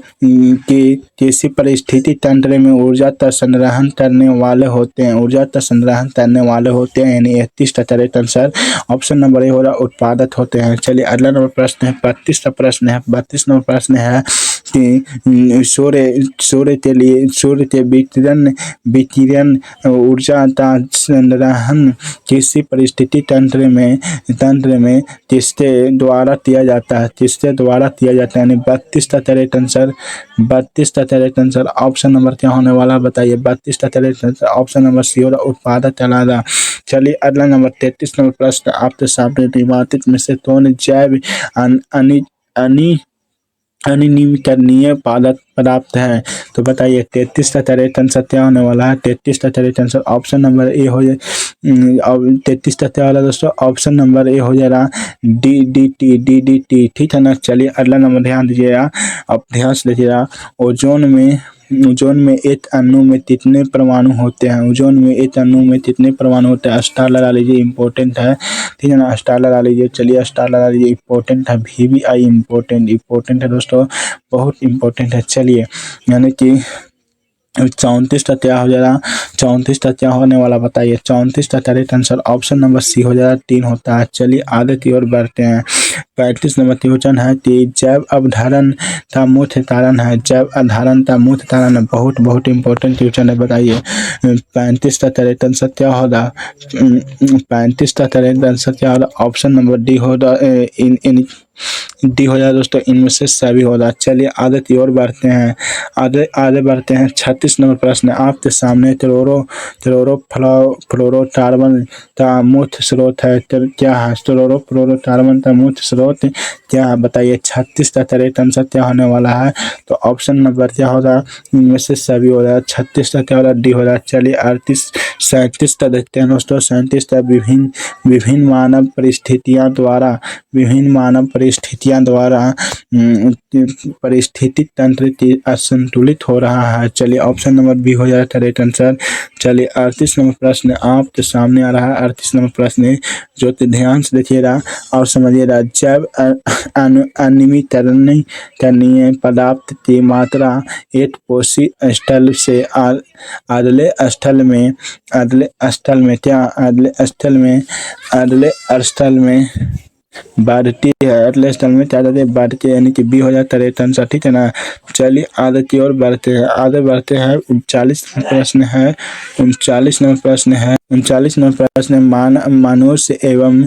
किसी परिस्थिति तंत्र में ऊर्जा का संग्रहण करने वाले होते हैं, यानी 31 का करेक्ट आंसर ऑप्शन नंबर ए हो रहा उत्पादक होते हैं। चलिए अगला नंबर प्रश्न है 32 नंबर प्रश्न है कि सूर्य के विकिरण ऊर्जा का संग्रहण किसी परिस्थिति तंत्र में किसके द्वारा किया जाता है, यानी 32 का करेक्ट आंसर ऑप्शन नंबर क्या होने वाला बताइए, 32 का correct answer option number C हो रहा उत्पादक कहलाता। चलिए अगला नंबर 33 नंबर प्रश्न आपके सामने निम्नलिखित में से कौन जैव अनियमितनीय पदार्थ है, तो बताइए 33 का करेक्ट आंसर क्या होने वाला है, 33 का करेक्ट आंसर ऑप्शन नंबर ए हो जाए, 33 का क्या वाला दोस्तों, ऑप्शन नंबर ए हो जा रहा DDT, ठीक है ना। चलिए अगला नंबर ध्यान दीजिएगा, अब ध्यान से देखिएगा, ओजोन में एक अणु में कितने परमाणु होते हैं, स्टार लगा लीजिए, इंपॉर्टेंट है, ठीक है ना, स्टार लगा लीजिए। चलिए स्टार लगा लीजिए, इंपॉर्टेंट है, VVI इंपॉर्टेंट है दोस्तों, बहुत इंपॉर्टेंट है। चलिए यानी कि 34 का क्या हो जाएगा, 34 का क्या होने वाला बताइए। 34 का correct answer option number C हो जाएगा, 3 होता है। चलिए आगे की ओर बढ़ते हैं। 35 नंबर क्वेश्चन है कि जैव अवधारण का मुख्य कारण है। जैव अवधारण का मुख्य कारण है, बहुत बहुत इंपॉर्टेंट क्वेश्चन है, बताइए। 35 का करेक्ट आंसर क्या होगा। 35 का करेक्ट आंसर क्या होगा, ऑप्शन नंबर डी होगा। डी हो जाए दोस्तों, इनमें से सभी होगा। चलिए आगे की ओर बढ़ते हैं। आगे आगे बढ़ते हैं। 36 नंबर प्रश्न आपके सामने फ्लोरोकार्बन का मुख्य स्रोत है, क्या है। फ्लोरोकार्बन का मुख्य स्रोत क्या है, बताइए। 36 का करेक्ट आंसर क्या होने वाला है, तो ऑप्शन नंबर क्या होगा, इनमें से सभी हो जाएगा। 36 का क्या होगा, डी हो जाएगा। चलिए 37 का देखते हैं दोस्तों। 37 का विभिन्न मानव परिस्थितियां द्वारा परिस्थितिक तंत्र की असंतुलित हो रहा है। चलिए ऑप्शन नंबर बी हो जाएगा करेक्ट आंसर। चलिए 38 नंबर प्रश्न आपके सामने आ रहा है। 38 नंबर प्रश्न जो कि ध्यान से देखिएगा और समझिएगा। जैव अनियमितकरण करणीय पदार्थ की मात्रा एक कोशी स्थल से अगले स्थल में बढ़ती है। अगले स्थल में क्या जाती है, बढ़ती है, यानी कि बी हो जाता है करेक्ट आंसर, ठीक है ना। चलिए आगे की ओर बढ़ते हैं। 39 प्रश्न है। 39 नंबर प्रश्न मनुष्य एवं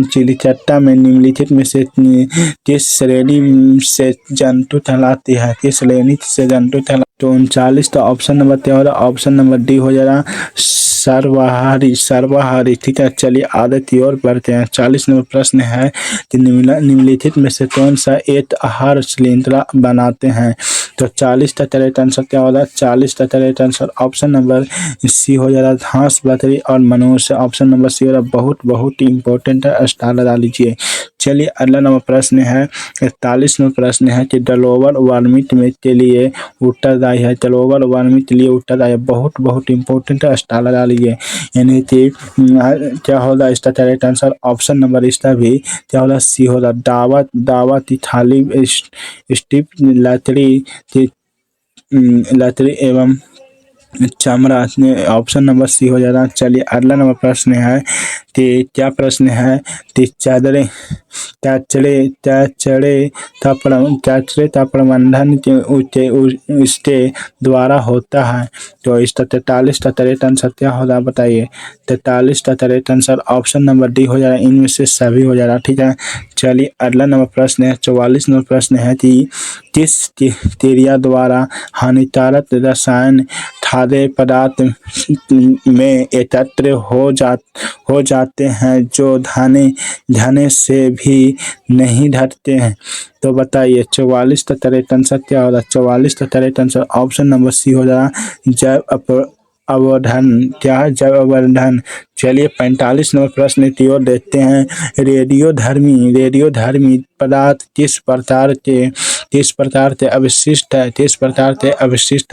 चिलिचट्टा में निम्नलिखित में से किस श्रेणी से जंतु कहलाती है। किस श्रेणी से जंतु कहलाती है, तो 39 का ऑप्शन नंबर क्या हो रहा है, ऑप्शन नंबर डी हो जाएगा, सर्वाहारी, ठीक है। चलिए आगे की ओर बढ़ते हैं। 40 नंबर प्रश्न है कि निम्नलिखित में से कौन सा एक आहार श्रृंखला बनाते हैं, तो 40 का करेक्ट आंसर क्या होगा। 40 का correct answer option number C हो जाएगा, घास, बकरी और मनुष्य। ऑप्शन नंबर सी हो रहा है, बहुत बहुत इंपॉर्टेंट है, स्टार लगा लीजिए। चलिए अगला नंबर प्रश्न है। 41 नंबर प्रश्न है कि ग्लोबल वार्मिंग के लिए उत्तरदायी है। ग्लोबल वार्मिंग के लिए उत्तरदायी है, बहुत बहुत इंपॉर्टेंट है, स्टार लगा लीजिए। यानी कि क्या होगा इसका करेक्ट आंसर, ऑप्शन नंबर इसका भी क्या होगा, सी होगा, दावा की थाली स्टिप लकड़ी एवं चमड़ा। ऑप्शन नंबर सी हो जाएगा। चलिए अगला नंबर प्रश्न है कि क्या प्रश्न है कि चादरे का प्रबंधन उसके द्वारा होता है, तो इसका 43 का करेक्ट आंसर क्या होगा, बताइए। 43 का correct answer option number D हो जाएगा, इनमें से सभी हो जाएगा, ठीक है। चलिए अगला नंबर प्रश्न है। 44 नंबर प्रश्न है कि किस क्रिया द्वारा हानिकारक रसायन खाद्य पदार्थ में एकत्र हो जाते हैं जो धने से भी नहीं ढकते हैं, तो बताइए। 44 का करेक्ट आंसर क्या होगा। 44 का correct answer option number C हो जाएगा, जैव अवरोधन, क्या है, जैव अवरोधन। चलिए 45 नंबर प्रश्न की ओर देखते हैं। रेडियोधर्मी पदार्थ किस प्रकार के अवशिष्ट है।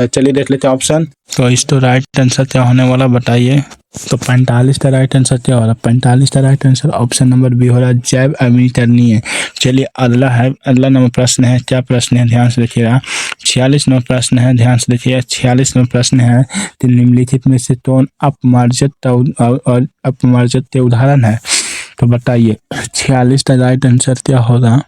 चलिए देख लेते हैं ऑप्शन, तो इस तो राइट आंसर क्या होने वाला, बताइए। तो 45 का राइट आंसर क्या हो रहा है, 45 का right answer option number B हो रहा है, जैव अभिकरणीय। चलिए अगला नंबर प्रश्न है। क्या प्रश्न है, ध्यान से देखिएगा। 46 नंबर प्रश्न है, ध्यान से देखिए। 46 नंबर प्रश्न है कि निम्नलिखित में से कौन अपमार्जित के उदाहरण है, तो बताइए। 46 का राइट आंसर क्या होगा,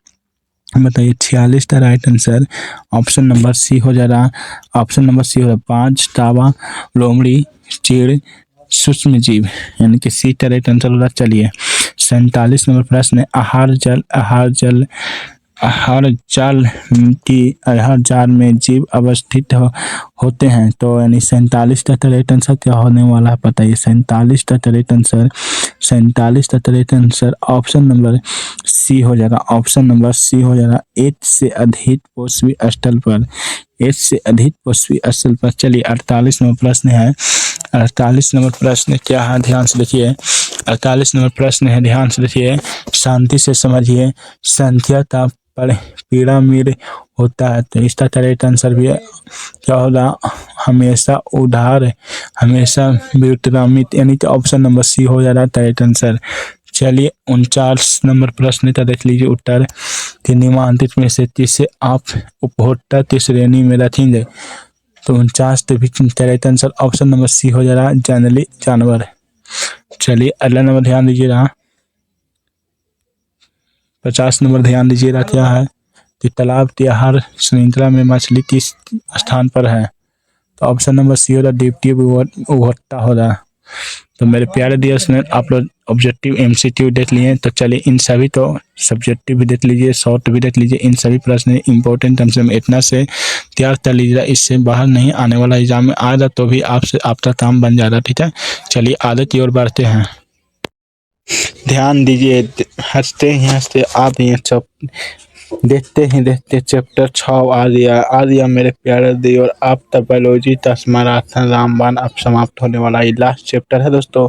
बताइए। 46 का right answer option number C हो जा रहा, ऑप्शन नंबर सी हो रहा, बाज, टावा, लोमड़ी, चीड़, सूक्ष्म जीव, यानी कि सी का राइट आंसर होगा। चलिए 47 नंबर प्रश्न है। आहार जाल में जीव अवस्थित होते हैं, तो यानी 47 का करेक्ट आंसर क्या होने वाला है, बताइए। 47 का correct answer option number C हो जाएगा, ऑप्शन नंबर सी हो जाएगा, एक से अधिक पोषवी स्थल पर। चलिए 48 नंबर प्रश्न है। 48 नंबर प्रश्न क्या है, ध्यान से देखिए। 48 नंबर प्रश्न है, ध्यान से देखिए, शांति से समझिए। संख्या का पिरामिड होता है, तो इसका करेक्ट आंसर भी क्या होगा, हमेशा विपरीत, यानी कि ऑप्शन नंबर सी हो जा रहा है करेक्ट आंसर। चलिए 49 नंबर प्रश्न का देख लीजिए उत्तर। कि निम्नलिखित में से किसे आप उपभोक्ता की श्रेणी में रखेंगे। तो 49 तो भी correct answer option number C हो जा रहा है, जंगली जानवर। चलिए अगला नंबर ध्यान दीजिएगा, 50 नंबर ध्यान दीजिएगा क्या है कि तालाब की आहार श्रृंखला में मछली किस स्थान पर है। तो ऑप्शन नंबर सी हो रहा डिप्टी उपभोक्ता हो रहा। तो मेरे प्यारे डियर स्टूडेंट, आप लोग ऑब्जेक्टिव एमसीक्यू देख लिए, तो चलिए इन सभी तो सब्जेक्टिव भी देख लीजिए, शॉर्ट भी देख लीजिए। इन सभी प्रश्न इंपॉर्टेंट हमसे में इतना से तैयार कर लीजिएगा, इससे बाहर नहीं आने वाला एग्जाम में आएगा तो भी आपसे आपका काम बन जाएगा। ठीक है, चलिए आगे की ओर बढ़ते हैं। ध्यान दीजिए, हंसते ही हंसते आप ये सब देखते ही देखते चैप्टर 6 आ दिया मेरे प्यारे दी। और आप तब बायोलॉजी तस्माराथन रामबाण अब समाप्त होने वाला ये लास्ट चैप्टर है दोस्तों,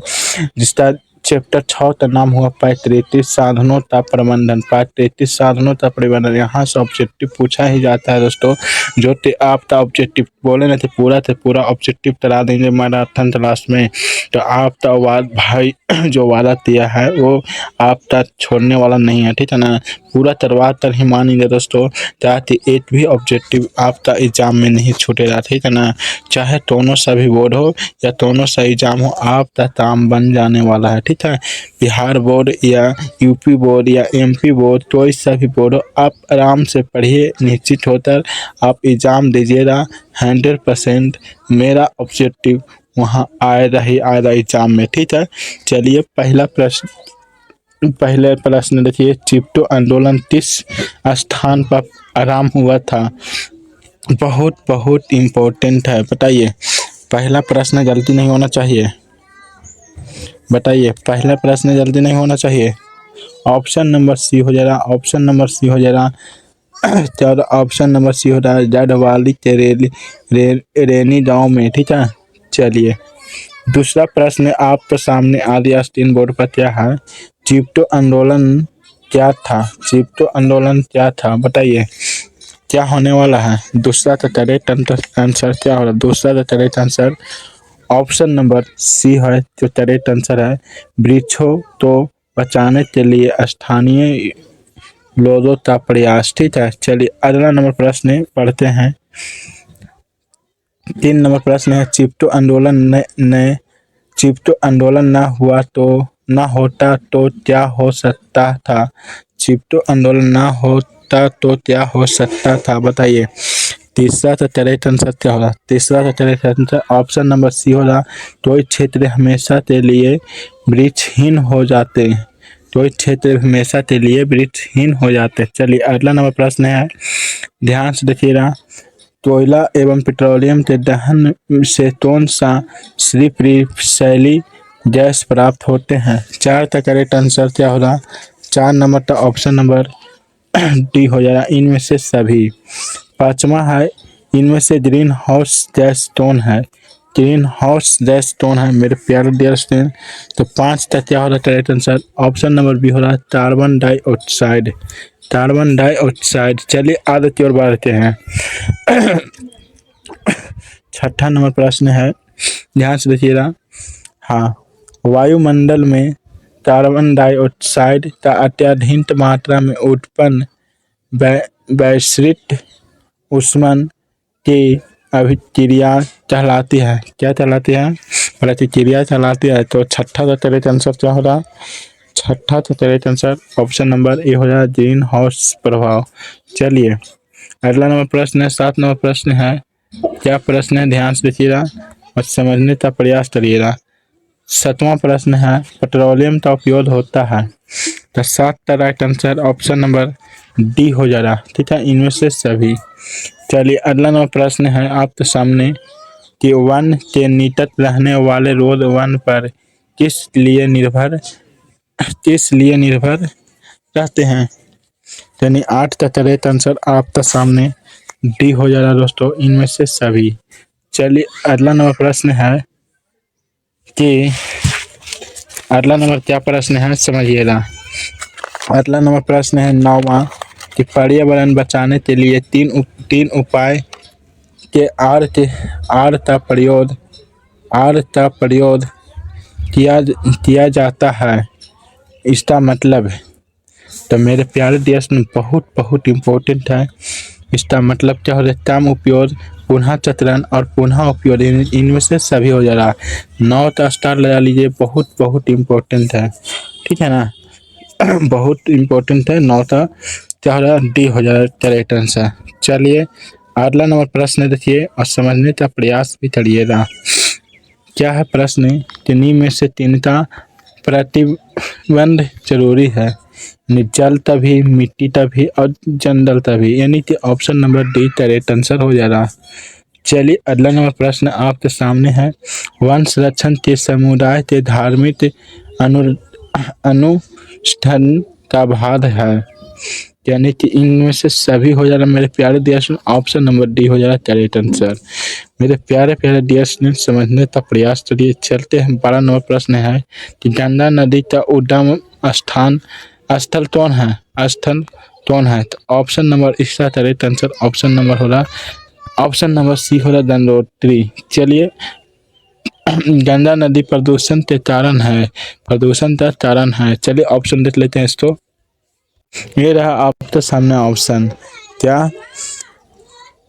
जिसका चैप्टर 6 का नाम हुआ प्राकृतिक साधनों का प्रबंधन। प्राकृतिक साधनों का प्रबंधन, यहाँ से ऑब्जेक्टिव पूछा ही जाता है दोस्तों। जो आपका ऑब्जेक्टिव बोले ना तो पूरा ऑब्जेक्टिव करा देंगे मैराथन क्लास में। तो आपका भाई जो वादा दिया है वो आपका छोड़ने वाला नहीं है, ठीक है ना। पूरा करवा कर ही मानेंगे दोस्तों, ताकि एक भी ऑब्जेक्टिव आपका एग्जाम में नहीं छूटेगा, ठीक है ना। चाहे दोनों सा भी बोर्ड हो या दोनों सा एग्जाम हो, आपका काम बन जाने वाला है, ठीक है। बिहार बोर्ड या यूपी बोर्ड या एमपी बोर्ड, कोई सा भी बोर्ड हो, आप आराम से पढ़िए, निश्चित होकर आप एग्ज़ाम दीजिएगा। 100% मेरा ऑब्जेक्टिव वहाँ आएगा ही आएगा एग्जाम में, ठीक है। चलिए पहले प्रश्न देखिए, चिपटो आंदोलन किस स्थान पर आरंभ हुआ था। बहुत इम्पोर्टेंट है, बताइए। पहला प्रश्न गलती नहीं होना चाहिए, बताइए। पहला प्रश्न जल्दी नहीं होना चाहिए। ऑप्शन नंबर सी हो जा रहा, ऑप्शन नंबर सी हो जा रहा। चलो ऑप्शन नंबर सी हो रहा है जड़वाली के रेनी गाँव में, ठीक है। चलिए दूसरा प्रश्न आपके सामने आदि स्टीन बोर्ड पर क्या है। चिपटो आंदोलन क्या था, चिपटो आंदोलन क्या था, बताइए क्या होने वाला है। दूसरा का करेक्ट आंसर क्या हो रहा है, दूसरा का correct answer option number C है जो करेक्ट आंसर है। वृक्षों को बचाने के लिए स्थानीय लोगों का प्रयास, ठीक है। चलिए अगला नंबर प्रश्न पढ़ते हैं। 3 नंबर प्रश्न है, चिपटो आंदोलन न होता तो क्या हो सकता था। चिपटो आंदोलन न होता तो क्या हो सकता था, बताइए। तीसरा का करेक्ट आंसर क्या होगा, तीसरा का correct answer option number C होगा। कोई क्षेत्र हमेशा के लिए वृक्षहीन हो जाते हैं, कोई क्षेत्र हमेशा के लिए वृक्षहीन हो जाते हैं। चलिए अगला नंबर प्रश्न है, ध्यान से देखिएगा। कोयला एवं पेट्रोलियम के दहन से कौन सा शैली गैस प्राप्त होते हैं। 4 का करेक्ट आंसर क्या होगा, 4 नंबर का ऑप्शन नंबर डी हो जाएगा, इनमें से सभी। 5वां है, इनमें से ग्रीन हाउस गैस कौन है, ग्रीन हाउस गैस कौन है मेरे प्यारे डियर स्टूडेंट। तो 5 का क्या हो रहा है correct answer, option number B हो रहा है कार्बन डाइऑक्साइड, कार्बन डाइऑक्साइड। चलिए आगे की ओर बढ़ते हैं। 6ठा नंबर प्रश्न है, ध्यान से देखिएगा। हाँ, वायुमंडल में कार्बन डाइऑक्साइड का अत्यधिक मात्रा में उत्पन्न वैश्विक ऊष्मन की अभिक्रिया कहलाती है, क्या कहलाती है, प्रतिक्रिया कहलाती है। तो 6ठा का करेक्ट आंसर क्या हो रहा, 6ठा का करेक्ट आंसर ऑप्शन नंबर ए हो रहा है ग्रीन हाउस प्रभाव। चलिए अगला नंबर प्रश्न है, 7 नंबर प्रश्न है। क्या प्रश्न है, ध्यान से देखिएगा और समझने का प्रयास करिएगा। 7वां प्रश्न है, पेट्रोलियम का उपयोग होता है। तो 7 का right answer option number D हो जा रहा, ठीक है, इनमें से सभी। चलिए अगला नंबर प्रश्न है आपके सामने कि वन के निकट रहने वाले रोग वन पर किस लिए निर्भर रहते हैं। यानी 8 का करेक्ट आंसर आपका सामने डी हो जा रहा दोस्तों, इनमें से सभी। चलिए अगला नंबर प्रश्न है कि अगला नंबर क्या प्रश्न है समझिएगा। अगला नंबर प्रश्न है 9वां कि पर्यावरण बचाने के लिए तीन उपाय के आर का प्रयोग किया जाता है। इसका मतलब तो मेरे प्यारे देश में बहुत बहुत इम्पोर्टेंट है। इसका मतलब क्या हो रहा है, कम उपयोग, पुनः चक्रण और पुनः उपयोग, इनमें से सभी हो जा रहा है। 9 का स्टार लगा लीजिए, बहुत बहुत इम्पोर्टेंट है, ठीक है ना। बहुत इम्पोर्टेंट है। 9 का क्या हो रहा है, डी हो जा रहा है करेक्ट आंसर। चलिए अगला नंबर प्रश्न देखिए और समझने का प्रयास भी करिएगा। क्या है प्रश्न, किन्हीं में से 3 का प्रतिबंध जरूरी है, जल तभी, मिट्टी तभी और जंगल तभी, यानी कि option number D correct answer हो जा रहा। चलिए अगला नंबर प्रश्न आपके सामने है। वन संरक्षण के समुदाय के धार्मिक अनुष्ठान का भाग है, यानी कि इनमें से सभी हो जा रहा मेरे प्यारे देश में, ऑप्शन नंबर डी हो जा रहा करेक्ट आंसर। मेरे प्यारे प्यारे देश ने समझने का प्रयास करिए। चलते हैं 12 नंबर प्रश्न है कि गंगा नदी का उद्गम स्थल कौन है, स्थल कौन है। तो ऑप्शन नंबर इसका करेक्ट आंसर ऑप्शन नंबर हो रहा, ऑप्शन नंबर सी हो रहा गंगोत्री। चलिए गंगा नदी प्रदूषण के कारण है, प्रदूषण का कारण है। चलिए ऑप्शन देख लेते हैं इसको। ये रहा आपके सामने ऑप्शन, क्या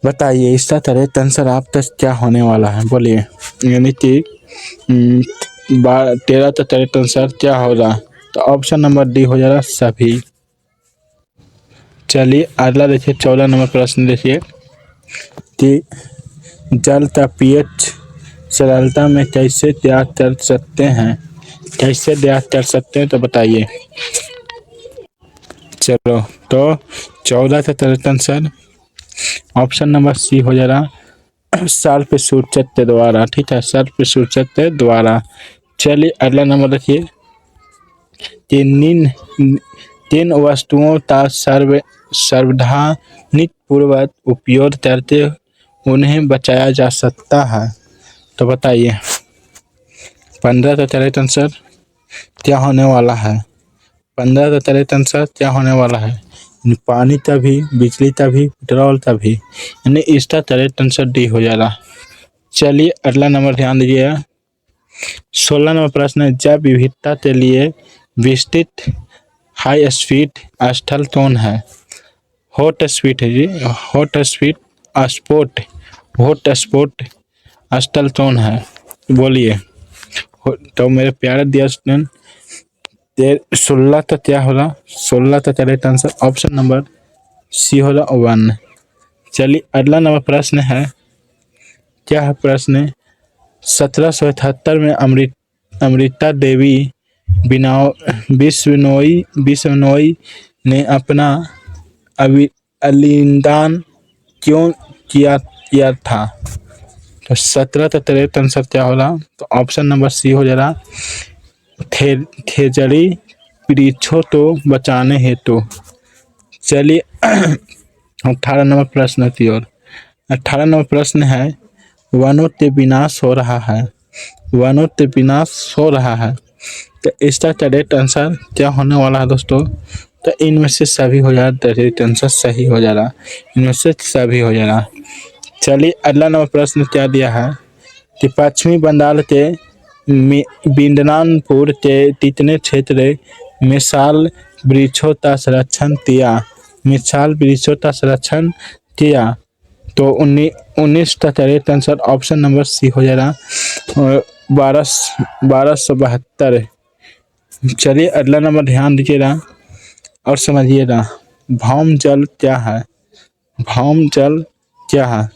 बताइए इसका करेक्ट आंसर आप तक क्या होने वाला है, बोलिए। यानी कि 13 का करेक्ट आंसर क्या होगा, तो ऑप्शन नंबर डी हो जा रहा सभी। चलिए अगला देखिए 14 नंबर प्रश्न देखिए कि जल का पीएच सरलता में कैसे ज्ञात कर सकते हैं, कैसे ज्ञात कर सकते हैं, तो बताइए। चलो तो 14 का correct answer option number C हो जा रहा सर्प सूचक के द्वारा, ठीक है, सर्प सूचक के द्वारा। चलिए अगला नंबर देखिए, तीन वस्तुओं का सावधानी पूर्वक उपयोग करते उन्हें बचाया जा सकता है, तो बताइए। 15 का करेक्ट आंसर क्या होने वाला है, 15 का करेक्ट आंसर क्या होने वाला है, पानी तभी, बिजली तभी, पेट्रोल तभी, यानी इसका करेक्ट आंसर डी हो जा रहा। चलिए अगला नंबर ध्यान दीजिए। 16 नंबर प्रश्न है, जैव विविधता के लिए विस्तृत हाई स्पीड स्थल कौन है। हॉट स्पीड है जी, hot speed spot, hot spot स्थल कौन है, बोलिए। तो मेरे प्यारे दोस्तों 16 का क्या हो रहा, 16 का correct answer option number C हो रहा 1। चलिए अगला नंबर प्रश्न है, क्या है प्रश्न, 1778 में अमृता देवी बिश्नोई ने अपना बलिदान क्यों किया था, तो 17 का करेक्ट आंसर क्या हो रहा, तो ऑप्शन नंबर सी हो जा रहा खेजड़ी वृक्षों को बचाने हेतु। चलिए 18 नंबर प्रश्न की ओर। 18 नंबर प्रश्न है, वनों के विनाश हो रहा है, वनों के विनाश हो रहा है, तो इसका करेक्ट आंसर क्या होने वाला है दोस्तों, तो इनमें से सभी हो जा रहा, करेक्ट आंसर सही हो जा रहा, इनमें से सभी हो जा रहा। चलिए अगला नंबर प्रश्न क्या दिया है कि पश्चिमी बंगाल के बिंदनानपुर के कितने क्षेत्र मिसाल वृक्षों का संरक्षण किया, मिसाल वृक्षों का संरक्षण किया, तो 19 का correct answer option number C हो जा रहा 1272। चलिए अगला नंबर ध्यान दीजिएगा और समझिएगा। भौम जल क्या है, भौम जल क्या है,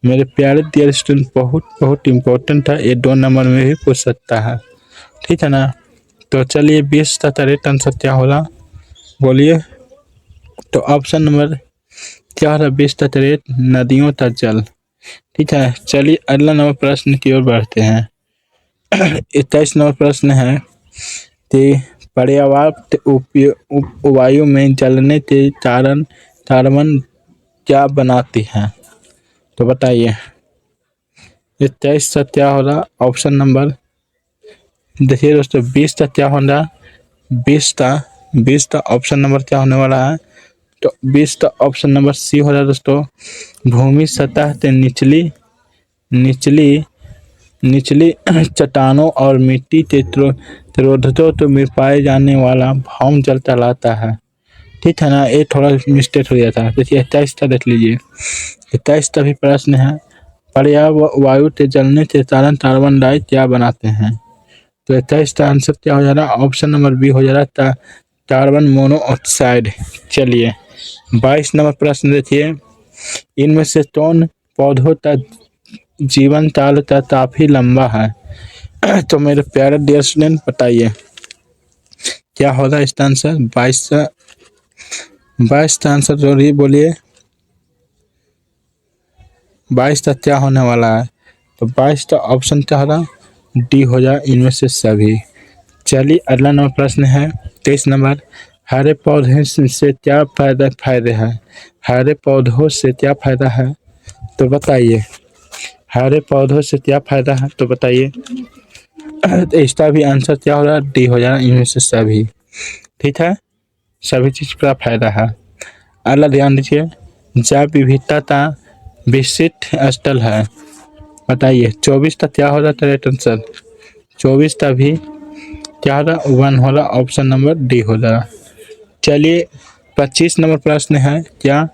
मेरे प्यारे डियर स्टूडेंट बहुत बहुत इम्पोर्टेंट है, ये 2 नंबर में भी पूछ सकता है, ठीक है ना। तो चलिए 20 का करेक्ट आंसर क्या हो रहा, बोलिए। तो ऑप्शन नंबर क्या हो रहा 20 का करेक्ट नदियों का जल, ठीक है। चलिए अगला नंबर प्रश्न की ओर बढ़ते हैं। 21 नंबर प्रश्न है कि पर्यावरण वायु में जलने के कारण कार्बन क्या बनाती है, तो बताइए। 23 का क्या हो रहा, ऑप्शन नंबर देखिए दोस्तों 20 का क्या हो रहा, 20 का ऑप्शन नंबर क्या होने वाला है, तो 20 का ऑप्शन नंबर सी हो रहा है दोस्तों। भूमि सतह के निचली चट्टानों और मिट्टी के त्रोधकों में पाए जाने वाला भौम जल कहलाता है, ठीक है ना, ये थोड़ा मिस्टेक हो गया था। देखिए 27 देख लीजिए, 27 भी प्रश्न है। वायु के जलने के कारण कार्बन डाई क्या बनाते हैं? तो 27 का आंसर क्या हो जा रहा है? ऑप्शन नंबर बी हो जा रहा है, कार्बन मोनोऑक्साइड। चलिए 22 नंबर प्रश्न देखिए, इनमें से कौन पौधों का जीवन काल का काफी लंबा है? तो मेरे प्यारे डियर स्टूडेंट बताइए क्या होगा इसका आंसर? 22 का आंसर जरूर बोलिए, 22 का क्या होने वाला है? तो 22 का ऑप्शन क्या होगा? डी हो जाए, इनमें से सभी। चलिए अगला नंबर प्रश्न है 23 नंबर, हरे पौधे से क्या फायदे हैं? हरे पौधों से क्या फायदा है? तो बताइए, हरे पौधों से क्या फायदा है? तो बताइए। तो इसका भी आंसर क्या हो रहा है? डी हो जाना, इनमें से सभी। ठीक है, सभी चीज का फायदा है। अगला ध्यान दीजिए, जैव विविधता का विशिष्ट स्थल है। बताइए 24 का क्या हो रहा था आंसर? 24 का भी क्या हो रहा? 1 हो रहा, ऑप्शन नंबर डी हो रहा। चलिए 25 नंबर प्रश्न है, क्या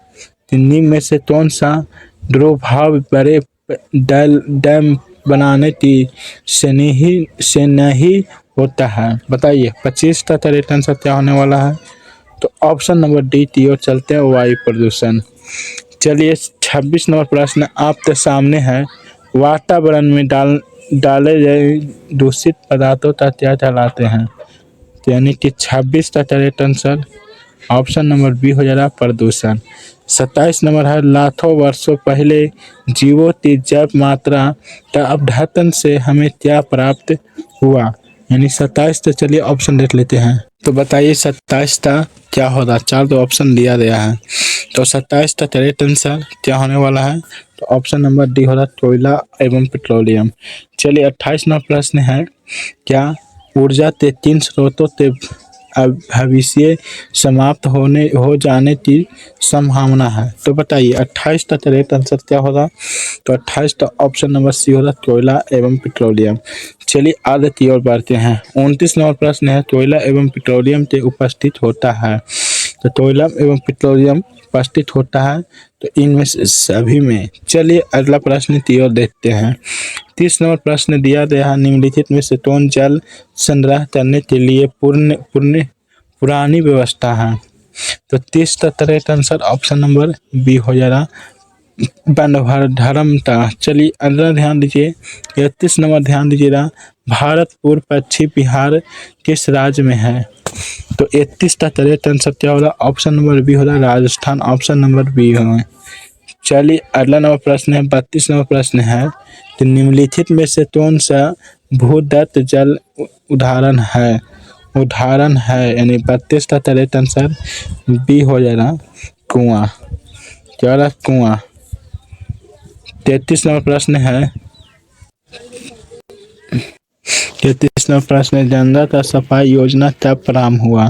निम्न में से कौन सा द्रोभाव बड़े डैम बनाने की से नहीं होता है? बताइए 25 का करेक्ट आंसर क्या होने वाला है? तो ऑप्शन नंबर डी की ओर चलते हैं, वायु प्रदूषण। चलिए 26 नंबर प्रश्न आपके सामने है, वातावरण में डाले गए दूषित पदार्थों का क्या कहलाते हैं? तो यानी कि 26 का correct answer option number B हो जा रहा, प्रदूषण। 27 नंबर है, लाखों वर्षों पहले जीवों की जैव मात्रा का अपघटन से हमें क्या प्राप्त हुआ? यानी 27। तो चलिए ऑप्शन देख लेते हैं। तो बताइए 27 का क्या होगा? 4 तो ऑप्शन दिया गया है। तो 27 का करेक्ट आंसर क्या होने वाला है? तो ऑप्शन नंबर डी हो रहा, कोयला एवं पेट्रोलियम। चलिए 28 नंबर प्रश्न है, क्या ऊर्जा के 3 स्रोतों के भविष्य समाप्त हो जाने की संभावना है? तो बताइए 28 का करेक्ट आंसर क्या होगा? तो 28 का ऑप्शन नंबर सी होगा, कोयला एवं पेट्रोलियम। चलिए आगे की ओर बढ़ते हैं। 29 नंबर प्रश्न है, कोयला एवं पेट्रोलियम के उपस्थित होता है। तो कोयला एवं पेट्रोलियम उपस्थित होता है तो इनमें से सभी में। चलिए अगला प्रश्न की ओर देखते हैं। 30 नंबर प्रश्न दिया गया है, निम्नलिखित में से कौन जल संग्रह करने के लिए पुरानी व्यवस्था है? तो 30 का correct answer option number B हो जा रहा, धर्मता। चलिए अगला ध्यान दीजिए, 31 नंबर ध्यान दीजिएगा, भारत पूर्व पश्चिम बिहार किस राज्य में है? तो 31 का करेक्ट आंसर क्या होगा? ऑप्शन नंबर बी होगा, राजस्थान। ऑप्शन नंबर बी होगा। चलिए अगला नंबर प्रश्न है, 32 नंबर प्रश्न है, तो निम्नलिखित में से कौन सा भूदत्त जल उदाहरण है? यानी 32 का करेक्ट आंसर बी हो जाएगा, कुआं। क्या रहा? कुआं। 33 नंबर प्रश्न है, 33 नंबर प्रश्न है, गंगा का सफाई योजना कब प्रारंभ हुआ?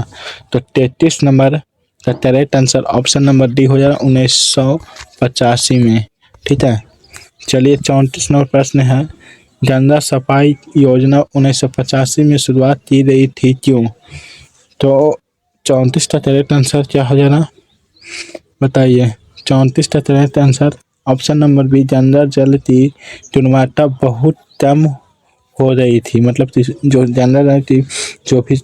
तो 33 नंबर का correct answer option number D हो जाएगा, 1985 में। ठीक है, चलिए 34 नंबर प्रश्न है, गंगा सफाई योजना 1985 में शुरुआत की गई थी, क्यों? तो 34 का करेक्ट आंसर क्या हो जाएगा? बताइए 34 का correct answer option number B, Ganga जल की गुणवत्ता बहुत कम हो रही थी। मतलब जो गंगा जल की जो भी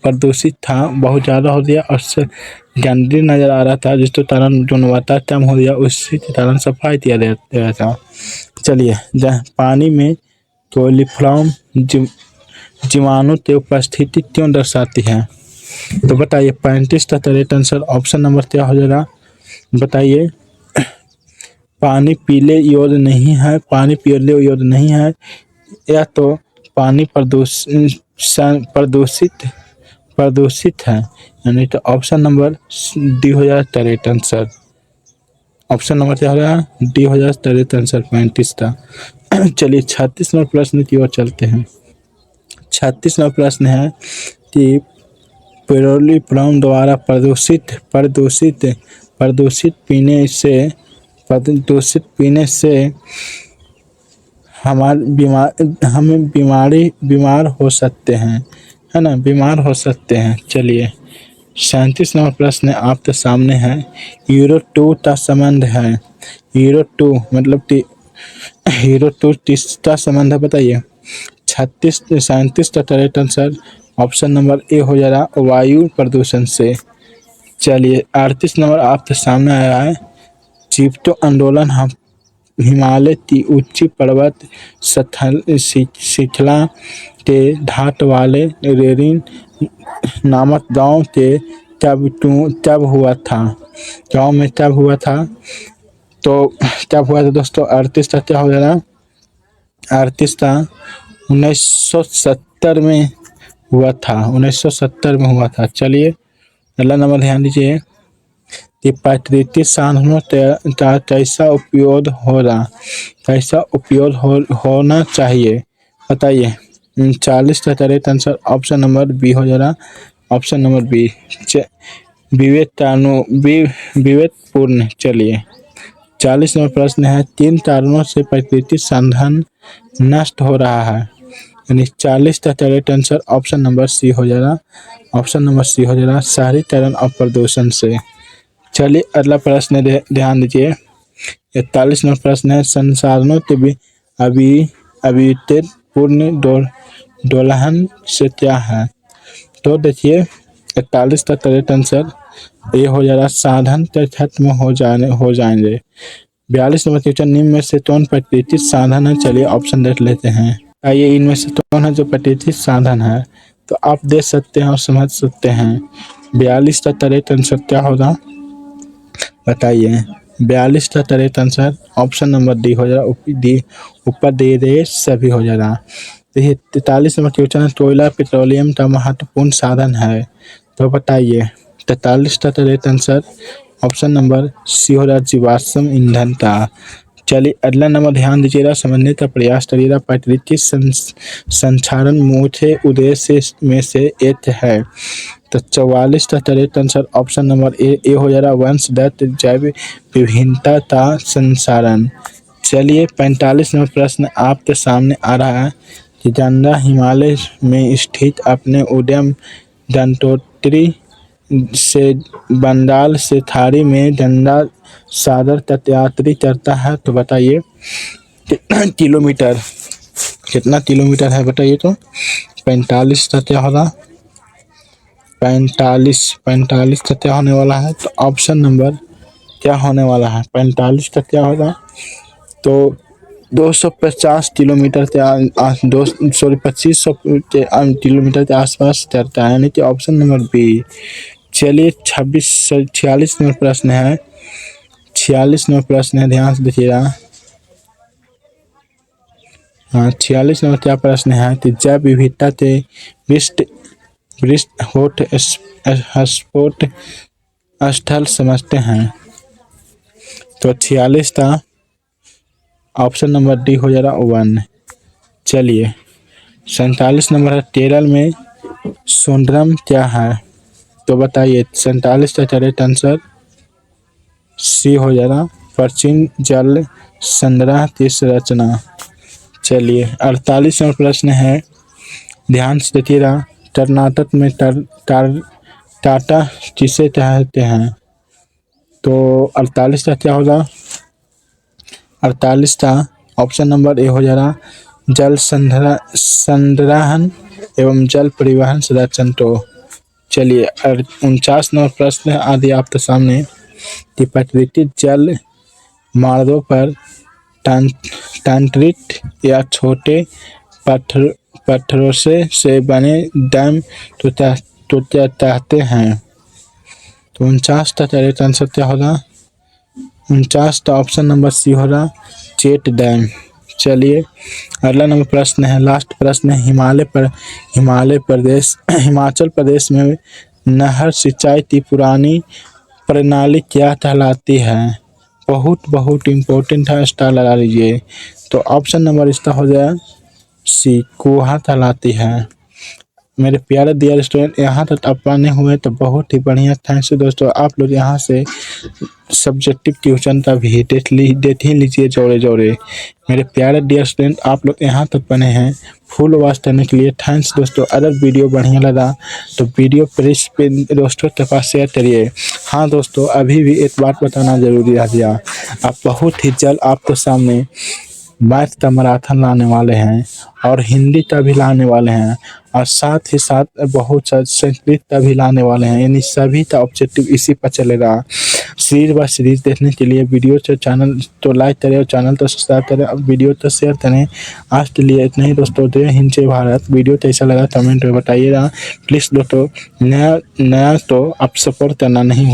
प्रदूषित था बहुत ज़्यादा हो गया और गंदी नज़र आ रहा था, जिसके कारण गुणवत्ता कम हो गया, उसी के कारण सफाई किया गया था। चलिए पानी में कोलिफॉर्म जीवाणु की उपस्थिति क्यों दर्शाती है? तो बताइए 35 का करेक्ट आंसर ऑप्शन नंबर क्या हो जाएगा? बताइए, पानी पीले योग्य नहीं है, पानी पीले योग्य नहीं है, या तो पानी प्रदूषित है। यानी तो ऑप्शन नंबर डी हो जाए करेक्ट आंसर। ऑप्शन नंबर क्या हो रहा है? डी हो जाए करेक्ट आंसर 35 का। चलिए 36 नंबर प्रश्न की ओर चलते हैं। 36 नंबर प्रश्न है कि पेट्रोलियम द्वारा प्रदूषित पीने से हम बीमार हो सकते हैं, है ना, बीमार हो सकते हैं। चलिए 37 नंबर प्रश्न आपके सामने है। यूरो 2 का संबंध है। यूरो 2 मतलब यूरो 2 किसका संबंध है बताइए। 37 का करेक्ट आंसर ऑप्शन नंबर ए हो जाएगा वायु प्रदूषण से। चलिए 38 नंबर आपके सामने आया है। चिपटो आंदोलन हम हिमालय की ऊंची पर्वत श्रृंखला के घाट वाले रेरिन नामक गांव के तब हुआ था। गांव में तब हुआ था। तो तब हुआ था दोस्तों 38 का क्या हो जाएगा। 38 का 1970 में हुआ था। 1970 में हुआ था। चलिए अगला नंबर ध्यान दीजिए कि प्राकृतिक साधनों का कैसा उपयोग हो रहा, कैसा उपयोग होना चाहिए बताइए। 40 का correct answer option number B हो जा रहा। ऑप्शन नंबर बी विवेकपूर्ण। चलिए 40 नंबर प्रश्न है। 3 कारणों से प्राकृतिक संसाधन नष्ट हो रहा है। यानी 40 का correct answer option number C हो जाएगा। ऑप्शन नंबर सी हो जाएगा शहरीकरण और प्रदूषण से। चलिए अगला प्रश्न ध्यान दीजिए। 41 नंबर प्रश्न है। संसाधनों के भी अवितरित पूर्ण दोलहन से क्या है। तो देखिए 41 का करेक्ट आंसर ये हो जाएगा साधन के खत्म हो जाएंगे। 42 नंबर क्वेश्चन निम्न में से कौन प्राकृतिक साधन है। चलिए ऑप्शन देख लेते हैं। आइए इनमें से कौन है जो प्राकृतिक साधन है। तो आप देख सकते हैं और समझ सकते हैं। 42 का करेक्ट आंसर क्या होगा बताइए। 42 का correct answer option number D हो जाएगा। ऊपर दे दे सभी हो जाएगा। देखिए 43 नंबर क्वेश्चन है। कोयला पेट्रोलियम का महत्वपूर्ण साधन है। तो बताइए 43 का correct answer option number C हो रहा जीवाश्म ईंधन का। चलिए अगला नंबर ध्यान दीजिएगा समझने का प्रयास करिएगा। प्राकृतिक संचारण मुख्य उद्देश्य में से एक है। तो 44 का करेक्ट आंसर ऑप्शन नंबर ए हो जा रहा वंशगत जैव विभिन्नता का संसारण। चलिए 45 नंबर प्रश्न आपके सामने आ रहा है कि गंगा हिमालय में स्थित अपने उद्यम गंगोत्री से बंगाल से खाड़ी में गंगा सागर तक यात्रा करता है। तो बताइए कितना किलोमीटर है बताइए। तो 45 का क्या होगा। 45 का क्या होने वाला है। तो ऑप्शन नंबर क्या होने वाला है। 45 का क्या होगा। तो 250 किलोमीटर के 2500 किलोमीटर के आसपास चलता है। यानी कि ऑप्शन नंबर बी। चलिए 46 नंबर प्रश्न है। 46 नंबर प्रश्न है ध्यान से देखिएगा। हाँ 46 नंबर क्या प्रश्न है कि जैव विविधता के विशिष्ट हॉटस्पॉट स्थल समझते हैं। तो 46 का ऑप्शन नंबर डी हो जा रहा 1। चलिए 47 नंबर है। केरल में सुंदरम क्या है। तो बताइए 47 का करेक्ट आंसर सी हो जाएगा प्राचीन जल संग्रह की संरचना। चलिए 48 नंबर प्रश्न है ध्यान से देखिएगा। कर्नाटक में टाटा किसे कहते हैं। तो 48 का क्या होगा। 48 का ऑप्शन नंबर ए हो जा रहा जल संग्रहण एवं जल परिवहन संरक्षण। तो चलिए 49 नंबर प्रश्न आदि आपके सामने कि प्राकृतिक जल मार्गों पर कंक्रीट या छोटे पत्थरों से बने डैम कहते हैं। तो 49 का करेक्ट आंसर क्या होगा। 49 का ऑप्शन नंबर सी हो रहा चेक डैम। चलिए अगला नंबर प्रश्न है लास्ट प्रश्न है। हिमाचल प्रदेश में नहर सिंचाई की पुरानी प्रणाली क्या कहलाती है। बहुत इम्पोर्टेंट है। स्टार लगा लीजिए। तो ऑप्शन नंबर इसका हो जाए सी कुआं कहलाती है। मेरे प्यारे डियर स्टूडेंट यहाँ तक आप बने हुए तो बहुत ही बढ़िया। थैंक्स यू दोस्तों। आप लोग यहाँ से सब्जेक्टिव ट्यूशन का भी देख ही लीजिए जोड़े। मेरे प्यारे डियर स्टूडेंट आप लोग यहाँ तक बने हैं फुल वॉच करने के लिए थैंक्स दोस्तों। अगर वीडियो बढ़िया लगा तो वीडियो प्लीज पे दोस्तों के पास शेयर करिए। हाँ दोस्तों, अभी भी एक बात बताना ज़रूरी रह गया, आप बहुत ही जल्द आपके सामने मैथ का मैराथन लाने वाले हैं और हिंदी का भी लाने वाले हैं और साथ ही साथ बहुत सा संस्कृत का भी लाने वाले हैं, यानी सभी का ऑब्जेक्टिव इसी पर चलेगा। सीरीज बाय सीरीज देखने के लिए वीडियो से चैनल तो लाइक करें और चैनल तो सब्सक्राइब करें और वीडियो तो शेयर करें। आज के लिए इतना ही दोस्तों। जय हिंद जय भारत। वीडियो कैसा लगा कमेंट में बताइएगा प्लीज़ दोस्तों। नया नया तो आप सपोर्ट करना नहीं